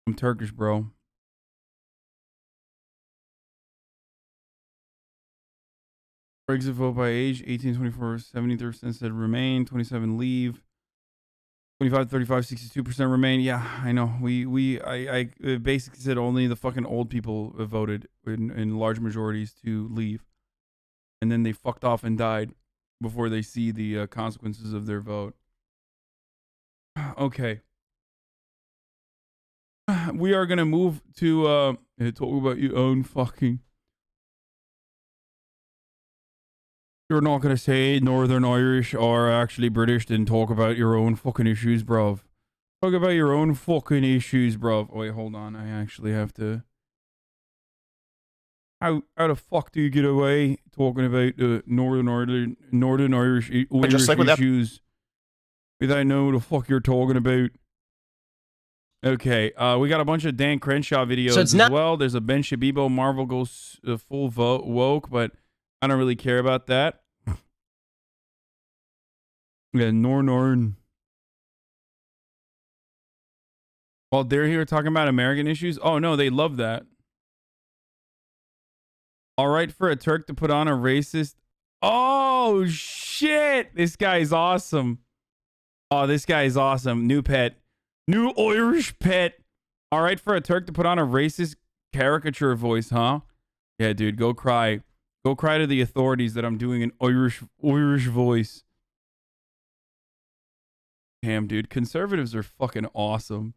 I'm Turkish, bro. Brexit vote by age, 18-24, 73% said remain, 27 leave. 25, 35, 62% remain. Yeah, I know. I basically said only the fucking old people voted in large majorities to leave. and then they fucked off and died before they see the consequences of their vote. Okay. We are going to move to talk about your own fucking... You're not going to say Northern Irish or actually British, then talk about your own fucking issues, bruv. Talk about your own fucking issues, bruv. Oh, wait, hold on. I actually have to... How the fuck do you get away talking about the Northern Irish issues without knowing the fuck you're talking about? Okay, we got a bunch of Dan Crenshaw videos as well. There's a Ben Shabibo Marvel goes full woke, but I don't really care about that. Yeah, Norn. While they're here talking about American issues, oh no, they love that. All right for a Turk to put on a racist. Oh shit, this guy is awesome. Oh, this guy is awesome. New pet. New Irish pet. All right for a Turk to put on a racist caricature voice, huh? Yeah, dude, go cry. Go cry to the authorities that I'm doing an Irish voice. Damn, dude, conservatives are fucking awesome.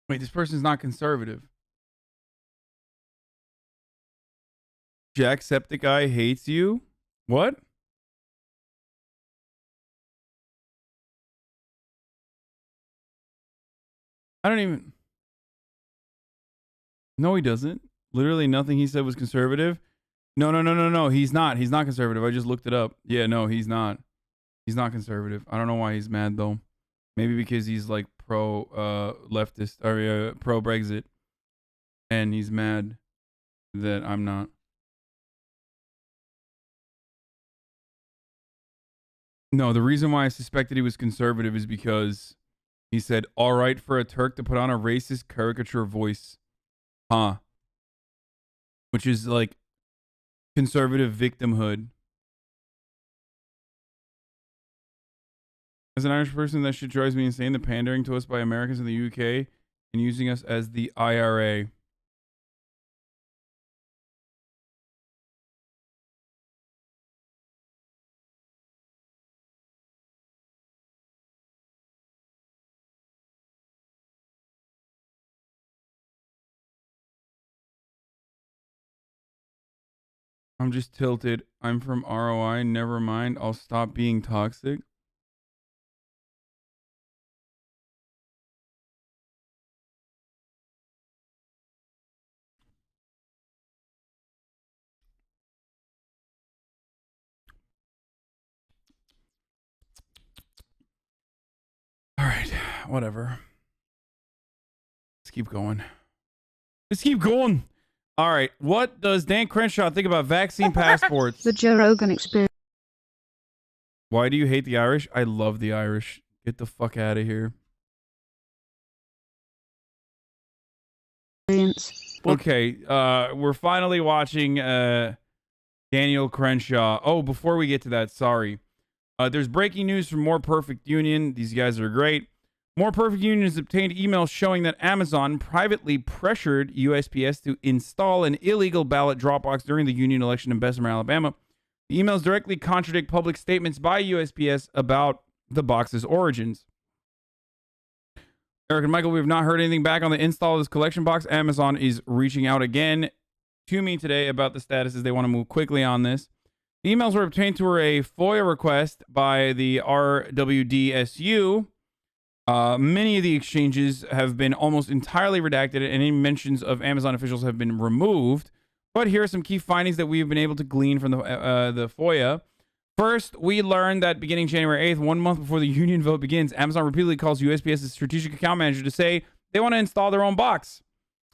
Wait, this person's not conservative. Jacksepticeye hates you? What? I don't even... No, he doesn't. Literally nothing he said was conservative. No. He's not. He's not conservative. I just looked it up. Yeah, no, he's not. He's not conservative. I don't know why he's mad, though. Maybe because he's like pro-leftist or pro-Brexit. And he's mad that I'm not. No, the reason why I suspected he was conservative is because he said, all right for a Turk to put on a racist caricature voice. Huh. Which is like conservative victimhood. As an Irish person, that shit drives me insane. The pandering to us by Americans in the UK and using us as the IRA. I'm just tilted. I'm from ROI. Never mind. I'll stop being toxic. All right. Whatever. Let's keep going. Let's keep going. All right. What does Dan Crenshaw think about vaccine passports? The Joe Rogan experience. Why do you hate the Irish? I love the Irish. Get the fuck out of here. Okay. We're finally watching Daniel Crenshaw. Oh, before we get to that, sorry. There's breaking news from More Perfect Union. These guys are great. More Perfect Union has obtained emails showing that Amazon privately pressured USPS to install an illegal ballot drop box during the union election in Bessemer, Alabama. The emails directly contradict public statements by USPS about the box's origins. Eric and Michael, we have not heard anything back on the install of this collection box. Amazon is reaching out again to me today about the status as they want to move quickly on this. The emails were obtained through a FOIA request by the RWDSU. Many of the exchanges have been almost entirely redacted and any mentions of Amazon officials have been removed. But here are some key findings that we've been able to glean from the FOIA. First, we learned that beginning January 8th, 1 month before the union vote begins, Amazon repeatedly calls USPS's strategic account manager to say they want to install their own box.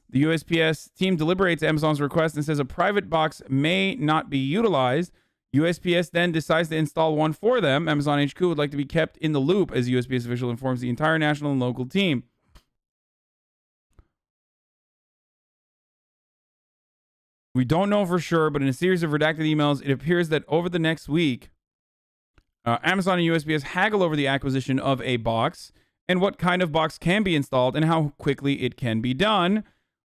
The USPS team deliberates Amazon's request and says a private box may not be utilized. USPS then decides to install one for them. Amazon HQ would like to be kept in the loop as the USPS official informs the entire national and local team. We don't know for sure, but in a series of redacted emails, it appears that over the next week, Amazon and USPS haggle over the acquisition of a box and what kind of box can be installed and how quickly it can be done.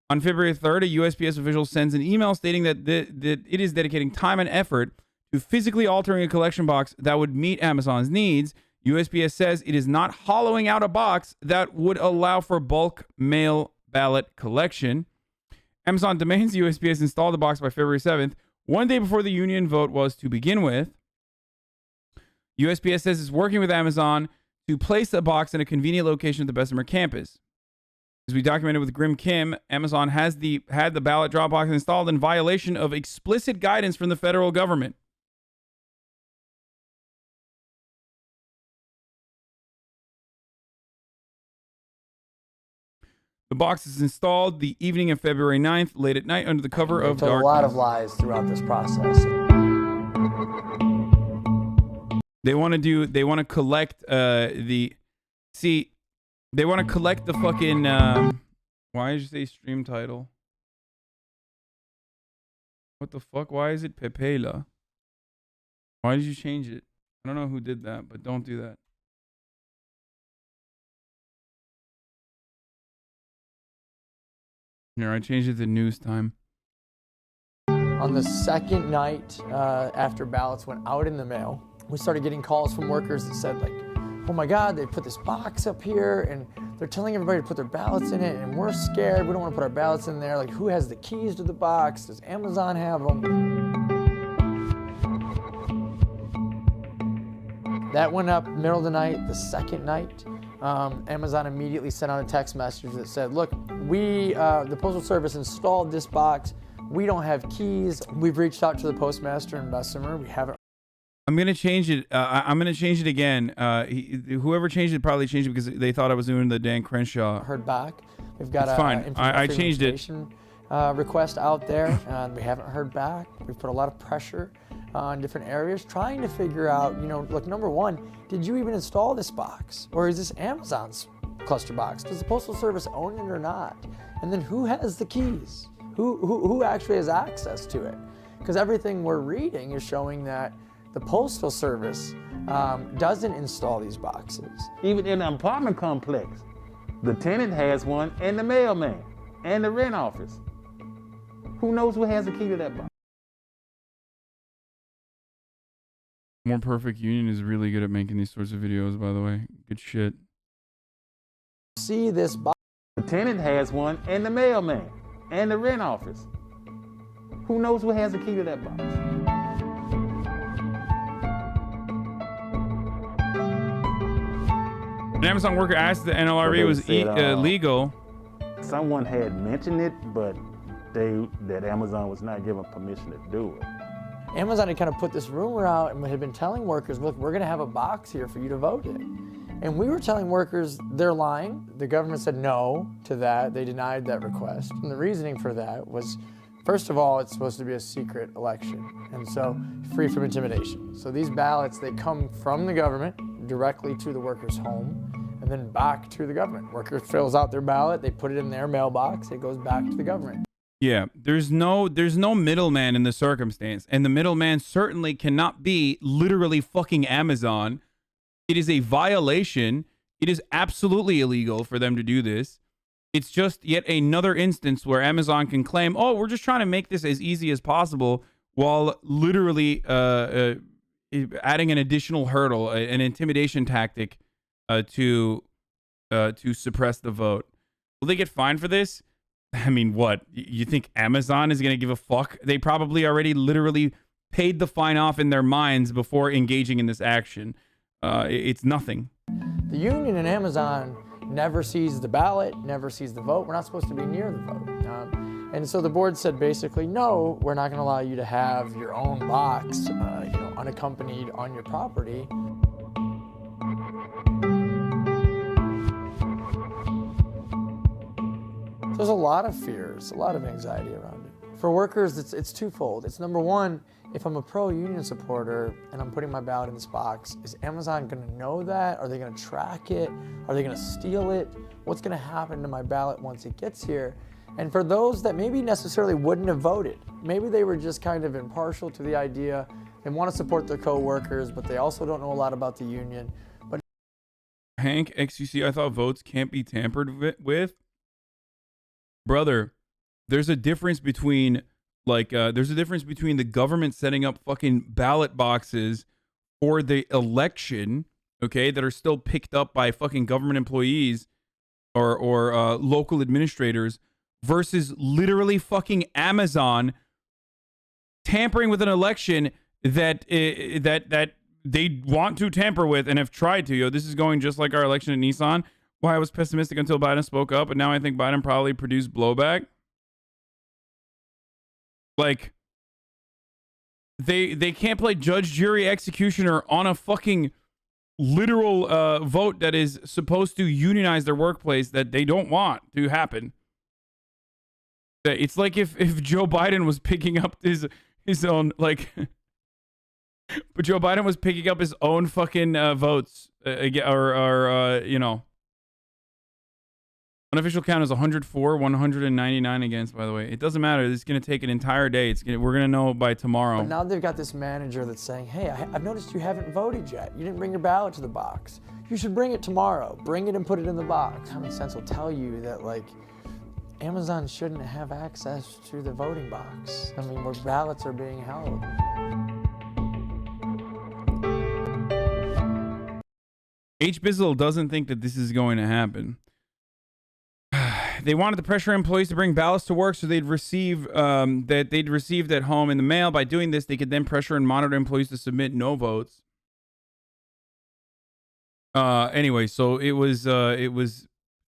On February 3rd, a USPS official sends an email stating that it is dedicating time and effort to physically altering a collection box that would meet Amazon's needs. USPS says it is not hollowing out a box that would allow for bulk mail ballot collection. Amazon demands USPS install the box by February 7th, one day before the union vote was to begin with. USPS says it's working with Amazon to place the box in a convenient location at the Bessemer campus. As we documented with Grim Kim, Amazon had the ballot drop box installed in violation of explicit guidance from the federal government. The box is installed the evening of February 9th, late at night, under the cover of darkness. a lot of lies throughout this process. They want to collect they want to collect the fucking, why did you say stream title? What the fuck? Why is it PepeLa? Why did you change it? I don't know who did that, but don't do that. Here, I changed it to news time. On the second night after ballots went out in the mail, we started getting calls from workers that said, like, oh my God, they put this box up here and they're telling everybody to put their ballots in it and we're scared. We don't want to put our ballots in there. Like, who has the keys to the box? Does Amazon have them? That went up middle of the night, the second night. Amazon immediately sent out a text message that said, look, the Postal Service installed this box. We don't have keys. We've reached out to the postmaster in Bessemer. We haven't. I'm going to change it. I'm going to change it again. Whoever changed it probably changed it because they thought I was doing the Dan Crenshaw. Heard back. We've got it's fine. I changed it. Request out there, and we haven't heard back. We've put a lot of pressure on different areas trying to figure out, look, number one, did you even install this box? Or is this Amazon's cluster box? Does the Postal Service own it or not? And then who has the keys? Who actually has access to it? Because everything we're reading is showing that the Postal Service doesn't install these boxes. Even in an apartment complex, the tenant has one and the mailman and the rent office. Who knows who has the key to that box? More Perfect Union is really good at making these sorts of videos, by the way. Good shit. See this box? The tenant has one and the mailman and the rent office. Who knows who has the key to that box? An Amazon worker asked the NLRB was legal. Someone had mentioned it, but that Amazon was not given permission to do it. Amazon had kind of put this rumor out and had been telling workers, look, we're going to have a box here for you to vote in. And we were telling workers they're lying. The government said no to that. They denied that request. And the reasoning for that was, first of all, it's supposed to be a secret election. And so free from intimidation. So these ballots, they come from the government directly to the worker's home and then back to the government. Worker fills out their ballot, they put it in their mailbox, it goes back to the government. Yeah, there's no middleman in the circumstance, and the middleman certainly cannot be literally fucking Amazon. It is a violation. It is absolutely illegal for them to do this. It's just yet another instance where Amazon can claim, oh, we're just trying to make this as easy as possible, while literally adding an additional hurdle, an intimidation tactic to suppress the vote. Will they get fined for this? I mean, what? You think Amazon is going to give a fuck? They probably already literally paid the fine off in their minds before engaging in this action. It's nothing. The union and Amazon never sees the ballot, never sees the vote. We're not supposed to be near the vote. And so the board said basically, no, we're not going to allow you to have your own box, unaccompanied on your property. There's a lot of fears, a lot of anxiety around it. For workers, it's twofold. It's number one, if I'm a pro-union supporter and I'm putting my ballot in this box, is Amazon going to know that? Are they going to track it? Are they going to steal it? What's going to happen to my ballot once it gets here? And for those that maybe necessarily wouldn't have voted, maybe they were just kind of impartial to the idea and want to support their co-workers, but they also don't know a lot about the union. But Hank XUC, I thought votes can't be tampered with. Brother, there's a difference between the government setting up fucking ballot boxes for the election, okay, that are still picked up by fucking government employees or local administrators, versus literally fucking Amazon tampering with an election that they want to tamper with and have tried to. Yo, this is going just like our election at Nissan. Why I was pessimistic until Biden spoke up, and now I think Biden probably produced blowback. Like, they can't play judge, jury, executioner on a fucking literal vote that is supposed to unionize their workplace that they don't want to happen. It's like if Joe Biden was picking up his own, like, but Joe Biden was picking up his own fucking votes, you know. Unofficial count is 104, 199 against, by the way. It doesn't matter. This is going to take an entire day. We're going to know by tomorrow. But now they've got this manager that's saying, hey, I've noticed you haven't voted yet. You didn't bring your ballot to the box. You should bring it tomorrow. Bring it and put it in the box. Common sense will tell you that, like, Amazon shouldn't have access to the voting box. I mean, where ballots are being held. H. Bizzle doesn't think that this is going to happen. They wanted to pressure employees to bring ballots to work so they'd receive at home in the mail. By doing this, they could then pressure and monitor employees to submit no votes. Anyway, so it was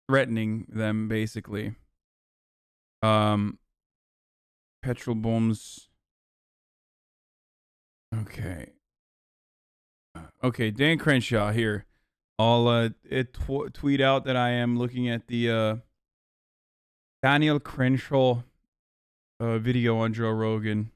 threatening them basically. Petrol bombs. Okay. Okay, Dan Crenshaw here. I'll tweet out that I am looking at the Daniel Crenshaw video on Joe Rogan.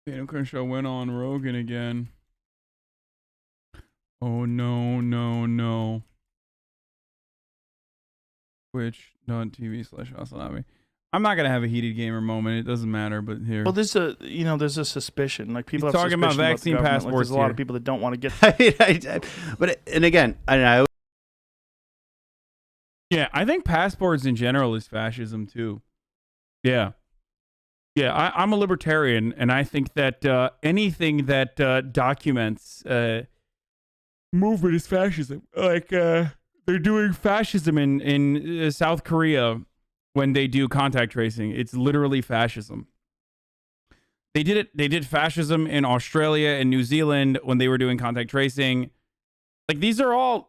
Daniel Crenshaw went on Rogan again. Oh no, no, no. Twitch.tv/HasanAbi. I'm not gonna have a heated gamer moment. It doesn't matter, but here. Well, there's a suspicion. Like people He's have talking about vaccine passports. Like, there's a lot of people that don't want to get. But and again, I yeah, I think passports in general is fascism too. Yeah. Yeah, I'm a libertarian, and I think that anything that documents movement is fascism. Like they're doing fascism in South Korea when they do contact tracing. It's literally fascism. They did it. They did fascism in Australia and New Zealand when they were doing contact tracing. Like these are all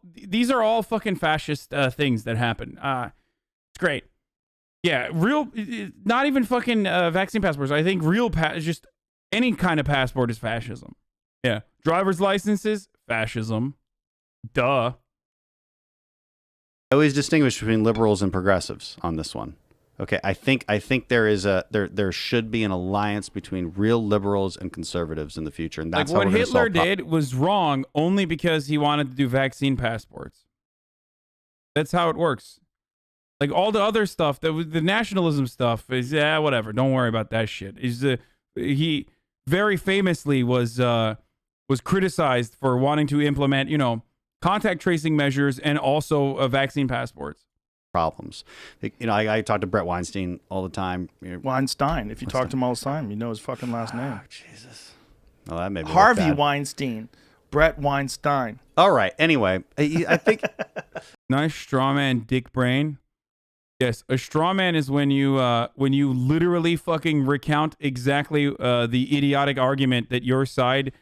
fucking fascist things that happen. It's great. Yeah, real, not even fucking vaccine passports. I think real just any kind of passport is fascism. Yeah, driver's licenses, fascism. Duh. I always distinguish between liberals and progressives on this one. Okay, I think there is there should be an alliance between real liberals and conservatives in the future, and that's like what Hitler did was wrong only because he wanted to do vaccine passports. That's how it works. Like all the other stuff, the nationalism stuff is whatever. Don't worry about that shit. He very famously was criticized for wanting to implement, contact tracing measures and also vaccine passports. Problems. I talk to Brett Weinstein all the time. Weinstein. If you talk to him all the time, you know his fucking last name. Oh, Jesus. Well, that may be Harvey Weinstein. Brett Weinstein. All right. Anyway, I think nice straw man, dick brain. Yes, a straw man is when you literally fucking recount exactly the idiotic argument that your side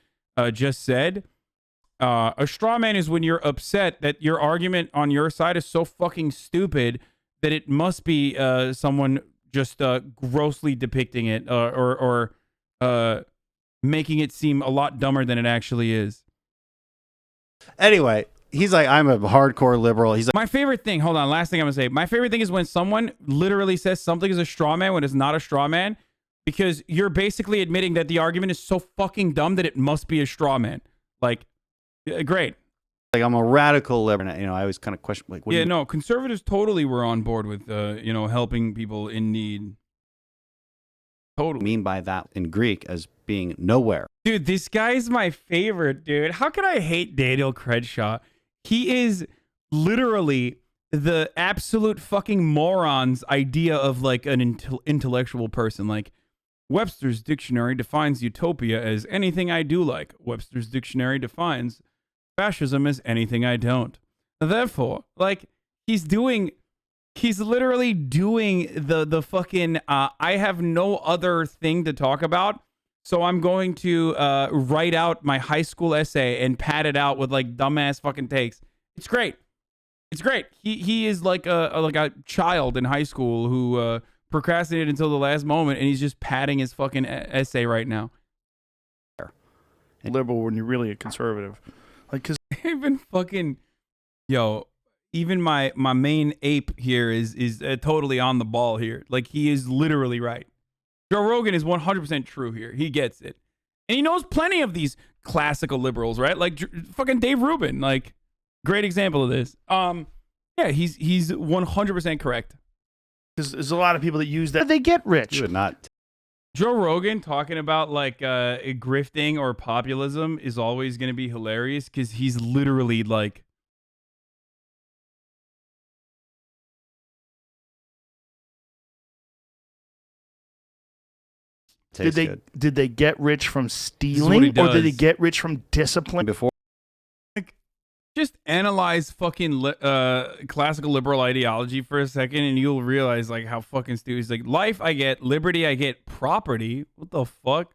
just said. A straw man is when you're upset that your argument on your side is so fucking stupid that it must be someone just grossly depicting it or making it seem a lot dumber than it actually is. Anyway, he's like, I'm a hardcore liberal. He's like, my favorite thing, hold on, last thing I'm gonna say. My favorite thing is when someone literally says something is a straw man when it's not a straw man, because you're basically admitting that the argument is so fucking dumb that it must be a straw man. Like, great. Like, I'm a radical liberal. You know, I always kind of question, like, what do Yeah, you no, conservatives totally were on board with, you know, helping people in need. Totally. mean by that in Greek as being nowhere? Dude, this guy's my favorite, dude. How can I hate Daniel Crenshaw? He is literally the absolute fucking moron's idea of like an intellectual person. Like, Webster's dictionary defines utopia as anything I do like. Webster's dictionary defines fascism as anything I don't. Therefore, like, he's literally doing the fucking I have no other thing to talk about, so I'm going to write out my high school essay and pad it out with like dumbass fucking takes. It's great. It's great. He is like a child in high school who procrastinated until the last moment, and he's just padding his fucking essay right now. Liberal when you're really a conservative. Like, cause even fucking, yo, even my main ape here is totally on the ball here. Like, he is literally right. Joe Rogan is 100% true here. He gets it. And he knows plenty of these classical liberals, right? Like fucking Dave Rubin, like, great example of this. Yeah, he's 100% correct. Because there's a lot of people that use that. They get rich. You would not. Joe Rogan talking about like grifting or populism is always going to be hilarious because he's literally like, did they get rich from stealing, or did they get rich from discipline? Before, like, just analyze fucking classical liberal ideology for a second, and you'll realize like how fucking stupid. It's like, life I get, liberty I get, property. What the fuck?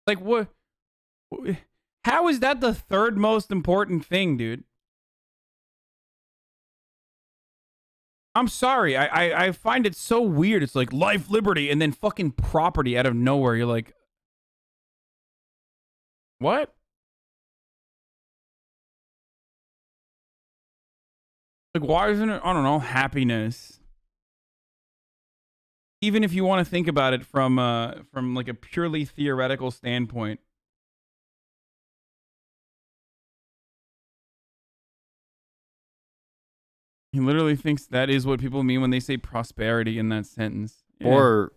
Like, what? How is that the third most important thing, dude? I'm sorry. I find it so weird. It's like life, liberty, and then fucking property out of nowhere. You're like, what? Like, why isn't it, I don't know, happiness? Even if you want to think about it from like a purely theoretical standpoint. He literally thinks that is what people mean when they say prosperity in that sentence. Yeah. Or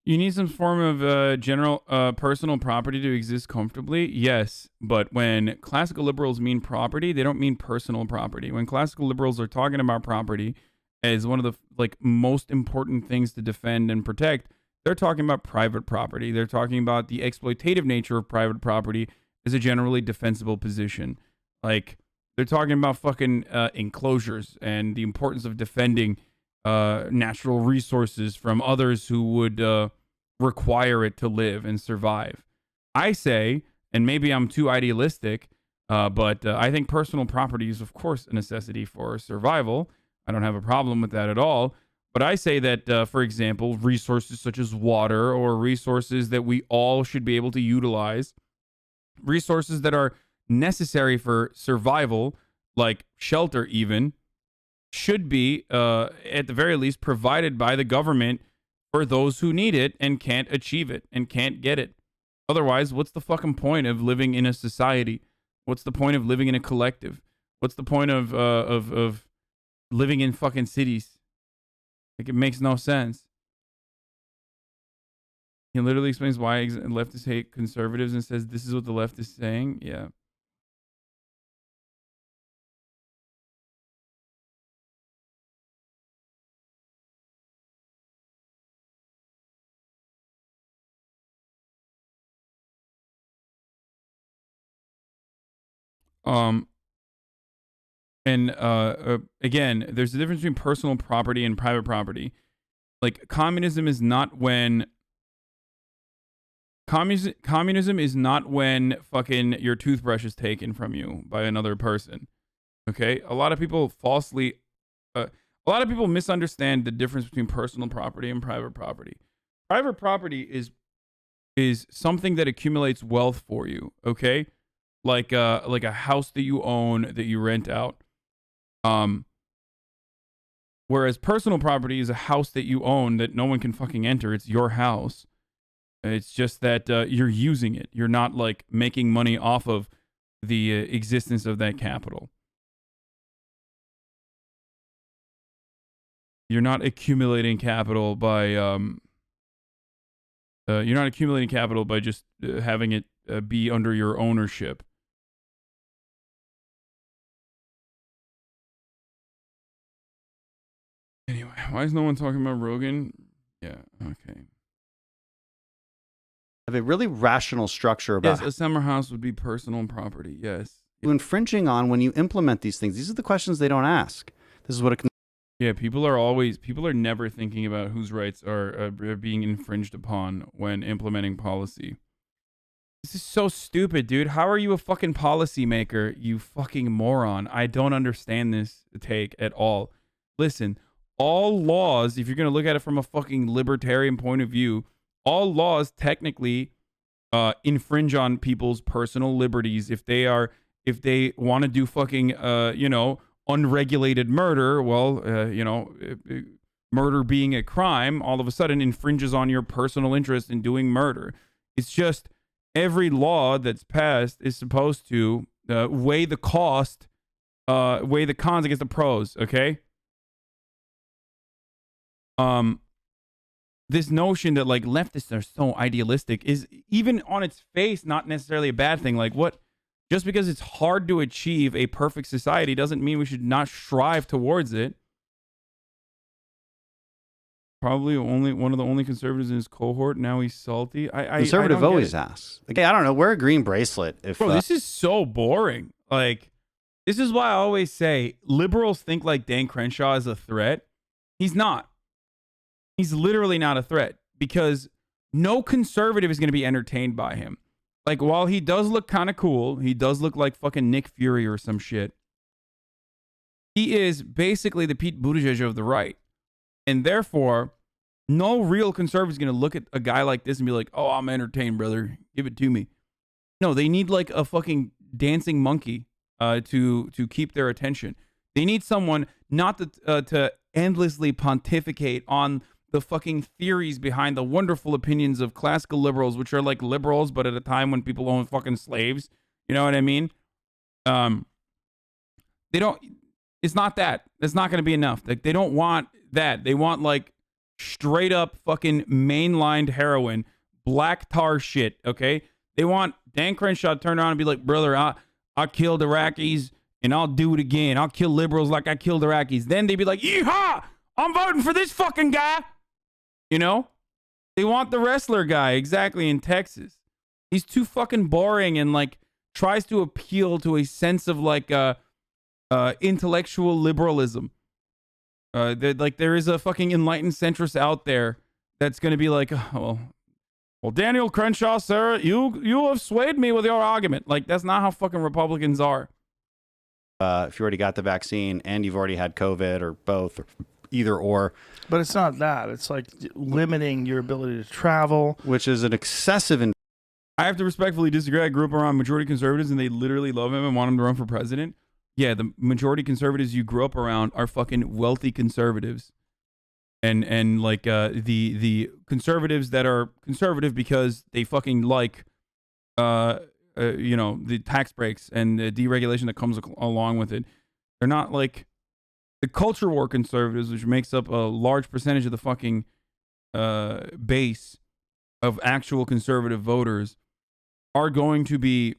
you need some form of general personal property to exist comfortably. Yes, but when classical liberals mean property, they don't mean personal property. When classical liberals are talking about property as one of the like most important things to defend and protect, they're talking about private property. They're talking about the exploitative nature of private property as a generally defensible position. Like, they're talking about fucking enclosures and the importance of defending natural resources from others who would require it to live and survive. I say, and maybe I'm too idealistic, but I think personal property is, of course, a necessity for survival. I don't have a problem with that at all. But I say that, for example, resources such as water, or resources that we all should be able to utilize, resources that are necessary for survival, like shelter even, should be, at the very least, provided by the government for those who need it and can't achieve it and can't get it. Otherwise, what's the fucking point of living in a society? What's the point of living in a collective? What's the point of living in fucking cities? Like, it makes no sense. He literally explains why leftists hate conservatives and says this is what the left is saying. Yeah. Again, there's a difference between personal property and private property. Like, communism is not when communism is not when fucking your toothbrush is taken from you by another person. Okay? A lot of people misunderstand the difference between personal property and private property. Private property is something that accumulates wealth for you, okay? like a house that you own that you rent out. Whereas personal property is a house that you own that no one can fucking enter. It's your house. It's just that you're using it. You're not like making money off of the existence of that capital. You're not accumulating capital by just having it be under your ownership. Anyway, why is no one talking about Rogan? Yeah, okay. Have a really rational structure about yes, a summer house would be personal property. Yes. Infringing on when you implement these things. These are the questions they don't ask. This is what it. Yeah, people are never thinking about whose rights are being infringed upon when implementing policy. This is so stupid, dude. How are you a fucking policymaker, you fucking moron? I don't understand this take at all. Listen, all laws, if you're going to look at it from a fucking libertarian point of view, all laws technically infringe on people's personal liberties if they want to do fucking unregulated murder. Well, murder being a crime all of a sudden infringes on your personal interest in doing murder. It's just every law that's passed is supposed to weigh the cons against the pros, okay? This notion that like leftists are so idealistic is even on its face not necessarily a bad thing. Like what? Just because it's hard to achieve a perfect society doesn't mean we should not strive towards it. Probably one of the only conservatives in his cohort. Now he's salty. Conservative always asks. Okay, I don't know. Wear a green bracelet. Bro, this is so boring. Like, this is why I always say liberals think like Dan Crenshaw is a threat. He's not. He's literally not a threat because no conservative is going to be entertained by him. Like, while he does look kind of cool, he does look like fucking Nick Fury or some shit. He is basically the Pete Buttigieg of the right. And therefore, no real conservative is going to look at a guy like this and be like, oh, I'm entertained, brother. Give it to me. No, they need like a fucking dancing monkey to keep their attention. They need someone not to endlessly pontificate on the fucking theories behind the wonderful opinions of classical liberals, which are like liberals, but at a time when people own fucking slaves. You know what I mean? It's not that. That's not going to be enough. Like, they don't want that. They want like straight up fucking mainlined heroin, black tar shit. Okay. They want Dan Crenshaw to turn around and be like, brother, I killed Iraqis and I'll do it again. I'll kill liberals like I killed Iraqis. Then they'd be like, yeehaw, I'm voting for this fucking guy. You know, they want the wrestler guy exactly in Texas. He's too fucking boring and like tries to appeal to a sense of like intellectual liberalism. There is a fucking enlightened centrist out there that's going to be like, well, Daniel Crenshaw, sir, you have swayed me with your argument. Like, that's not how fucking Republicans are. If you already got the vaccine and you've already had COVID or both or either or. But it's not that. It's like limiting your ability to travel. Which is an excessive... I have to respectfully disagree. I grew up around majority conservatives and they literally love him and want him to run for president. Yeah, the majority conservatives you grew up around are fucking wealthy conservatives. And like the conservatives that are conservative because they fucking like the tax breaks and the deregulation that comes along with it. They're not like the culture war conservatives, which makes up a large percentage of the fucking base of actual conservative voters, are going to be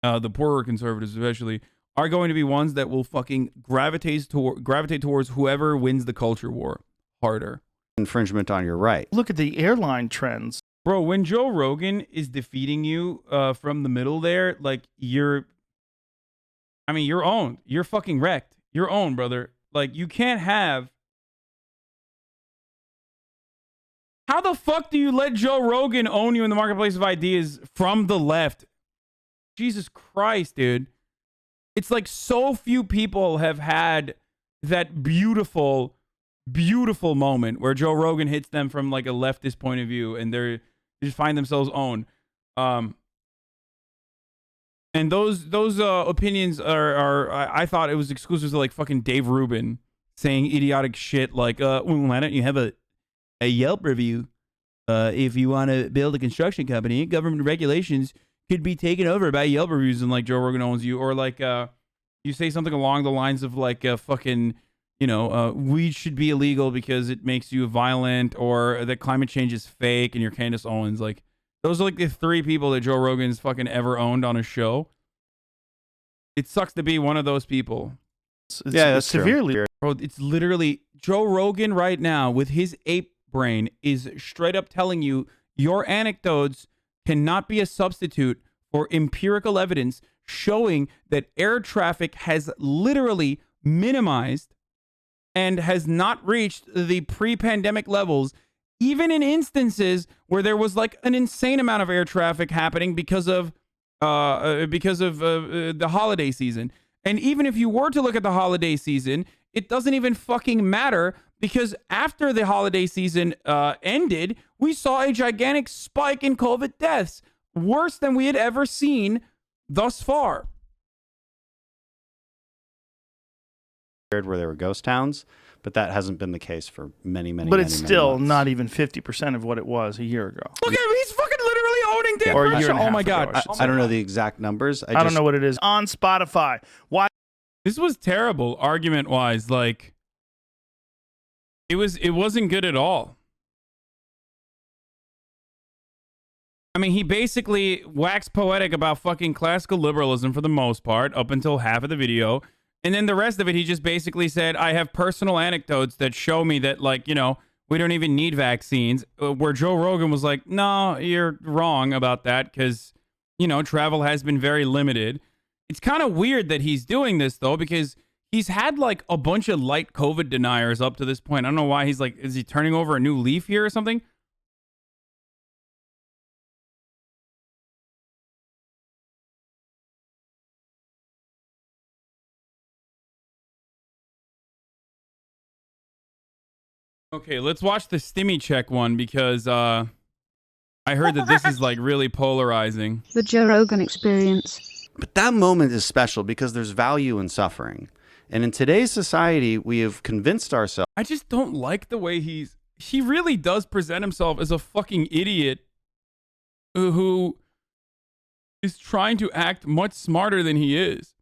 the poorer conservatives especially, are going to be ones that will fucking gravitate towards whoever wins the culture war harder. Infringement on your right. Look at the airline trends. Bro, when Joe Rogan is defeating you from the middle there, like you're owned. You're fucking wrecked. You're owned, brother. Like, you can't have... How the fuck do you let Joe Rogan own you in the marketplace of ideas from the left? Jesus Christ, dude. It's like so few people have had that beautiful, beautiful moment where Joe Rogan hits them from like a leftist point of view and they just find themselves owned. And those opinions are I thought it was exclusive to like fucking Dave Rubin saying idiotic shit like, well, why don't you have a Yelp review? If you want to build a construction company, government regulations could be taken over by Yelp reviews, and like Joe Rogan owns you, or like you say something along the lines of like fucking, you know, weed should be illegal because it makes you violent, or that climate change is fake and you're Candace Owens. Like, those are like the 3 people that Joe Rogan's fucking ever owned on a show. It sucks to be one of those people. It's severely. Bro, it's literally Joe Rogan right now with his ape brain is straight up telling you your anecdotes cannot be a substitute for empirical evidence showing that air traffic has literally minimized and has not reached the pre-pandemic levels, even in instances where there was like an insane amount of air traffic happening because of the holiday season. And even if you were to look at the holiday season, it doesn't even fucking matter, because after the holiday season ended, we saw a gigantic spike in COVID deaths, worse than we had ever seen thus far. Where there were ghost towns, but that hasn't been the case for many. But it's still not even 50% of what it was a year ago. Look at him, he's fucking literally owning Dan Or a year Crenshaw. and a Oh my half god. ago, I don't know the exact numbers. I don't know what it is on Spotify. Why? This was terrible argument wise. Like, it wasn't good at all. I mean, he basically waxed poetic about fucking classical liberalism for the most part up until half of the video. And then the rest of it, he just basically said, I have personal anecdotes that show me that, like, you know, we don't even need vaccines. Where Joe Rogan was like, no, you're wrong about that because, you know, travel has been very limited. It's kind of weird that he's doing this, though, because he's had, like, a bunch of light COVID deniers up to this point. I don't know why he's like, is he turning over a new leaf here or something? Okay, let's watch the Stimmy Check one because I heard that this is like really polarizing. The Joe Rogan Experience. But that moment is special because there's value in suffering. And in today's society, we have convinced ourselves. I just don't like the way he really does present himself as a fucking idiot who is trying to act much smarter than he is.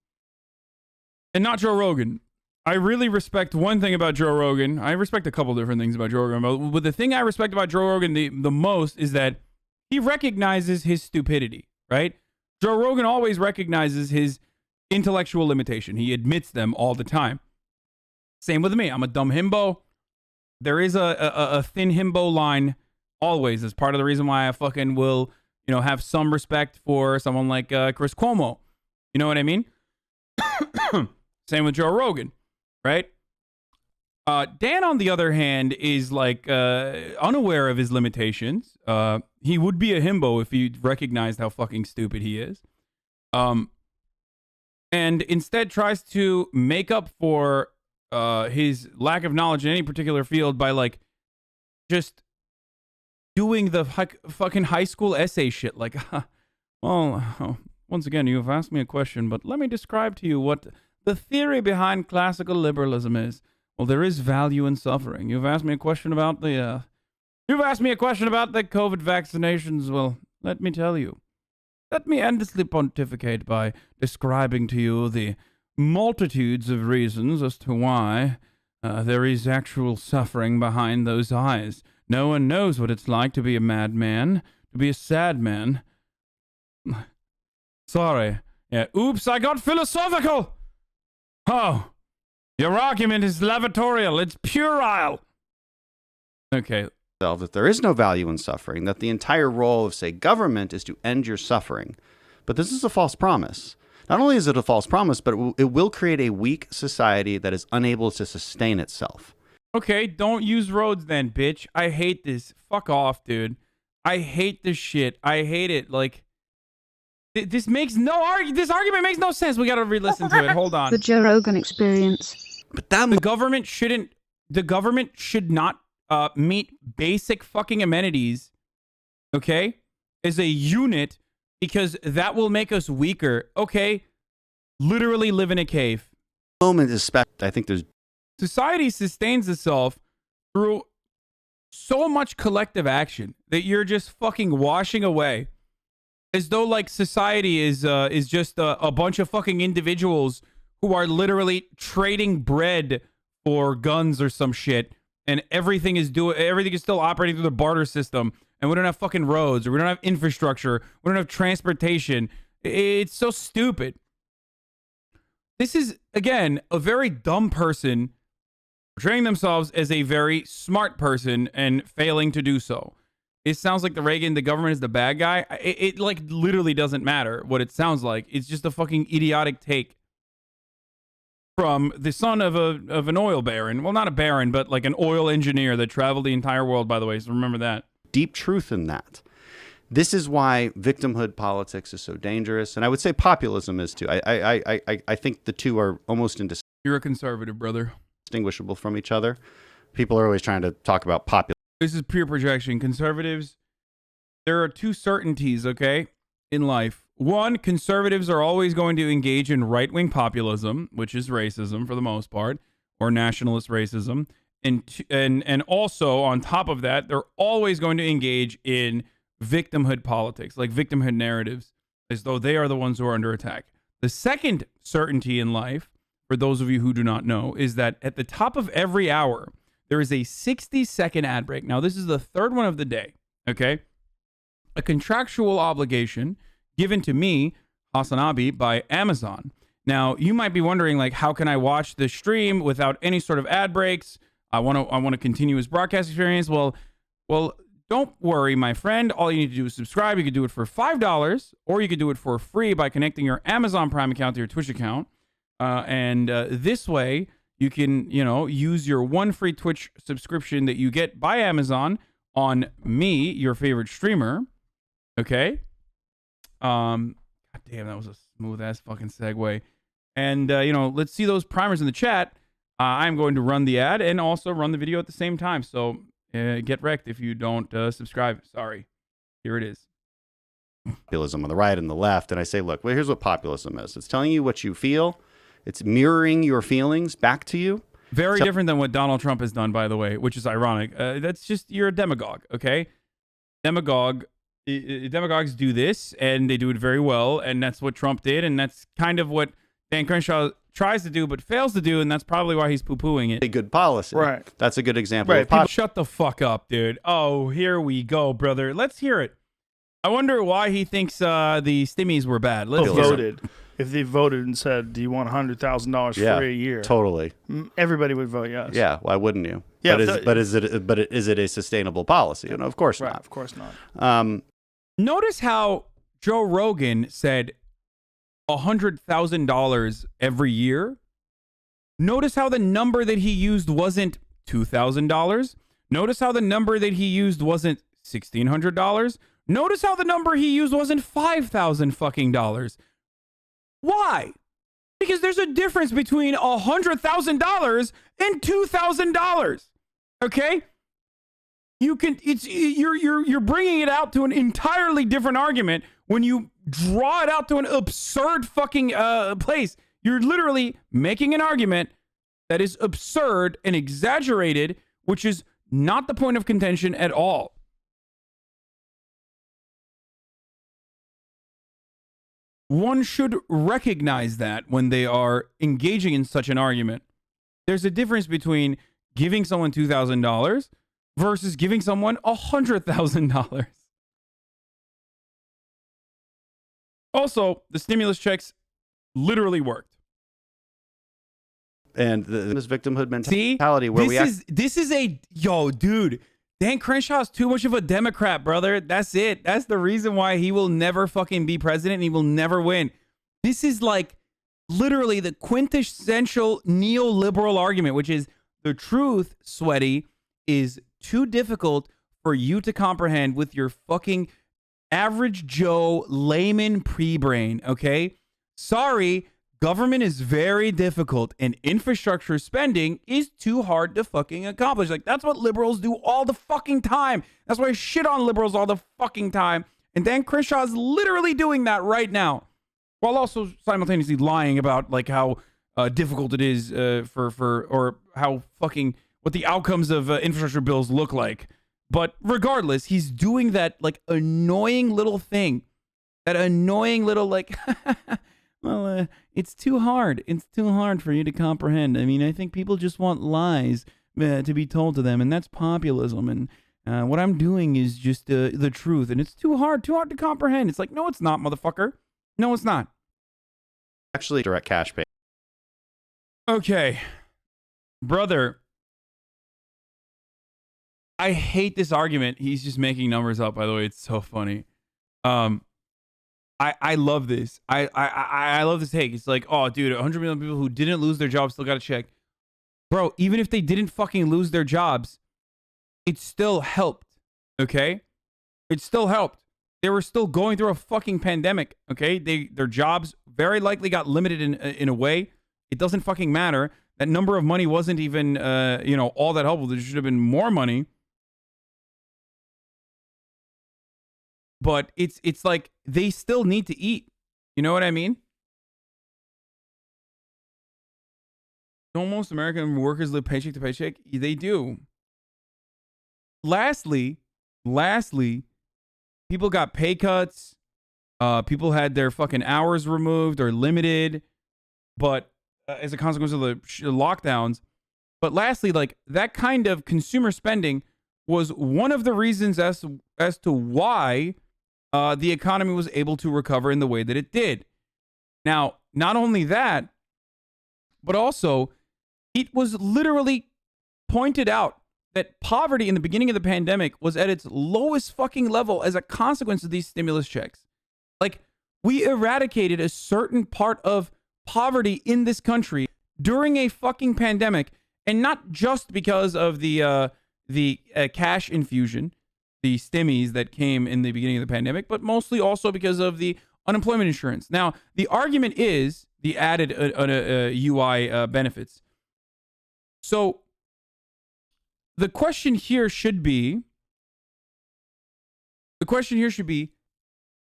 And not Joe Rogan. I really respect one thing about Joe Rogan. I respect a couple different things about Joe Rogan. But the thing I respect about Joe Rogan the most is that he recognizes his stupidity, right? Joe Rogan always recognizes his intellectual limitation. He admits them all the time. Same with me. I'm a dumb himbo. There is a thin himbo line always as part of the reason why I fucking will, you know, have some respect for someone like Chris Cuomo. You know what I mean? Same with Joe Rogan. Right? Dan, on the other hand, is like unaware of his limitations. He would be a himbo if he recognized how fucking stupid he is. And instead tries to make up for his lack of knowledge in any particular field by like just doing the fucking high school essay shit. Like, well, once again, you have asked me a question, but let me describe to you what the theory behind classical liberalism is. Well, there is value in suffering. You've asked me a question about the COVID vaccinations. Well, let me tell you. Let me endlessly pontificate by describing to you the multitudes of reasons as to why there is actual suffering behind those eyes. No one knows what it's like to be a madman, to be a sad man. Sorry. Yeah. Oops, I got philosophical. Oh, your argument is lavatorial. It's puerile. Okay. That there is no value in suffering, that the entire role of, say, government is to end your suffering. But this is a false promise. Not only is it a false promise, but it will create a weak society that is unable to sustain itself. Okay, don't use roads then, bitch. I hate this. Fuck off, dude. I hate this shit. I hate it. Like, this argument makes no sense. We gotta re-listen to it. Hold on. The Joe Rogan Experience. But the government should not meet basic fucking amenities, okay, as a unit because that will make us weaker. Okay, literally live in a cave. Moment is special. I think there's society sustains itself through so much collective action that you're just fucking washing away, as though like society is just a bunch of fucking individuals who are literally trading bread for guns or some shit, and everything is still operating through the barter system, and we don't have fucking roads, or we don't have infrastructure, we don't have transportation. It's so stupid. This is, again, a very dumb person portraying themselves as a very smart person and failing to do so. It sounds like the government is the bad guy. It like literally doesn't matter what it sounds like. It's just a fucking idiotic take from the son of an oil baron. Well, not a baron, but like an oil engineer that traveled the entire world, by the way. So remember that. Deep truth in that. This is why victimhood politics is so dangerous, and I would say populism is too. I think the two are almost indistinguishable. You're a conservative, brother. Distinguishable from each other. People are always trying to talk about populism. This is pure projection. Conservatives, there are two certainties, okay, in life. One, conservatives are always going to engage in right-wing populism, which is racism for the most part, or nationalist racism. And also, on top of that, they're always going to engage in victimhood politics, like victimhood narratives, as though they are the ones who are under attack. The second certainty in life, for those of you who do not know, is that at the top of every hour, there is a 60-second ad break. Now, this is the third one of the day, okay? A contractual obligation given to me, HasanAbi, by Amazon. Now, you might be wondering, like, how can I watch the stream without any sort of ad breaks? I want a continuous broadcast experience. Well, don't worry, my friend. All you need to do is subscribe. You could do it for $5, or you could do it for free by connecting your Amazon Prime account to your Twitch account. This way, you can, use your one free Twitch subscription that you get by Amazon on me, your favorite streamer. Okay. God damn, that was a smooth ass fucking segue. And, let's see those primers in the chat. I'm going to run the ad and also run the video at the same time. So get wrecked if you don't subscribe. Sorry. Here it is. Populism on the right and the left. And I say, look, well, here's what populism is. It's telling you what you feel. It's mirroring your feelings back to you. Very different than what Donald Trump has done, by the way, which is ironic. That's just, you're a demagogue, okay? Demagogues do this, and they do it very well, and that's what Trump did, and that's kind of what Dan Crenshaw tries to do but fails to do, and that's probably why he's poo-pooing it. A good policy. Right. That's a good example. Right. People, shut the fuck up, dude. Oh, here we go, brother. Let's hear it. I wonder why he thinks the stimmies were bad. Let's voted. If they voted and said, do you want $100,000 for a year? Totally. Everybody would vote yes. Yeah, why wouldn't you? Yeah, but is it a sustainable policy? You know, of course not. Of course not. Notice how Joe Rogan said $100,000 every year. Notice how the number that he used wasn't $2,000. Notice how the number that he used wasn't $1,600. Notice how the number he used wasn't $5,000 fucking dollars. Why? Because there's a difference between $100,000 and $2,000. Okay? You're bringing it out to an entirely different argument when you draw it out to an absurd fucking place. You're literally making an argument that is absurd and exaggerated, which is not the point of contention at all. One should recognize that when they are engaging in such an argument. There's a difference between giving someone $2,000 versus giving someone $100,000. Also, the stimulus checks literally worked. And this victimhood mentality where this is a dude. Dan Crenshaw is too much of a Democrat, brother. That's it. That's the reason why he will never fucking be president and he will never win. This is like literally the quintessential neoliberal argument, which is the truth, sweaty, is too difficult for you to comprehend with your fucking average Joe layman pre-brain, okay? Sorry, government is very difficult and infrastructure spending is too hard to fucking accomplish. Like, that's what liberals do all the fucking time. That's why I shit on liberals all the fucking time. And Dan Crenshaw is literally doing that right now, while also simultaneously lying about like how difficult it is or how fucking what the outcomes of infrastructure bills look like. But regardless, he's doing that like annoying little thing, that annoying little like, well, it's too hard. It's too hard for you to comprehend. I mean, I think people just want lies to be told to them, and that's populism. And what I'm doing is just the truth, and it's too hard to comprehend. It's like, no, it's not, motherfucker. No, it's not. Actually, direct cash pay. Okay, brother. I hate this argument. He's just making numbers up. By the way, it's so funny. I love this. I love this take. It's like, oh, dude, 100 million people who didn't lose their jobs still got a check. Bro, even if they didn't fucking lose their jobs, it still helped, okay? It still helped. They were still going through a fucking pandemic, okay? Their jobs very likely got limited in a way. It doesn't fucking matter. That number of money wasn't even, all that helpful. There should have been more money. But it's like they still need to eat. You know what I mean? Don't most American workers live paycheck to paycheck? They do. Lastly, people got pay cuts. People had their fucking hours removed or limited, but as a consequence of the lockdowns. But lastly, like that kind of consumer spending was one of the reasons as to why the economy was able to recover in the way that it did. Now, not only that, but also it was literally pointed out that poverty in the beginning of the pandemic was at its lowest fucking level as a consequence of these stimulus checks. Like, we eradicated a certain part of poverty in this country during a fucking pandemic, and not just because of the cash infusion, the stimmies that came in the beginning of the pandemic, but mostly also because of the unemployment insurance. Now, the argument is the added UI benefits. So the question here should be,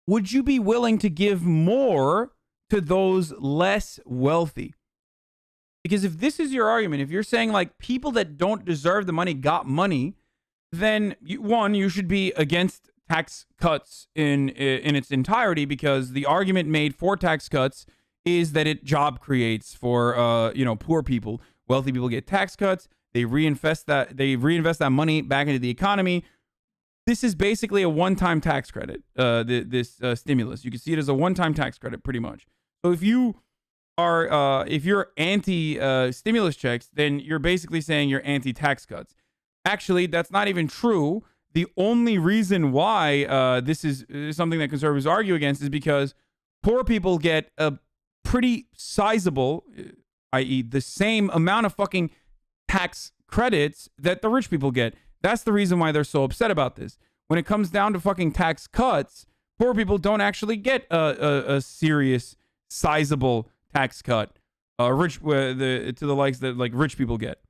would you be willing to give more to those less wealthy? Because if this is your argument, if you're saying like people that don't deserve the money got money, then you should be against tax cuts in its entirety, because the argument made for tax cuts is that it job creates for poor people. Wealthy people get tax cuts. They reinvest that money back into the economy. This is basically a one-time tax credit. This stimulus, you can see it as a one-time tax credit, pretty much. So if you're anti stimulus checks, then you're basically saying you're anti-tax cuts. Actually, that's not even true. The only reason why this is something that conservatives argue against is because poor people get a pretty sizable, i.e. the same amount of fucking tax credits that the rich people get. That's the reason why they're so upset about this. When it comes down to fucking tax cuts, poor people don't actually get a serious, sizable tax cut. To the likes that like rich people get.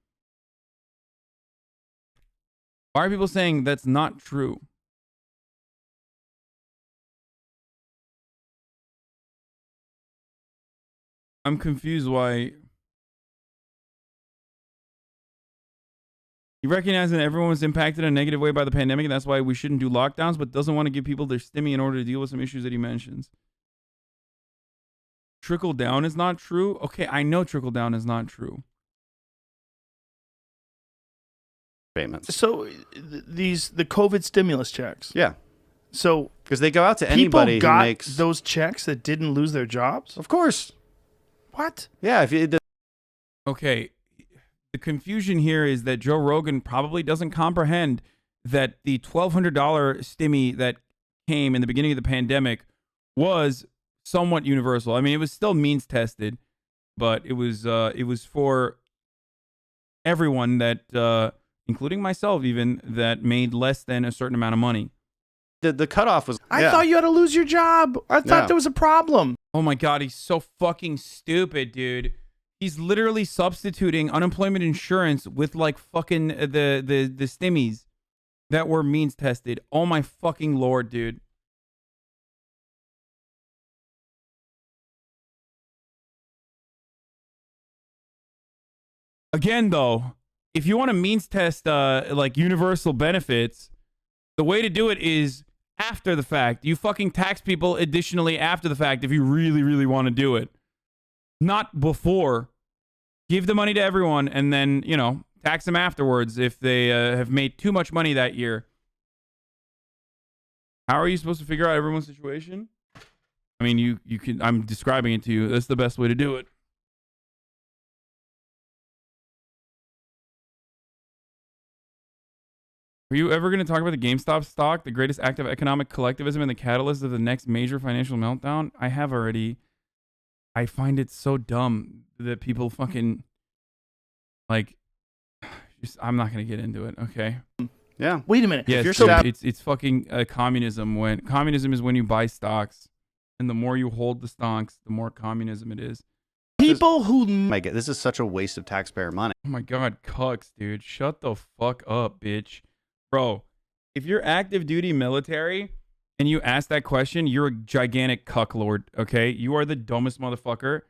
Why are people saying that's not true? I'm confused why. You recognize that everyone was impacted in a negative way by the pandemic, and that's why we shouldn't do lockdowns, but doesn't want to give people their stimmy in order to deal with some issues that he mentions. Trickle down is not true? Okay, I know trickle down is not true. Payments. So the COVID stimulus checks. Yeah. So because they go out to anybody who got makes those checks that didn't lose their jobs. Of course. What? Yeah. Okay. The confusion here is that Joe Rogan probably doesn't comprehend that the $1,200 stimmy that came in the beginning of the pandemic was somewhat universal. I mean, it was still means tested, but it was for everyone that, including myself even, that made less than a certain amount of money. The cutoff was... I thought you had to lose your job. I thought there was a problem. Oh my God, he's so fucking stupid, dude. He's literally substituting unemployment insurance with like fucking the stimmies that were means tested. Oh my fucking Lord, dude. Again, though, if you want to means test like universal benefits, the way to do it is after the fact. You fucking tax people additionally after the fact if you really, really want to do it. Not before. Give the money to everyone and then, you know, tax them afterwards if they have made too much money that year. How are you supposed to figure out everyone's situation? I mean, you can. I'm describing it to you. That's the best way to do it. Are you ever going to talk about the GameStop stock, the greatest act of economic collectivism and the catalyst of the next major financial meltdown? I have already. I find it so dumb that people fucking like. I'm not going to get into it. Okay. Yeah. Wait a minute. Yes, If you're it's fucking communism. When communism is when you buy stocks, and the more you hold the stocks, the more communism it is. people who this is such a waste of taxpayer money. Oh my god, cucks, dude. Shut the fuck up, bitch. Bro, if you're active duty military and you ask that question, you're a gigantic cuck lord, okay? You are the dumbest motherfucker.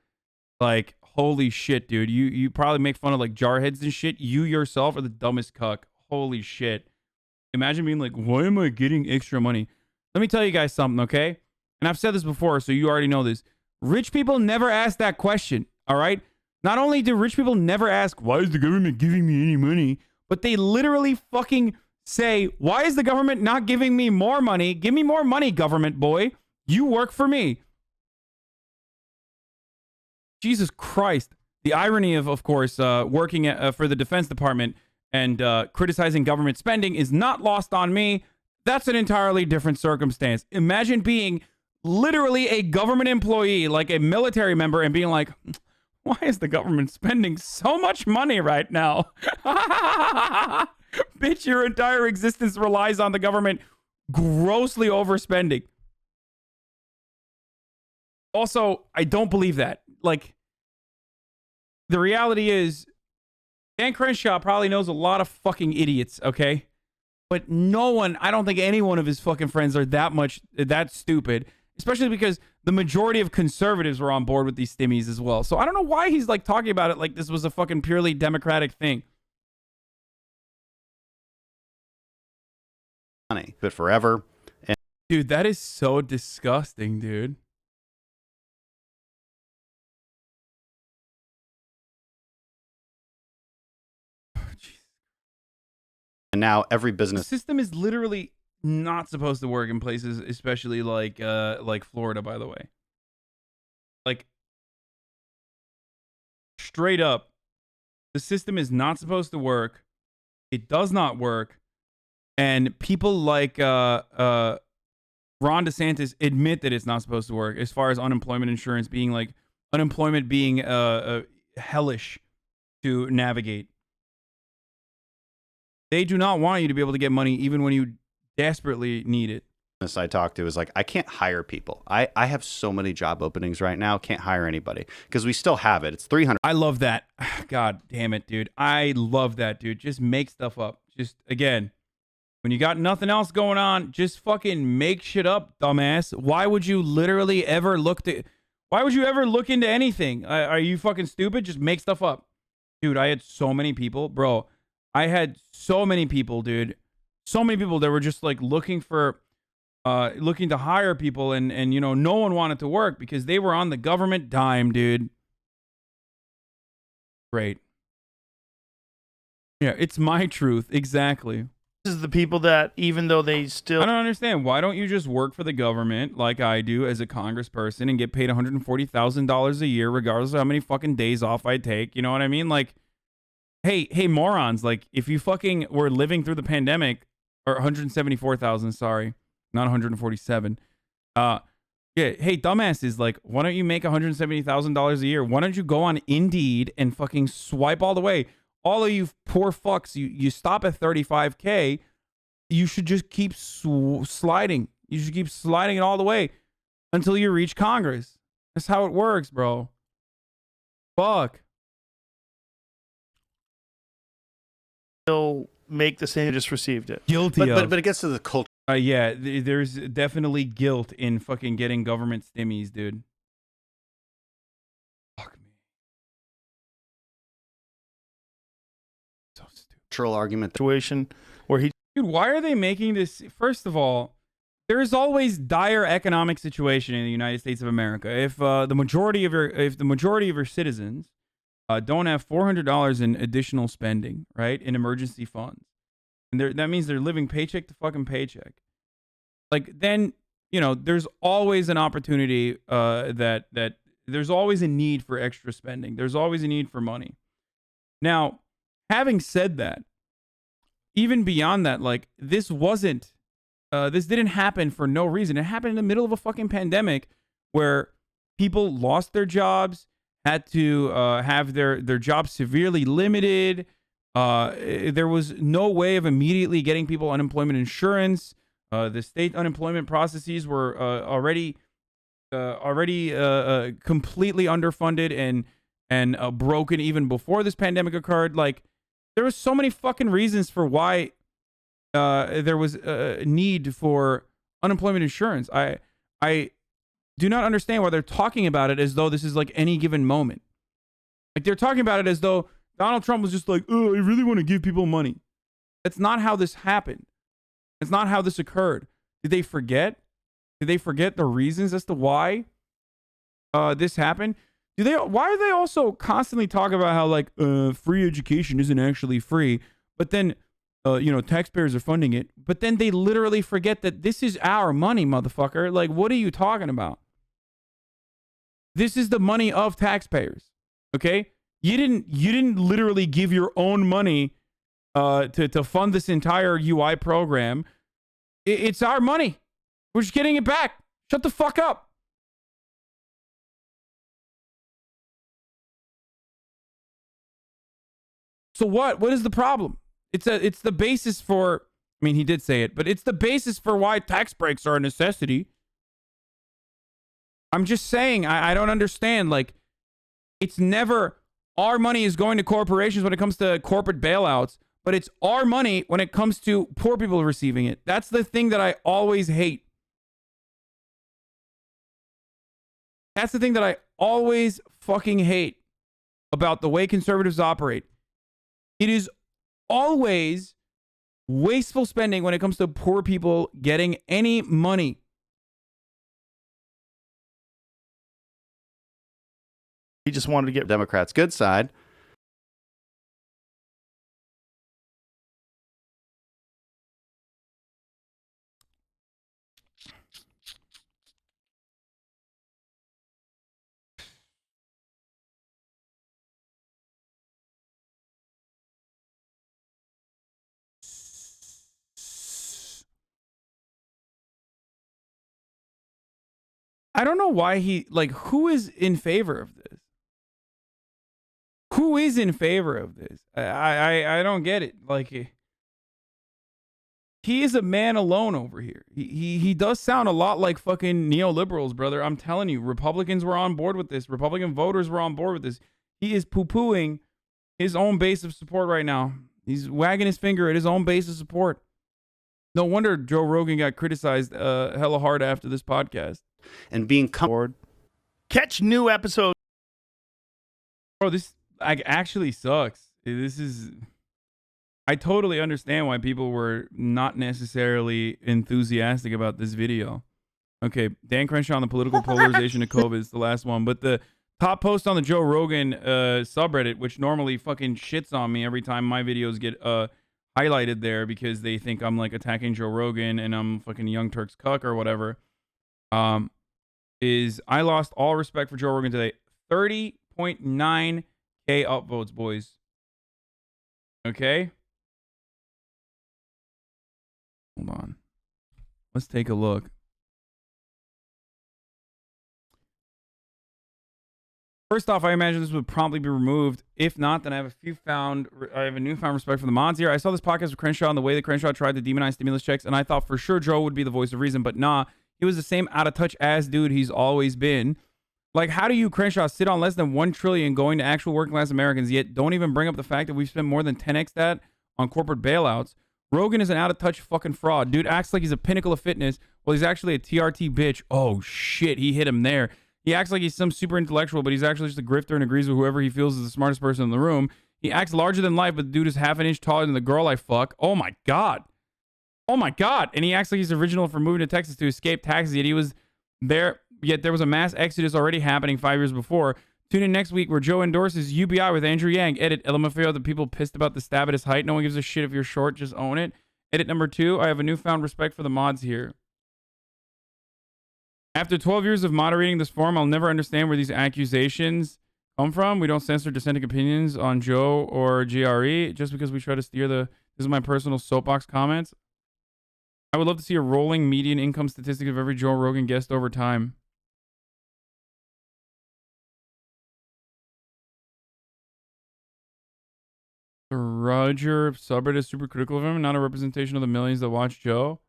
Like, holy shit, dude. You probably make fun of like jarheads and shit. You yourself are the dumbest cuck. Holy shit. Imagine being like, why am I getting extra money? Let me tell you guys something, okay? And I've said this before, so you already know this. Rich people never ask that question, all right? Not only do rich people never ask, why is the government giving me any money? But they literally fucking say, why is the government not giving me more money? Give me more money, government boy. You work for me. Jesus Christ. The irony of course, working for the Defense Department and criticizing government spending is not lost on me. That's an entirely different circumstance. Imagine being literally a government employee, like a military member, and being like, why is the government spending so much money right now? Bitch, your entire existence relies on the government grossly overspending. Also, I don't believe that. Like, the reality is, Dan Crenshaw probably knows a lot of fucking idiots, okay? But no one, I don't think any one of his fucking friends are that stupid. Especially because the majority of conservatives were on board with these stimmies as well. So I don't know why he's like talking about it like this was a fucking purely democratic thing. Money, but forever. And dude, that is so disgusting, dude. And now every business The system is literally not supposed to work in places, especially like Florida, by the way. Like, straight up, the system is not supposed to work. It does not work. And people like Ron DeSantis admit that it's not supposed to work, as far as unemployment insurance being like, unemployment being hellish to navigate. They do not want you to be able to get money even when you desperately need it. I talked to is like, I can't hire people. I have so many job openings right now. Can't hire anybody because we still have it. It's 300. I love that. God damn it, dude. I love that, dude. Just make stuff up. Just, again, when you got nothing else going on, just fucking make shit up, dumbass. Why would you literally ever why would you ever look into anything? Are you fucking stupid? Just make stuff up. Dude, I had so many people. Bro, I had so many people, dude. So many people that were just like looking to hire people, and you know, no one wanted to work because they were on the government dime, dude. Great. Yeah, it's my truth. Exactly. This is the people that, even though they still... I don't understand. Why don't you just work for the government like I do as a congressperson and get paid $140,000 a year regardless of how many fucking days off I take? You know what I mean? Like, hey, morons, like, if you fucking were living through the pandemic, or 174,000, sorry, not 147. Yeah, hey, dumbasses, like, why don't you make $170,000 a year? Why don't you go on Indeed and fucking swipe all the way? All of you poor fucks, you stop at 35K. You should just keep sliding. You should keep sliding it all the way until you reach Congress. That's how it works, bro. Fuck. Still make the same, just received it. Guilty but it gets to the culture. Yeah, there's definitely guilt in fucking getting government stimmies, dude. Argument situation where he. Dude, why are they making this? First of all, there is always dire economic situation in the United States of America. If the majority of your citizens don't have $400 in additional spending, right, in emergency funds, and that means they're living paycheck to fucking paycheck. Like, then, you know, there's always an opportunity that there's always a need for extra spending. There's always a need for money. Now, having said that, even beyond that, like, this didn't happen for no reason. It happened in the middle of a fucking pandemic where people lost their jobs, had to have their jobs severely limited. There was no way of immediately getting people unemployment insurance. The state unemployment processes were already completely underfunded and broken even before this pandemic occurred. Like, there was so many fucking reasons for why there was a need for unemployment insurance. I do not understand why they're talking about it as though this is like any given moment. Like, they're talking about it as though Donald Trump was just like, oh, I really want to give people money. That's not how this happened. It's not how this occurred. Did they forget? Did they forget the reasons as to why this happened? Why are they also constantly talking about how, like, free education isn't actually free, but then taxpayers are funding it, but then they literally forget that this is our money, motherfucker. Like, what are you talking about? This is the money of taxpayers. Okay? You didn't literally give your own money to fund this entire UI program. It's our money. We're just getting it back. Shut the fuck up. So what is the problem? It's the basis for, I mean, he did say it, but it's the basis for why tax breaks are a necessity. I'm just saying, I don't understand. Like, it's never our money is going to corporations when it comes to corporate bailouts, but it's our money when it comes to poor people receiving it. That's the thing that I always hate. That's the thing that I always fucking hate about the way conservatives operate. It is always wasteful spending when it comes to poor people getting any money. He just wanted to get Democrats' good side. I don't know why who is in favor of this? Who is in favor of this? I don't get it. Like, he is a man alone over here. He does sound a lot like fucking neoliberals, brother. I'm telling you, Republicans were on board with this. Republican voters were on board with this. He is poo-pooing his own base of support right now. He's wagging his finger at his own base of support. No wonder Joe Rogan got criticized hella hard after this podcast. And being catch new episodes. Bro, this actually sucks. I totally understand why people were not necessarily enthusiastic about this video. Okay, Dan Crenshaw on the political polarization of COVID is the last one, but the top post on the Joe Rogan subreddit, which normally fucking shits on me every time my videos get highlighted there because they think I'm like attacking Joe Rogan and I'm fucking Young Turk's cuck or whatever, is I lost all respect for Joe Rogan today. 30.9K upvotes, boys. Okay? Hold on. Let's take a look. First off, I imagine this would promptly be removed. If not, then I have a newfound respect for the mods here. I saw this podcast with Crenshaw and the way that Crenshaw tried to demonize stimulus checks, and I thought for sure Joe would be the voice of reason, but nah, he was the same out-of-touch ass dude he's always been. Like, how do you, Crenshaw, sit on less than $1 trillion going to actual working-class Americans, yet don't even bring up the fact that we've spent more than 10x that on corporate bailouts? Rogan is an out-of-touch fucking fraud. Dude acts like he's a pinnacle of fitness. Well, he's actually a TRT bitch. Oh, shit, he hit him there. He acts like he's some super intellectual, but he's actually just a grifter and agrees with whoever he feels is the smartest person in the room. He acts larger than life, but the dude is half an inch taller than the girl I fuck. Oh my God. Oh my God. And he acts like he's original for moving to Texas to escape taxes, yet he was there. Yet there was a mass exodus already happening 5 years before. Tune in next week where Joe endorses UBI with Andrew Yang. Edit, LMFAO, the people pissed about the stab at his height. No one gives a shit if you're short, just own it. Edit number 2, I have a newfound respect for the mods here. After 12 years of moderating this forum, I'll never understand where these accusations come from. We don't censor dissenting opinions on Joe or JRE just because we try to steer the... This is my personal soapbox comments. I would love to see a rolling median income statistic of every Joe Rogan guest over time. Roger subreddit is super critical of him, not a representation of the millions that watch Joe.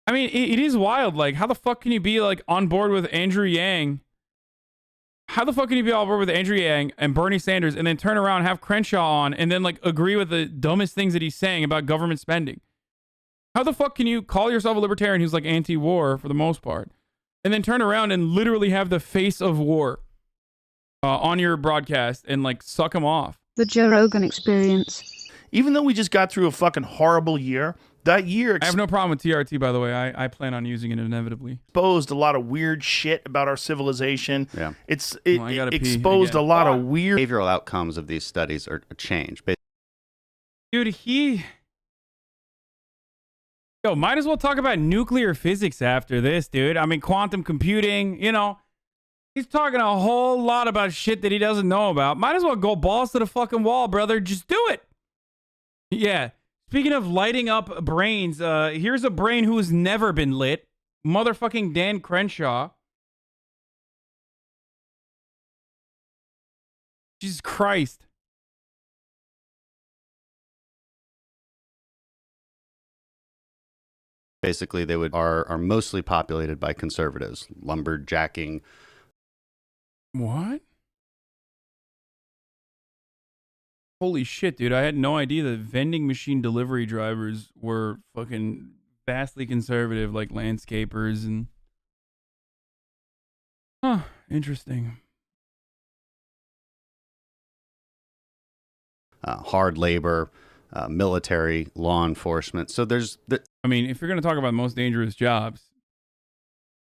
I mean, it is wild. Like, how the fuck can you be like on board with Andrew Yang? How the fuck can you be on board with Andrew Yang and Bernie Sanders and then turn around, have Crenshaw on, and then like agree with the dumbest things that he's saying about government spending? How the fuck can you call yourself a libertarian who's like anti-war for the most part, and then turn around and literally have the face of war on your broadcast and like suck him off? The Joe Rogan Experience. Even though we just got through a fucking horrible year, that year... I have no problem with TRT, by the way. I plan on using it inevitably. Exposed a lot of weird shit about our civilization. Yeah. It exposed a lot of weird... Behavioral outcomes of these studies are changed. Dude, Yo, might as well talk about nuclear physics after this, dude. I mean, quantum computing, you know. He's talking a whole lot about shit that he doesn't know about. Might as well go balls to the fucking wall, brother. Just do it. Yeah. Speaking of lighting up brains, here's a brain who has never been lit. Motherfucking Dan Crenshaw. Jesus Christ. Basically, they are mostly populated by conservatives, lumberjacking. What? Holy shit, dude. I had no idea that vending machine delivery drivers were fucking vastly conservative, like landscapers and... Huh, interesting. Hard labor, military, law enforcement. So there's... I mean, if you're going to talk about most dangerous jobs,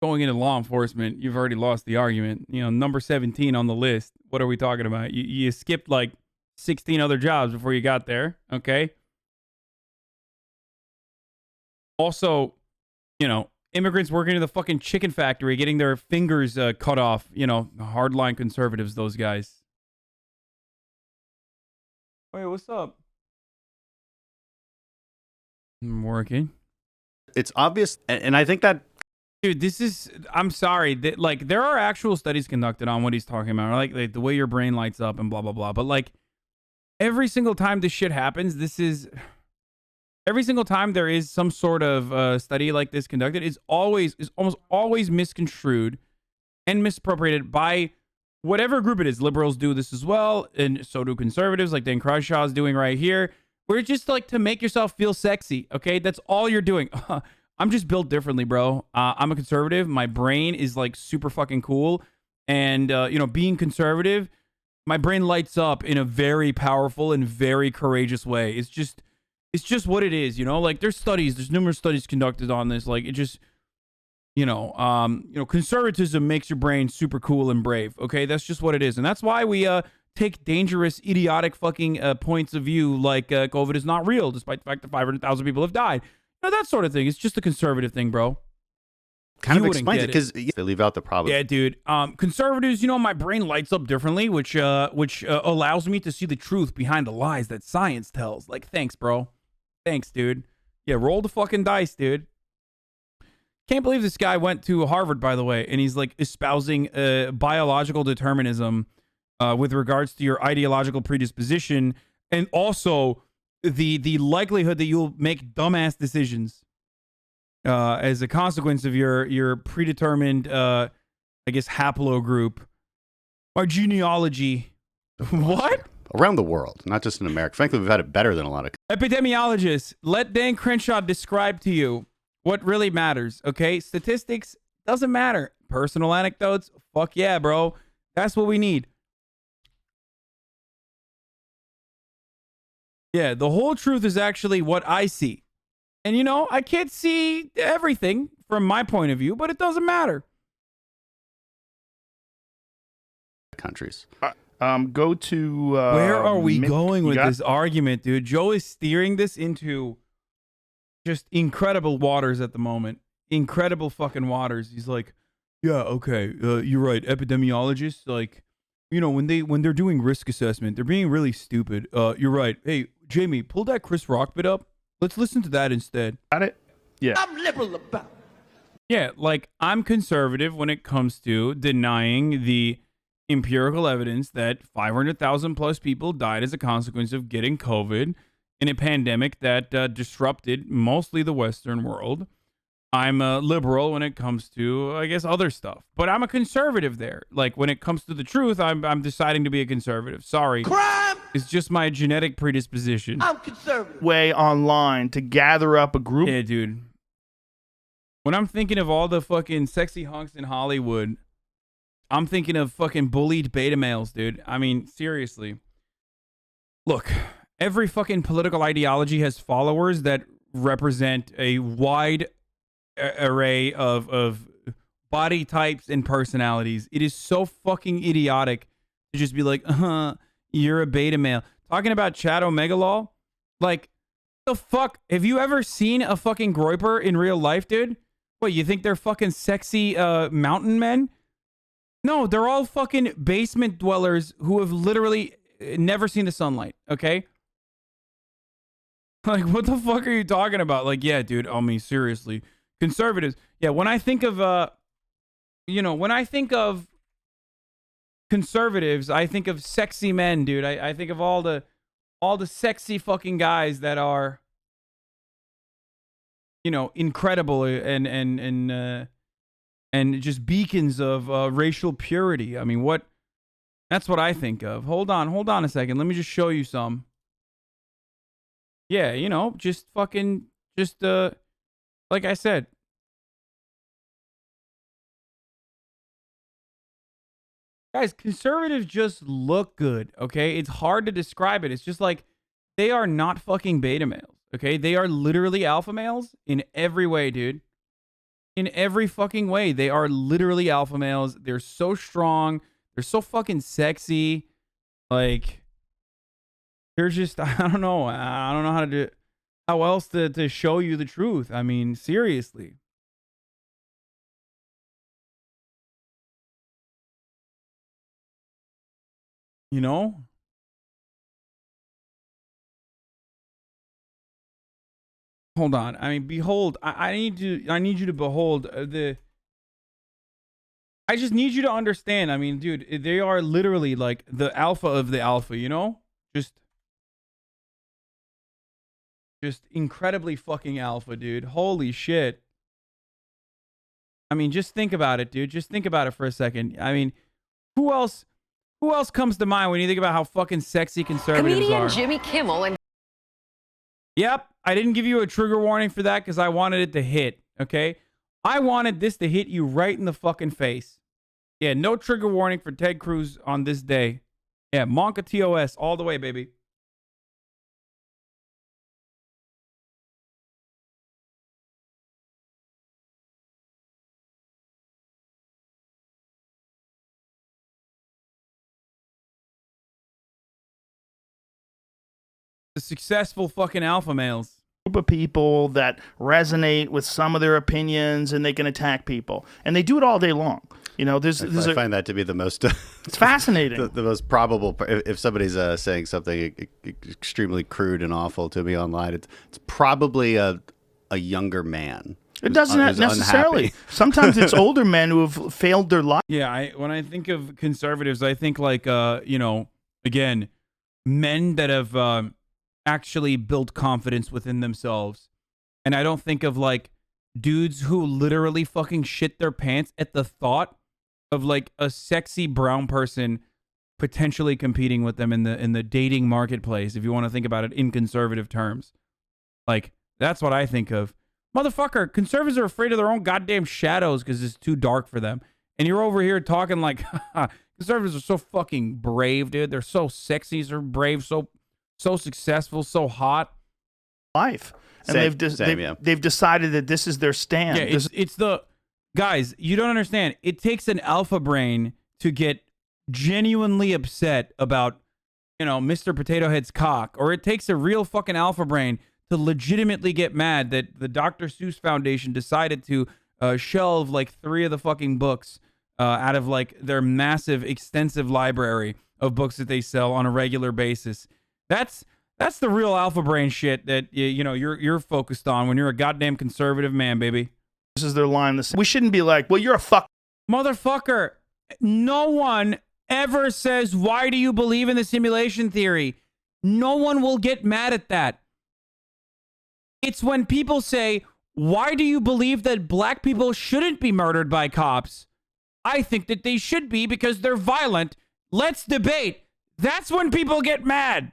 going into law enforcement, you've already lost the argument. You know, number 17 on the list. What are we talking about? You skipped like 16 other jobs before you got there, okay? Also, you know, immigrants working in the fucking chicken factory, getting their fingers cut off, you know, hardline conservatives, those guys. Wait, what's up? I'm working. It's obvious, and I think that... Dude, this is... I'm sorry. Like, there are actual studies conducted on what he's talking about, like the way your brain lights up and blah, blah, blah. But, like, every single time this shit happens, every single time there is some sort of study like this conducted, is almost always misconstrued and misappropriated by whatever group it is. Liberals do this as well, and so do conservatives, like Dan Crenshaw is doing right here. Where it's just like to make yourself feel sexy, okay? That's all you're doing. I'm just built differently, bro. I'm a conservative. My brain is like super fucking cool. And, you know, being conservative, my brain lights up in a very powerful and very courageous way. It's just what it is, you know? Like, there's numerous studies conducted on this. Like, it just, you know, conservatism makes your brain super cool and brave, okay? That's just what it is. And that's why we take dangerous, idiotic fucking points of view, like COVID is not real, despite the fact that 500,000 people have died. You know, that sort of thing. It's just a conservative thing, bro. Kind of explains it, because they leave out the problem. Yeah, dude. Conservatives, you know, my brain lights up differently, which allows me to see the truth behind the lies that science tells. Like, thanks, bro. Thanks, dude. Yeah, roll the fucking dice, dude. Can't believe this guy went to Harvard, by the way, and he's like espousing biological determinism with regards to your ideological predisposition, and also the likelihood that you'll make dumbass decisions as a consequence of your predetermined, I guess, haplogroup or genealogy. What? Around the world, not just in America. Frankly, we've had it better than a lot of... Epidemiologists, let Dan Crenshaw describe to you what really matters, okay? Statistics doesn't matter. Personal anecdotes, fuck yeah, bro. That's what we need. Yeah, the whole truth is actually what I see. And, you know, I can't see everything from my point of view, but it doesn't matter. Countries. Go to... Where are we going with this argument, dude? Joe is steering this into just incredible waters at the moment. Incredible fucking waters. He's like, yeah, okay, you're right. Epidemiologists, like, you know, when they're doing risk assessment, they're being really stupid. You're right. Hey, Jamie, pull that Chris Rock bit up. Let's listen to that instead. Got it? Yeah. I'm liberal about it. Yeah, like, I'm conservative when it comes to denying the empirical evidence that 500,000 plus people died as a consequence of getting COVID in a pandemic that disrupted mostly the Western world. I'm a liberal when it comes to, I guess, other stuff. But I'm a conservative there. Like, when it comes to the truth, I'm deciding to be a conservative. Sorry. Crime! It's just my genetic predisposition. I'm conservative. Way online to gather up a group. Yeah, dude. When I'm thinking of all the fucking sexy hunks in Hollywood, I'm thinking of fucking bullied beta males, dude. I mean, seriously. Look, every fucking political ideology has followers that represent a wide array of body types and personalities. It is so fucking idiotic to just be like, you're a beta male. Talking about Chad Omegalol, like, the fuck? Have you ever seen a fucking groiper in real life, dude? What, you think they're fucking sexy mountain men? No, they're all fucking basement dwellers who have literally never seen the sunlight, okay? Like, what the fuck are you talking about? Like, yeah, dude, I mean, seriously. Conservatives. Yeah, when I think of, when I think of conservatives, I think of sexy men, dude. I think of all the sexy fucking guys that are, incredible and just beacons of racial purity. I mean, that's what I think of. Hold on a second. Let me just show you some. Yeah, like I said. Guys, conservatives just look good, okay? It's hard to describe it. It's just like they are not fucking beta males, okay? They are literally alpha males in every way, dude. In every fucking way. They are literally alpha males. They're so strong. They're so fucking sexy. Like, they're just, I don't know how else to show you the truth. I mean, seriously. Hold on. I mean, behold, I need you to behold I just need you to understand. I mean, dude, they are literally like the alpha of the alpha, Just incredibly fucking alpha, dude. Holy shit. I mean, just think about it, dude. Just think about it for a second. I mean, who else comes to mind when you think about how fucking sexy conservatives Comedian are? Jimmy Kimmel and... Yep, I didn't give you a trigger warning for that because I wanted it to hit, okay? I wanted this to hit you right in the fucking face. Yeah, no trigger warning for Ted Cruz on this day. Yeah, Monka TOS all the way, baby. The successful fucking alpha males. Group of people that resonate with some of their opinions and they can attack people. And they do it all day long. I find that to be the most... it's fascinating. The most probable... If somebody's saying something extremely crude and awful to me online, it's probably a younger man. It doesn't necessarily. Unhappy. Sometimes it's older men who have failed their life. Yeah, when I think of conservatives, I think like, again, men that have actually built confidence within themselves. And I don't think of like dudes who literally fucking shit their pants at the thought of like a sexy brown person potentially competing with them in the dating marketplace, if you want to think about it in conservative terms. Like, that's what I think of. Motherfucker, conservatives are afraid of their own goddamn shadows because it's too dark for them. And you're over here talking like, conservatives are so fucking brave, dude. They're so sexy, so brave, so so successful, so hot. Life. And they've decided that this is their stand. Yeah, it's the guys, you don't understand. It takes an alpha brain to get genuinely upset about, you know, Mr. Potato Head's cock, or it takes a real fucking alpha brain to legitimately get mad that the Dr. Seuss Foundation decided to shelve like 3 of the fucking books out of like their massive, extensive library of books that they sell on a regular basis. That's the real alpha brain shit that you know you're focused on when you're a goddamn conservative man, baby. This is their line. We shouldn't be like, well, you're a motherfucker. No one ever says, why do you believe in the simulation theory? No one will get mad at that. It's when people say, why do you believe that black people shouldn't be murdered by cops? I think that they should be because they're violent. Let's debate. That's when people get mad.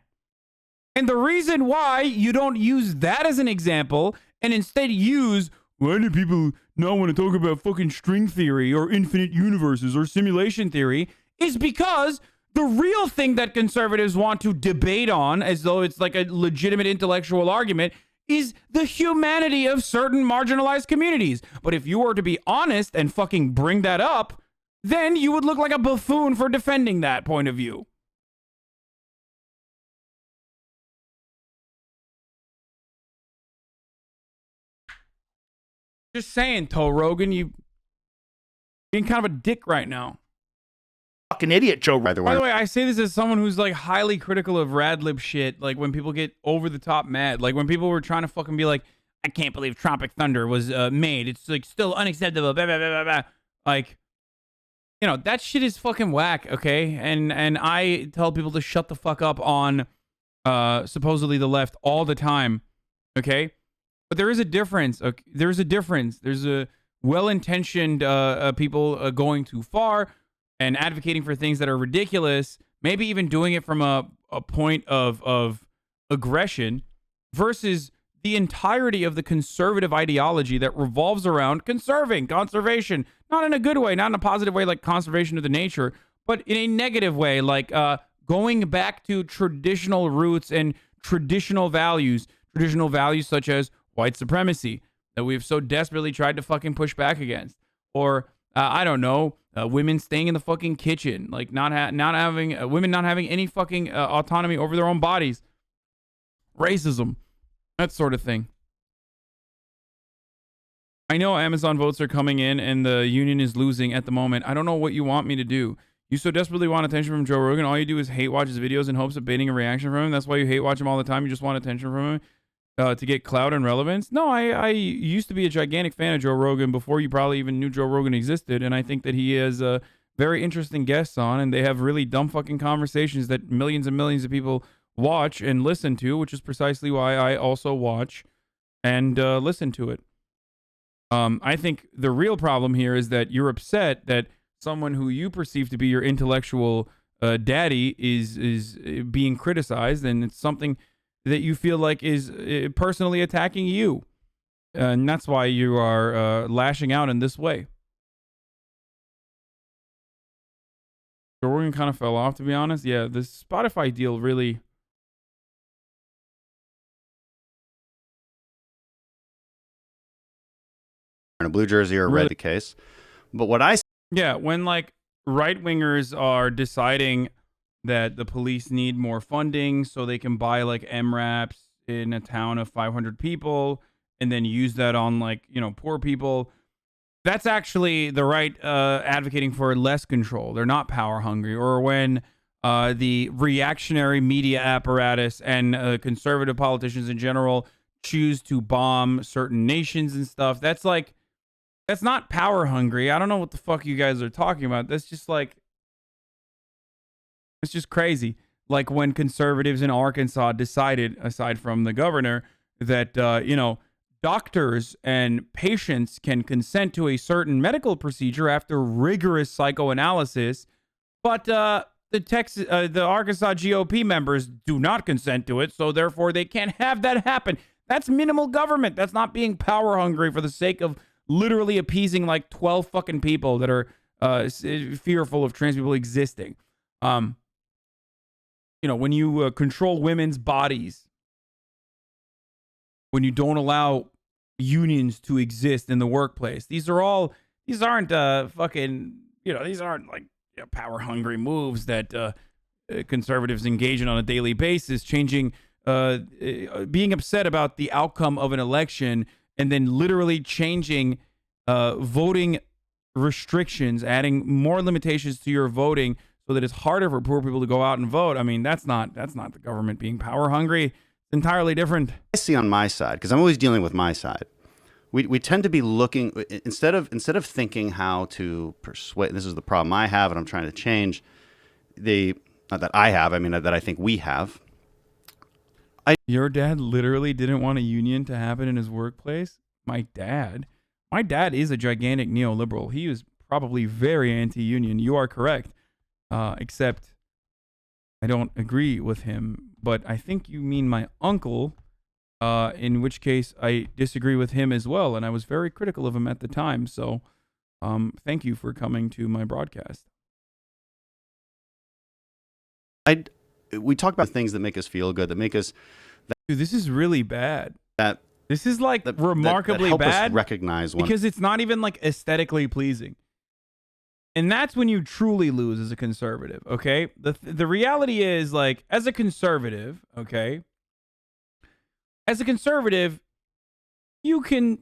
And the reason why you don't use that as an example and instead use, why do people not want to talk about fucking string theory or infinite universes or simulation theory, is because the real thing that conservatives want to debate on, as though it's like a legitimate intellectual argument, is the humanity of certain marginalized communities. But if you were to be honest and fucking bring that up, then you would look like a buffoon for defending that point of view. Just saying, Rogan, you being kind of a dick right now. Fucking idiot, Joe. By the way, I say this as someone who's like highly critical of radlib shit. Like when people get over the top mad, like when people were trying to fucking be like, I can't believe Tropic Thunder was made. It's like still unacceptable. Blah, blah, blah, blah, blah. Like, you know, that shit is fucking whack. Okay, and I tell people to shut the fuck up on supposedly the left all the time. Okay. But there is a difference. Okay? There's a difference. There's a well-intentioned people going too far and advocating for things that are ridiculous, maybe even doing it from a point of aggression, versus the entirety of the conservative ideology that revolves around conservation, not in a good way, not in a positive way like conservation of the nature, but in a negative way, like going back to traditional roots and traditional values such as white supremacy that we've so desperately tried to fucking push back against, or I don't know, women staying in the fucking kitchen, like not having women not having any fucking autonomy over their own bodies, racism, that sort of thing. I know Amazon votes are coming in and the union is losing at the moment. I don't know what you want me to do. You so desperately want attention from Joe Rogan. All you do is hate watch his videos in hopes of baiting a reaction from him. That's why you hate watch him all the time. You just want attention from him. To get clout and relevance? No, I used to be a gigantic fan of Joe Rogan before you probably even knew Joe Rogan existed, and I think that he has very interesting guests on, and they have really dumb fucking conversations that millions and millions of people watch and listen to, which is precisely why I also watch and listen to it. I think the real problem here is that you're upset that someone who you perceive to be your intellectual daddy is being criticized, and it's something that you feel like is personally attacking you. And that's why you are lashing out in this way. Joe Rogan kind of fell off, to be honest. Yeah, the Spotify deal really... in a blue jersey or a red case. But what I... Yeah, when like right-wingers are deciding that the police need more funding so they can buy like MRAPs in a town of 500 people and then use that on like, you know, poor people. That's actually the right advocating for less control. They're not power hungry. Or when the reactionary media apparatus and conservative politicians in general choose to bomb certain nations and stuff. That's not power hungry. I don't know what the fuck you guys are talking about. That's just like, it's just crazy. Like when conservatives in Arkansas decided, aside from the governor, that, you know, doctors and patients can consent to a certain medical procedure after rigorous psychoanalysis, but the Arkansas GOP members do not consent to it, so therefore they can't have that happen. That's minimal government. That's not being power hungry for the sake of literally appeasing like 12 fucking people that are fearful of trans people existing. when you control women's bodies, when you don't allow unions to exist in the workplace, these aren't fucking, these aren't like power hungry moves that conservatives engage in on a daily basis, changing, being upset about the outcome of an election and then literally changing voting restrictions, adding more limitations to your voting so that it's harder for poor people to go out and vote. I mean, that's not the government being power hungry. It's entirely different. I see on my side, because I'm always dealing with my side. We tend to be looking, instead of thinking how to persuade, this is the problem I have and I'm trying to change, not that I have, I mean that I think we have. Your dad literally didn't want a union to happen in his workplace? My dad is a gigantic neoliberal. He is probably very anti-union. You are correct. Except I don't agree with him. But I think you mean my uncle, in which case I disagree with him as well. And I was very critical of him at the time. So thank you for coming to my broadcast. We talk about things that make us feel good, that make us... Dude, this is really bad. This is like remarkably help bad. Us recognize one. Because it's not even like aesthetically pleasing. And that's when you truly lose as a conservative, okay? The reality is, like, as a conservative, okay? As a conservative, you can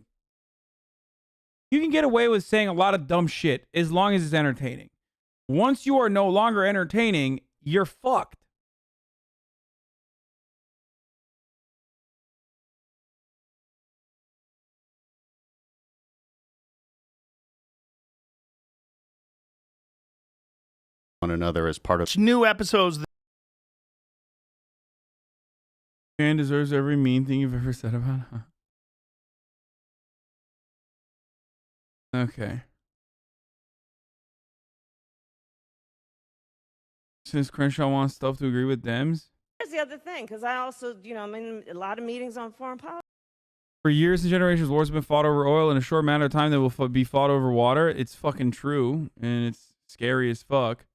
get away with saying a lot of dumb shit as long as it's entertaining. Once you are no longer entertaining, you're fucked. One another as part of new episodes. Man deserves every mean thing you've ever said about her. Okay. Since Crenshaw wants stuff to agree with Dems. Here's the other thing, because I also, I'm in a lot of meetings on foreign policy. For years and generations, wars have been fought over oil. In a short matter of time, they will be fought over water. It's fucking true, and it's scary as fuck.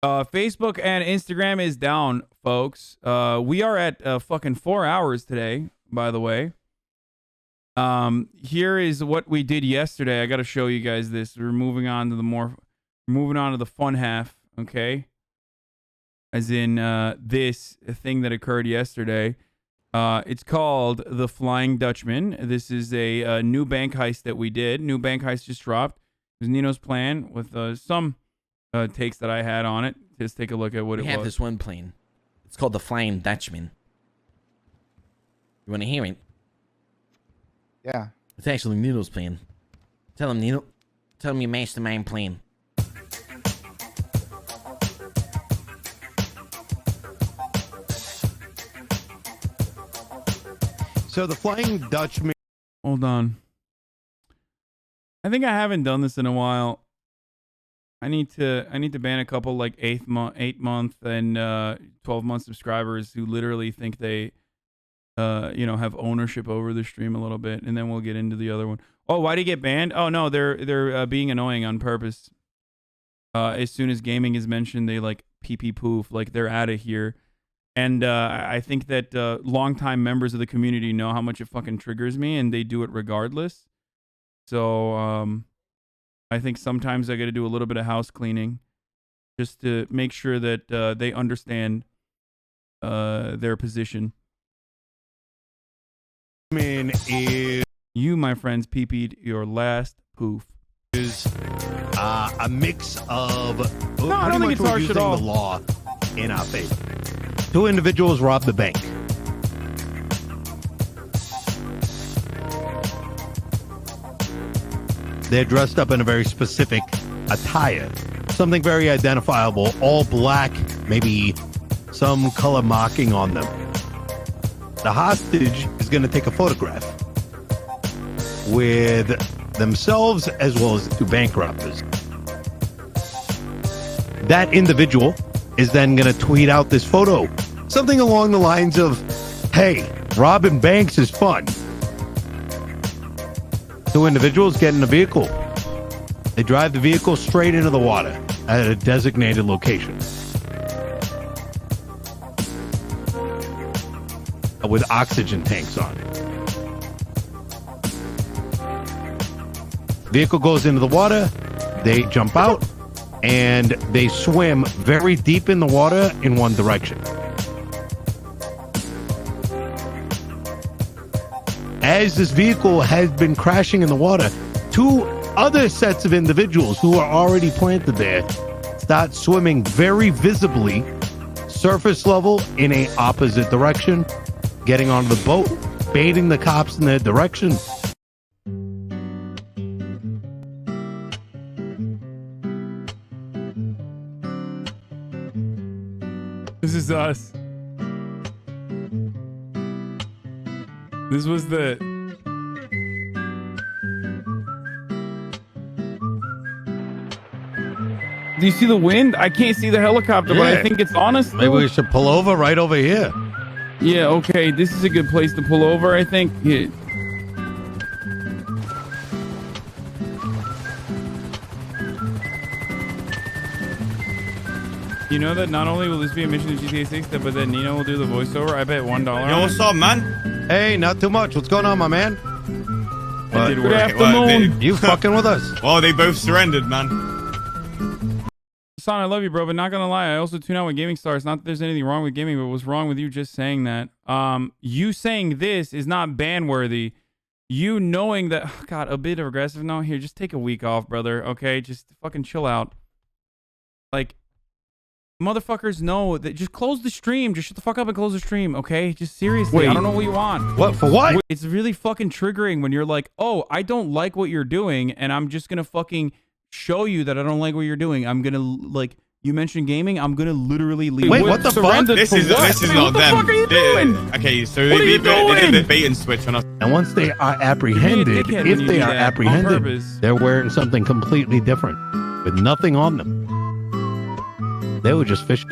Facebook and Instagram is down, folks. We are at fucking 4 hours today, by the way. Here is what we did yesterday. I got to show you guys this. We're moving on to the fun half, okay? As in this thing that occurred yesterday. It's called the Flying Dutchman. This is a new bank heist that we did. New bank heist just dropped. It was Nino's plan with some takes that I had on it. Just take a look at what it was. We have this one plane. It's called the Flying Dutchman. You want to hear it? Yeah. It's actually Nino's plane. Tell him, Nino. Tell him you mastermind plane. So the Flying Dutchman. Hold on. I think I haven't done this in a while. I need to ban a couple like 8 month and 12-month subscribers who literally think they have ownership over the stream a little bit, and then we'll get into the other one. Oh, why did he get banned? Oh no, they're being annoying on purpose. As soon as gaming is mentioned, they like pee poof, like they're out of here. And I think that longtime members of the community know how much it fucking triggers me, and they do it regardless. So I think sometimes I got to do a little bit of house cleaning just to make sure that they understand their position. You, my friends, pee-peed your last poof. Is a mix of no, I don't think it's harsh using at all. The law in our favor. 2 individuals robbed the bank. They're dressed up in a very specific attire, something very identifiable, all black, maybe some color marking on them. The hostage is going to take a photograph with themselves as well as the 2 bank robbers. That individual is then going to tweet out this photo, something along the lines of, "Hey, robbing banks is fun." 2 individuals get in a vehicle. They drive the vehicle straight into the water at a designated location. with oxygen tanks on it. Vehicle goes into the water, they jump out, and they swim very deep in the water in one direction. As this vehicle has been crashing in the water, two other sets of individuals who are already planted there start swimming very visibly, surface level, in a opposite direction, getting onto the boat, baiting the cops in their direction. This is us. This was the... Do you see the wind? I can't see the helicopter, but I think it's honest. Maybe we should pull over right over here. Yeah, okay. This is a good place to pull over, I think. Yeah. You know that not only will this be a mission in GTA 6, but that Nino will do the voiceover? I bet $1. Yo, what's up, man? Hey, not too much. What's going on, my man? Good afternoon. You fucking with us? Well, they both surrendered, man. Hasan, I love you, bro, but not gonna lie, I also tune out with gaming stars. Not that there's anything wrong with gaming, but what's wrong with you just saying that? You saying this is not ban worthy. You knowing that, oh God, a bit of aggressive. No, here, just take a week off, brother. Okay, just fucking chill out. Like, motherfuckers know that. Just close the stream. Just shut the fuck up and close the stream. Okay, just seriously. Wait. I don't know what you want. What for? What? It's really fucking triggering when you're like, oh, I don't like what you're doing, and I'm just gonna fucking show you that I don't like what you're doing. I'm gonna, like, you mentioned gaming, I'm gonna literally leave. Wait, what the fuck? This is not them. What the fuck are you doing? Okay, so they did the bait and switch on us. And once they are apprehended, if they are apprehended, they're wearing something completely different with nothing on them. They were just fishing.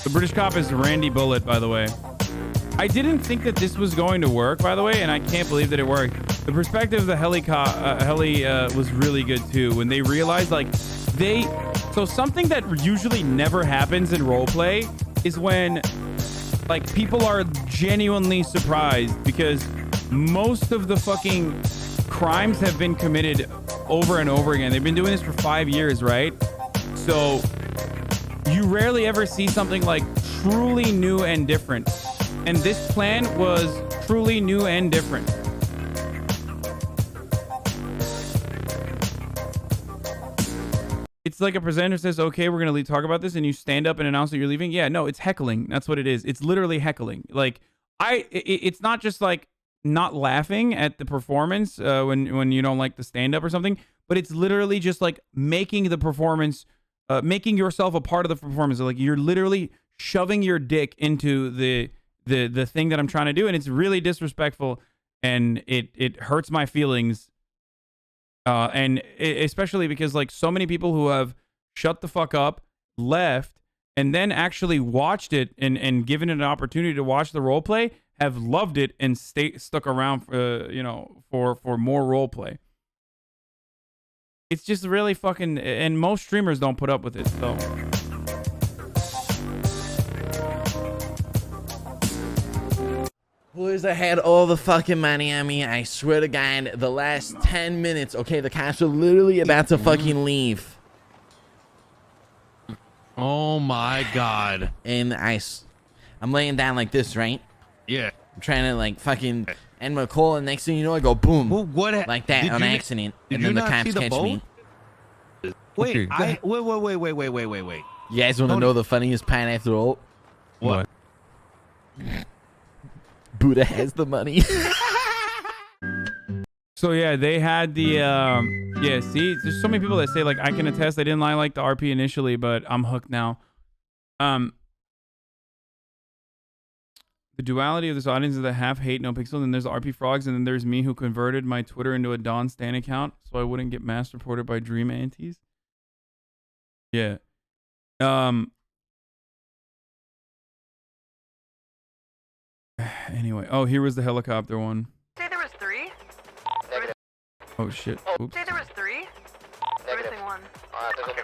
The British cop is Randy Bullitt, by the way. I didn't think that this was going to work, by the way, and I can't believe that it worked. The perspective of the heli was really good too. When they realized, like, so something that usually never happens in roleplay is when, like, people are genuinely surprised because most of the fucking crimes have been committed over and over again. They've been doing this for 5 years, right? So you rarely ever see something like truly new and different. And this plan was truly new and different. It's like a presenter says, okay, we're going to talk about this, and you stand up and announce that you're leaving. Yeah, no, it's heckling. That's what it is. It's literally heckling. Like, it's not just like not laughing at the performance when you don't like the stand-up or something, but it's literally just like making the performance, making yourself a part of the performance. Like, you're literally shoving your dick into the thing that I'm trying to do, and it's really disrespectful, and it hurts my feelings, especially because, like, so many people who have shut the fuck up, left, and then actually watched it and given it an opportunity to watch the role play have loved it and stuck around for more role play. It's just really fucking, and most streamers don't put up with it, so. Boys, I had all the fucking money on me. I swear to God, the last 10 minutes, okay, the cops are literally about to fucking leave. Oh my God. And I'm laying down like this, right? Yeah. I'm trying to, like, fucking end my call, and next thing you know, I go boom. Well, like that on accident, and then the cops catch me. Wait, Okay. wait. You guys want to know the funniest part after all? What? Buddha has the money. So yeah, they had the yeah, see, there's so many people that say, like, I can attest I didn't like the RP initially, but I'm hooked now. The duality of this audience is the half hate, no pixel, and there's the RP frogs, and then there's me who converted my Twitter into a Don Stan account so I wouldn't get mass reported by Dream Antis. Yeah. Anyway, oh, here was the helicopter one. Say there was 3. Oh shit. Oops. Say there was 3. Everything Okay,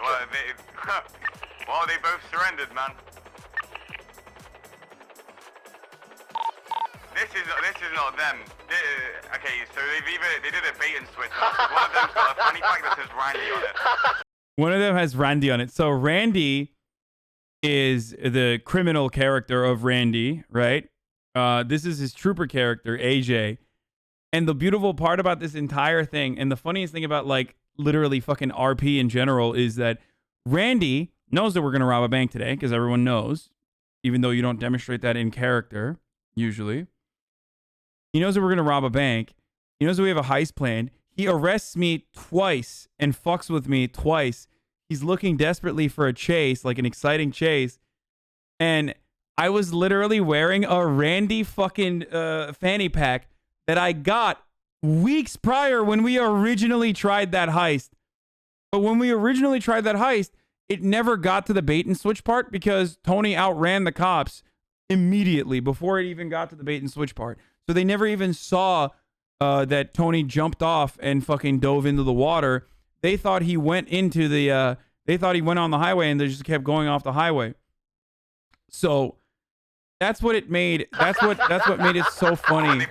well, they both surrendered, man. This is not them. Okay, so they did a bait and switch. One of them's got a funny pack that says Randy on it. One of them has Randy on it. So Randy is the criminal character of Randy, right? This is his trooper character, AJ. And the beautiful part about this entire thing, and the funniest thing about like literally fucking RP in general, is that Randy knows that we're gonna rob a bank today, because everyone knows, even though you don't demonstrate that in character usually. He knows that we're gonna rob a bank. He knows that we have a heist plan. He arrests me twice and fucks with me twice. He's looking desperately for a chase, like an exciting chase. And I was literally wearing a Randy fucking fanny pack that I got weeks prior when we originally tried that heist. But when we originally tried that heist, it never got to the bait and switch part because Tony outran the cops immediately before it even got to the bait and switch part. So they never even saw that Tony jumped off and fucking dove into the water. They thought he went into the, they thought he went on the highway and they just kept going off the highway. So that's what it made. That's what made it so funny.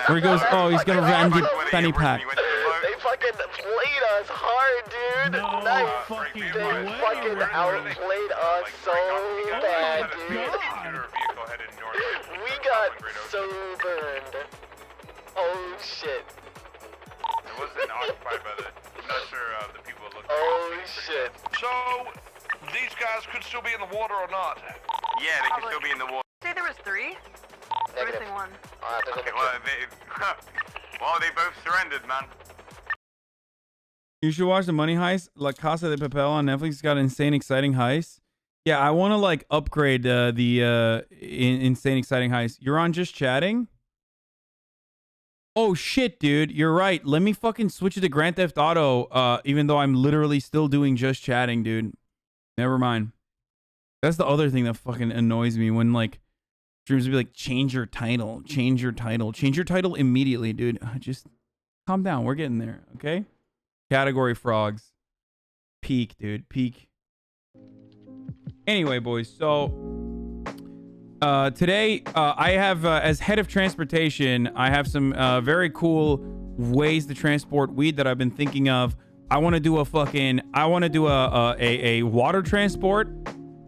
Where he goes, oh, he's gonna Randy fanny pack. They fucking played us hard, dude. They fucking outplayed us so bad, dude. We got so burned. Oh shit. It wasn't occupied by the. I'm not sure the people looking. Oh shit. So these guys could still be in the water or not? Yeah, they could still be in the water. Say there was 3. We're missing 1. Okay, well, they both surrendered, man. You should watch the Money Heist. La Casa de Papel on Netflix. It's got insane, exciting heists. Yeah, I want to like upgrade the insane, exciting heist. You're on just chatting? Oh shit, dude. You're right. Let me fucking switch it to Grand Theft Auto. Even though I'm literally still doing just chatting, dude. Never mind. That's the other thing that fucking annoys me when like streamers will be like, change your title, change your title, change your title immediately, dude. Just calm down. We're getting there, okay? Category frogs. Peak, dude. Peak. Anyway, boys. So today I have, as head of transportation, I have some very cool ways to transport weed that I've been thinking of. I want to do a water transport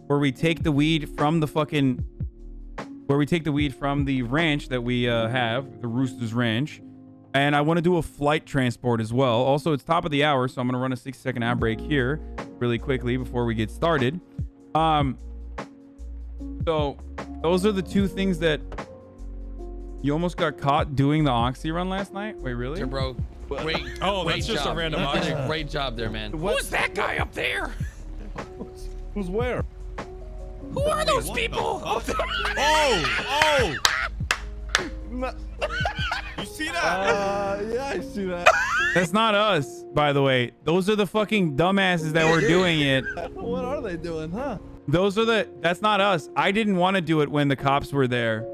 where we take the weed from the ranch that we have, the Roosters Ranch. And I want to do a flight transport as well. Also, it's top of the hour, so I'm going to run a 60-second ad break here really quickly before we get started. So those are the two things that you almost got caught doing the Oxy run last night. Wait, really? Yeah, bro. Great. Oh, that's just job. a random You did Oxy. a great job there, man. Who's that guy up there? Who's where? Who are those people? Oh! You see that? Yeah, I see that. That's not us, by the way. Those are the fucking dumbasses that were doing it. What are they doing, huh? That's not us. I didn't want to do it when the cops were there.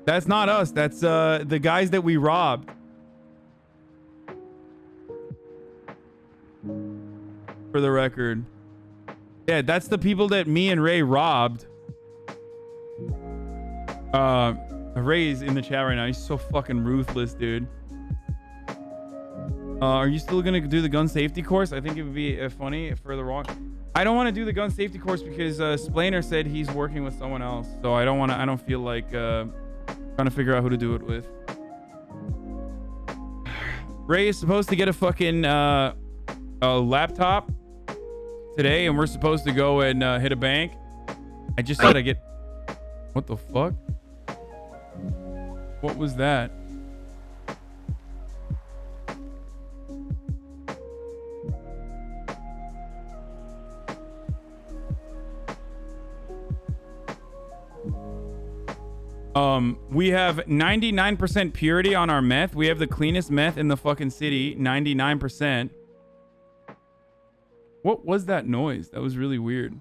That's not us. That's the guys that we robbed. For the record. Yeah, that's the people that me and Ray robbed. Ray's in the chat right now. He's so fucking ruthless, dude. Are you still gonna do the gun safety course? I think it would be funny further on. I don't want to do the gun safety course because Splainer said he's working with someone else. So I don't feel like trying to figure out who to do it with. Ray is supposed to get a fucking a laptop today, and we're supposed to go and hit a bank. I just said I get... What the fuck? What was that? We have 99% purity on our meth. We have the cleanest meth in the fucking city. 99%. What was that noise? That was really weird.